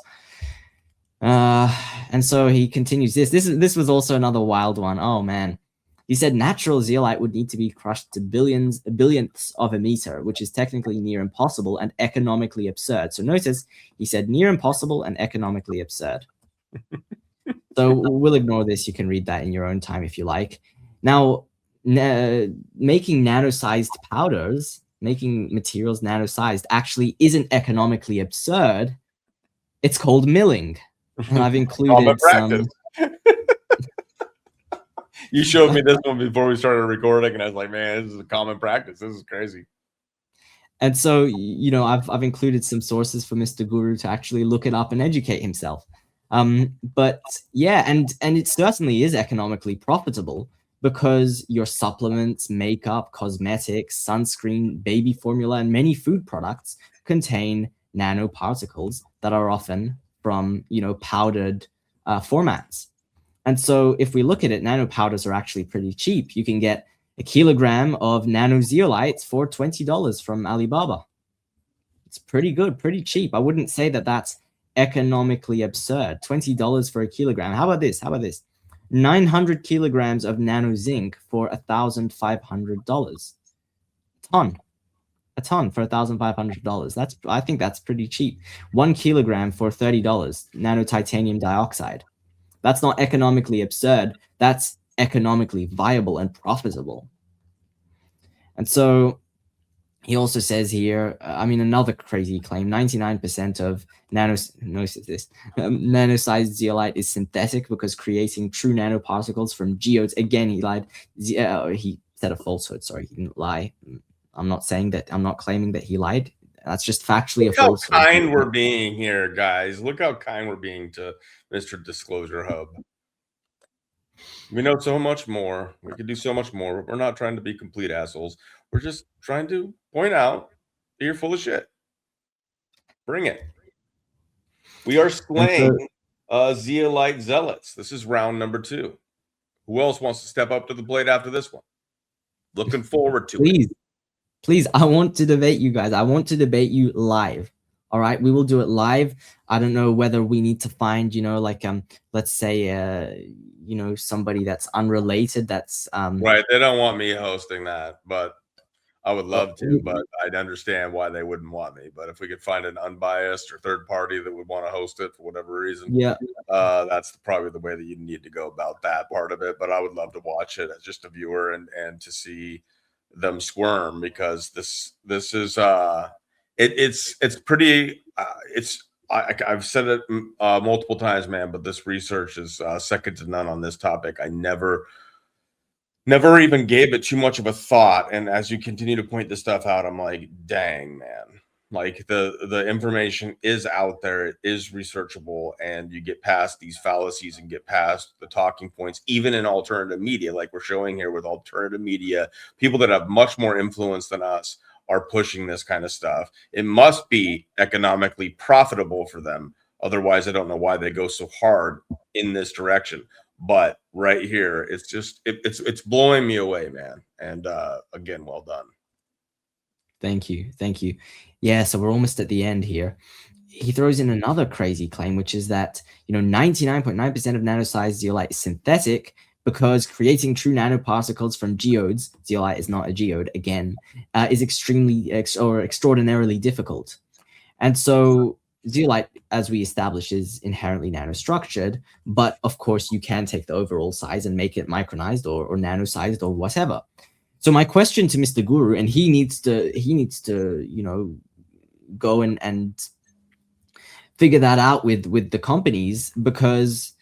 And so he continues this was also another wild one. Oh man. He said natural zeolite would need to be crushed to billionths of a meter, which is technically near impossible and economically absurd. So notice he said near impossible and economically absurd. So we'll ignore this. You can read that in your own time if you like. Now, making nano-sized powders, making materials nano-sized actually isn't economically absurd. It's called milling. And I've included some... You showed me this one before we started recording, and I was like, man, this is a common practice. This is crazy. And so, I've included some sources for Mr. Guru to actually look it up and educate himself. But yeah, and it certainly is economically profitable because your supplements, makeup, cosmetics, sunscreen, baby formula, and many food products contain nanoparticles that are often from, powdered formats. And so if we look at it, nanopowders are actually pretty cheap. You can get a kilogram of nano zeolites for $20 from Alibaba. It's pretty good, pretty cheap. I wouldn't say that that's economically absurd. $20 for a kilogram. How about this? 900 kilograms of nano zinc for $1,500. A ton for $1,500. I think that's pretty cheap. 1 kilogram for $30. Nano titanium dioxide. That's not economically absurd. That's economically viable and profitable. And so he also says here, another crazy claim, 99% of nanosized zeolite is synthetic because creating true nanoparticles from geodes. Again, he lied. He said a falsehood. Sorry, he didn't lie. I'm not claiming that he lied. That's just factually a falsehood. Look how kind we're being here, guys. Look how kind we're being to Mr. Disclosurehub. We know so much more. We can do so much more. We're not trying to be complete assholes. We're just trying to point out that you're full of shit. Bring it. We are slaying Zeolite Zealots. This is round number 2. Who else wants to step up to the plate after this one? Looking forward to it. Please, I want to debate you guys. I want to debate you live. All right, we will do it live. I don't know whether we need to find, let's say, somebody that's unrelated. That's right. They don't want me hosting that, but I would love to. But I'd understand why they wouldn't want me. But if we could find an unbiased or third party that would want to host it for whatever reason, that's probably the way that you need to go about that part of it. But I would love to watch it as just a viewer and to see them squirm, because this is it's pretty I've said it multiple times, man, but this research is second to none on this topic. I never even gave it too much of a thought, and as you continue to point this stuff out, I'm like, dang, man, like the information is out there, it is researchable, and you get past these fallacies and get past the talking points, even in alternative media, like we're showing here with alternative media. People that have much more influence than us are pushing this kind of stuff. It must be economically profitable for them. Otherwise, I don't know why they go so hard in this direction. But right here, it's just it's blowing me away, man. And again, well done. Thank you. Yeah, so we're almost at the end here. He throws in another crazy claim, which is that 99.9% of nano-sized zeolite is synthetic because creating true nanoparticles from geodes, zeolite is not a geode again, is extraordinarily difficult. And so zeolite, as we established, is inherently nanostructured, but of course you can take the overall size and make it micronized or nano-sized or whatever. So my question to Mr. Guru, and he needs to, you know, go and figure that out with the companies, because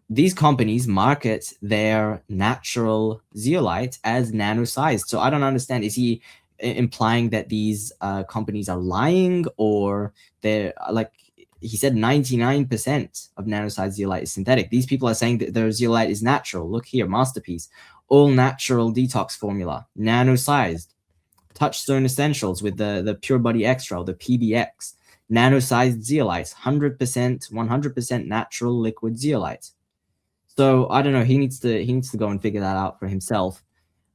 these companies market their natural zeolite as nano-sized. So I don't understand. Is he implying that these companies are lying, or they're like, he said 99% of nano-sized zeolite is synthetic. These people are saying that their zeolite is natural. Look here, masterpiece, all natural detox formula, nano-sized. Touchstone Essentials with the Pure Body Extra, or the PBX, nano-sized zeolites, 100% natural liquid zeolite. So I don't know. He needs to go and figure that out for himself.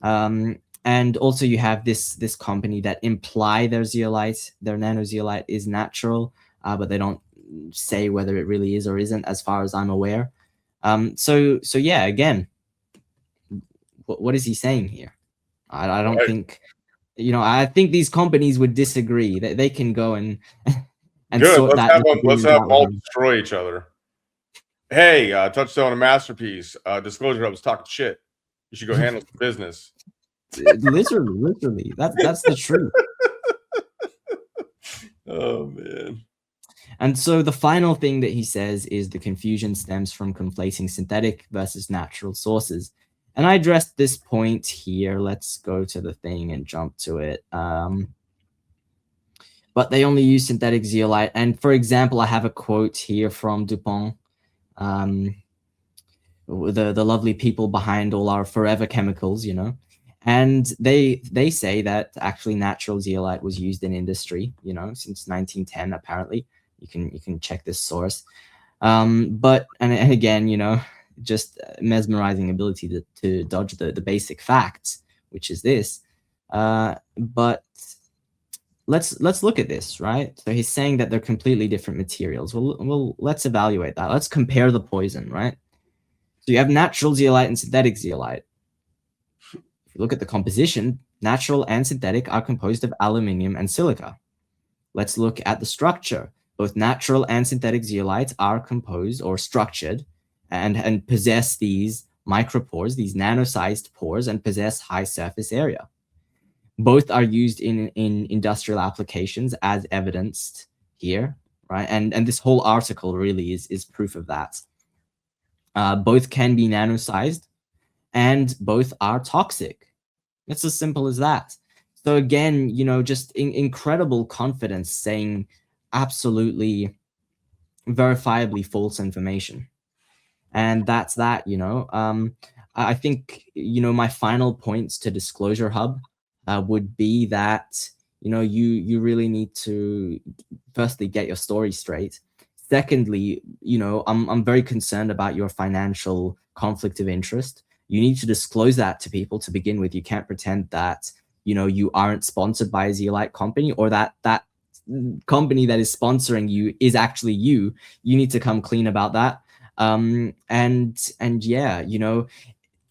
And also you have this company that imply their zeolite, their nano zeolite is natural, but they don't say whether it really is or isn't, as far as I'm aware. So yeah, again, what is he saying here? I don't think, you know, I think these companies would disagree. That they can go and Good. sort Let's that. have them. Let's have them all them. destroy each other. Hey, Touchstone and Masterpiece. Disclosure Hub was talking shit. You should go handle some business. Literally, that's the truth. Oh man. And so the final thing that he says is the confusion stems from conflating synthetic versus natural sources. And I addressed this point here. Let's go to the thing and jump to it. But they only use synthetic zeolite. And for example, I have a quote here from DuPont, the lovely people behind all our forever chemicals, you know. And they say that actually natural zeolite was used in industry, you know, since 1910, apparently. You can check this source. But and again, you know, just mesmerizing ability to dodge the basic facts, which is this. But let's look at this, right? So he's saying that they're completely different materials. Well, let's evaluate that. Let's compare the poison, right? So you have natural zeolite and synthetic zeolite. If you look at the composition, natural and synthetic are composed of aluminium and silica. Let's look at the structure. Both natural and synthetic zeolites are composed or structured and possess these micropores, these nano-sized pores, and possess high surface area. Both are used in industrial applications, as evidenced here, right? And this whole article really is proof of that. Both can be nano-sized, and both are toxic. It's as simple as that. So again, you know, just incredible confidence saying absolutely verifiably false information. And that's that, you know. I think, you know, my final points to Disclosurehub would be that, you know, you really need to firstly get your story straight. Secondly, you know, I'm very concerned about your financial conflict of interest. You need to disclose that to people to begin with. You can't pretend that, you know, you aren't sponsored by a zeolite company, or that company that is sponsoring you is actually you. You need to come clean about that. And yeah, you know,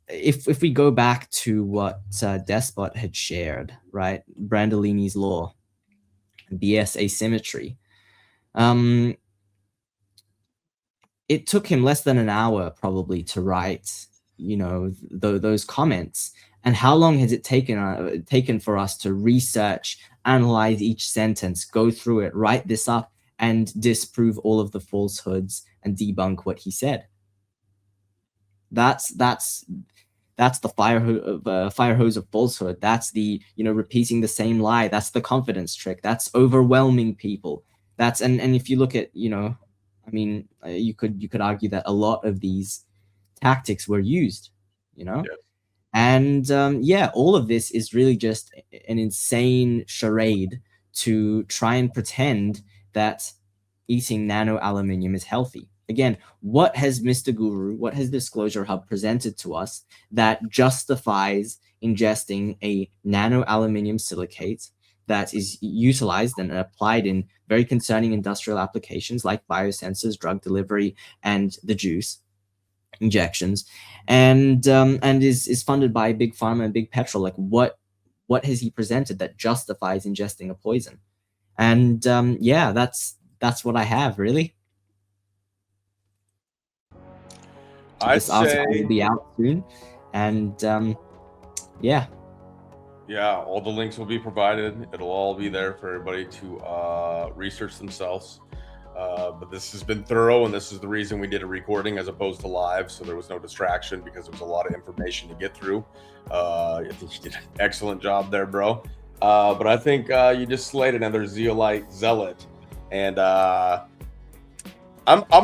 if we go back to what Despot had shared, right? Brandolini's law, BS asymmetry. It took him less than an hour probably to write, you know, those comments. And how long has it taken for us to research, analyze each sentence, go through it, write this up, and disprove all of the falsehoods and debunk what he said? That's the fire hose of falsehood. That's the, you know, repeating the same lie. That's the confidence trick. That's overwhelming people. That's and if you look at, you know, I mean, you could argue that a lot of these tactics were used, you know. Yes. And yeah, all of this is really just an insane charade to try and pretend that eating nano aluminium is healthy. Again, what has Mr. Guru, what has Disclosurehub presented to us that justifies ingesting a nano aluminium silicate that is utilized and applied in very concerning industrial applications like biosensors, drug delivery, and the juice injections, and is funded by big pharma and big petrol? Like, what has he presented that justifies ingesting a poison? And yeah, that's what I have, really. I'd This article say will be out soon, and yeah. Yeah, all the links will be provided. It'll all be there for everybody to research themselves. But this has been thorough, and this is the reason we did a recording as opposed to live, so there was no distraction because there was a lot of information to get through. I think you did an excellent job there, bro. But I think you just slayed another Zeolite Zealot, and I'm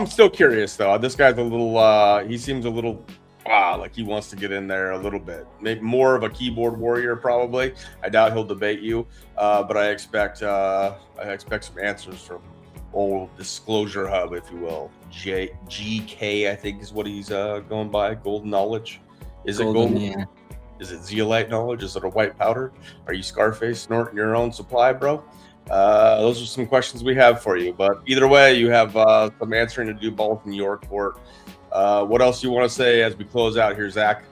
still curious though. This guy's a little. He seems a little. Like he wants to get in there a little bit. Maybe more of a keyboard warrior, probably. I doubt he'll debate you, but I expect some answers from old Disclosurehub, if you will. GK, I think is what he's going by. Golden knowledge. Is it golden? Yeah. Is it zeolite knowledge? Is it a white powder? Are you Scarface snorting your own supply, bro? Those are some questions we have for you. But either way, you have some answering to do both in your court. What else you want to say as we close out here, Zach?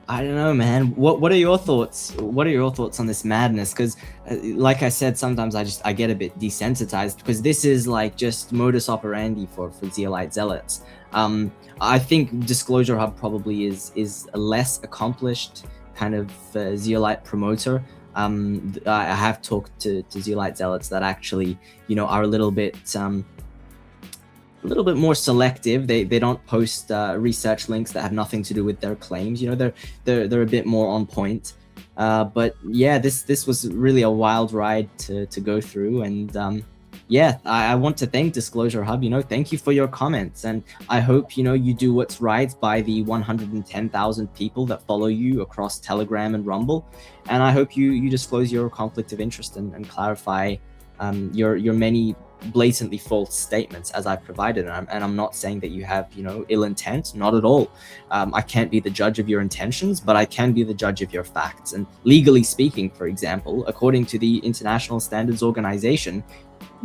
I don't know, man. What are your thoughts? What are your thoughts on this madness? Because, like I said, sometimes I get a bit desensitized because this is like just modus operandi for Zeolite Zealots. I think Disclosurehub probably is a less accomplished kind of Zeolite promoter. I have talked to Zeolite Zealots that actually, are a little bit more selective. They don't post research links that have nothing to do with their claims. They're a bit more on point. But yeah, this was really a wild ride to go through, and yeah, I want to thank Disclosurehub. Thank you for your comments, and I hope you do what's right by the 110,000 people that follow you across Telegram and Rumble, and I hope you disclose your conflict of interest and clarify your many blatantly false statements as I've provided, and I'm not saying that you have ill intent, not at all. I can't be the judge of your intentions, but I can be the judge of your facts. And legally speaking, for example, according to the International Standards Organization,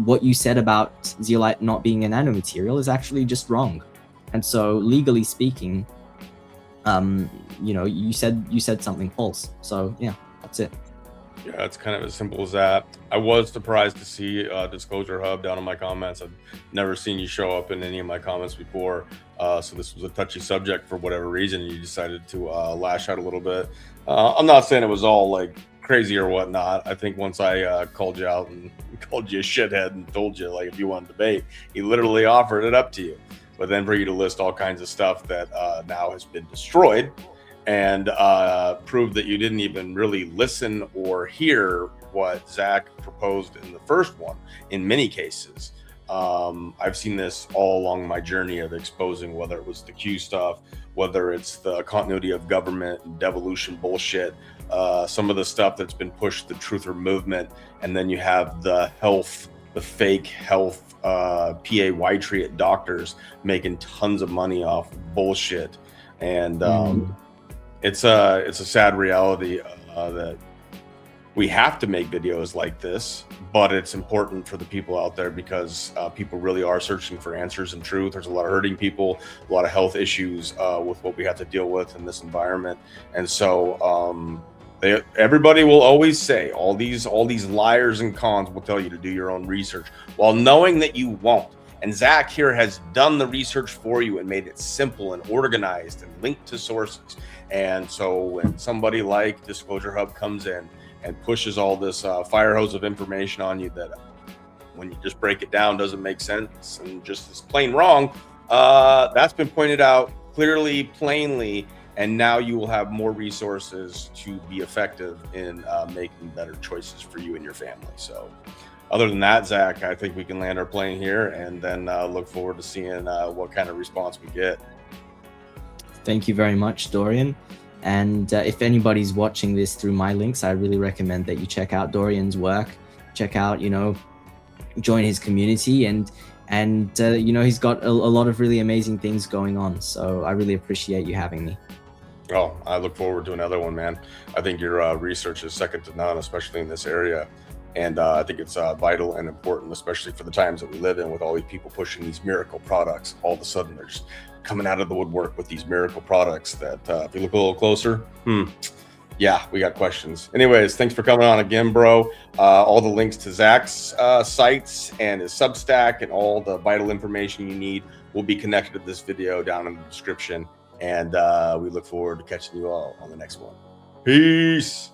what you said about zeolite not being a nanomaterial is actually just wrong. And so legally speaking, you said something false. So yeah, that's it. Yeah, it's kind of as simple as that. I was surprised to see Disclosurehub down in my comments. I've never seen you show up in any of my comments before. So this was a touchy subject for whatever reason. You decided to lash out a little bit. I'm not saying it was all like crazy or whatnot. I think once I called you out and called you a shithead and told you like if you want to debate, he literally offered it up to you. But then for you to list all kinds of stuff that now has been destroyed, and prove that you didn't even really listen or hear what Zach proposed in the first one in many cases. I've seen this all along my journey of exposing whether it was the Q stuff, whether it's the continuity of government and devolution bullshit, some of the stuff that's been pushed, the truther movement, and then you have the fake health PA-Triate doctors making tons of money off bullshit. And it's a sad reality that we have to make videos like this, but it's important for the people out there because people really are searching for answers and truth. There's a lot of hurting people, a lot of health issues with what we have to deal with in this environment. And so everybody will always say, all these liars and cons will tell you to do your own research while knowing that you won't. And Zach here has done the research for you and made it simple and organized and linked to sources. And so when somebody like Disclosurehub comes in and pushes all this fire hose of information on you that when you just break it down doesn't make sense and just is plain wrong, that's been pointed out clearly, plainly, and now you will have more resources to be effective in making better choices for you and your family. So other than that, Zach, I think we can land our plane here and then look forward to seeing what kind of response we get. Thank you very much, Dorian. And if anybody's watching this through my links, I really recommend that you check out Dorian's work. Check out, join his community, and he's got a lot of really amazing things going on. So I really appreciate you having me. Oh, I look forward to another one, man. I think your research is second to none, especially in this area. And I think it's vital and important, especially for the times that we live in with all these people pushing these miracle products. All of a sudden, they're just coming out of the woodwork with these miracle products that if you look a little closer, yeah, we got questions. Anyways, thanks for coming on again, bro. All the links to Zach's sites and his Substack and all the vital information you need will be connected to this video down in the description. And we look forward to catching you all on the next one. Peace. Peace.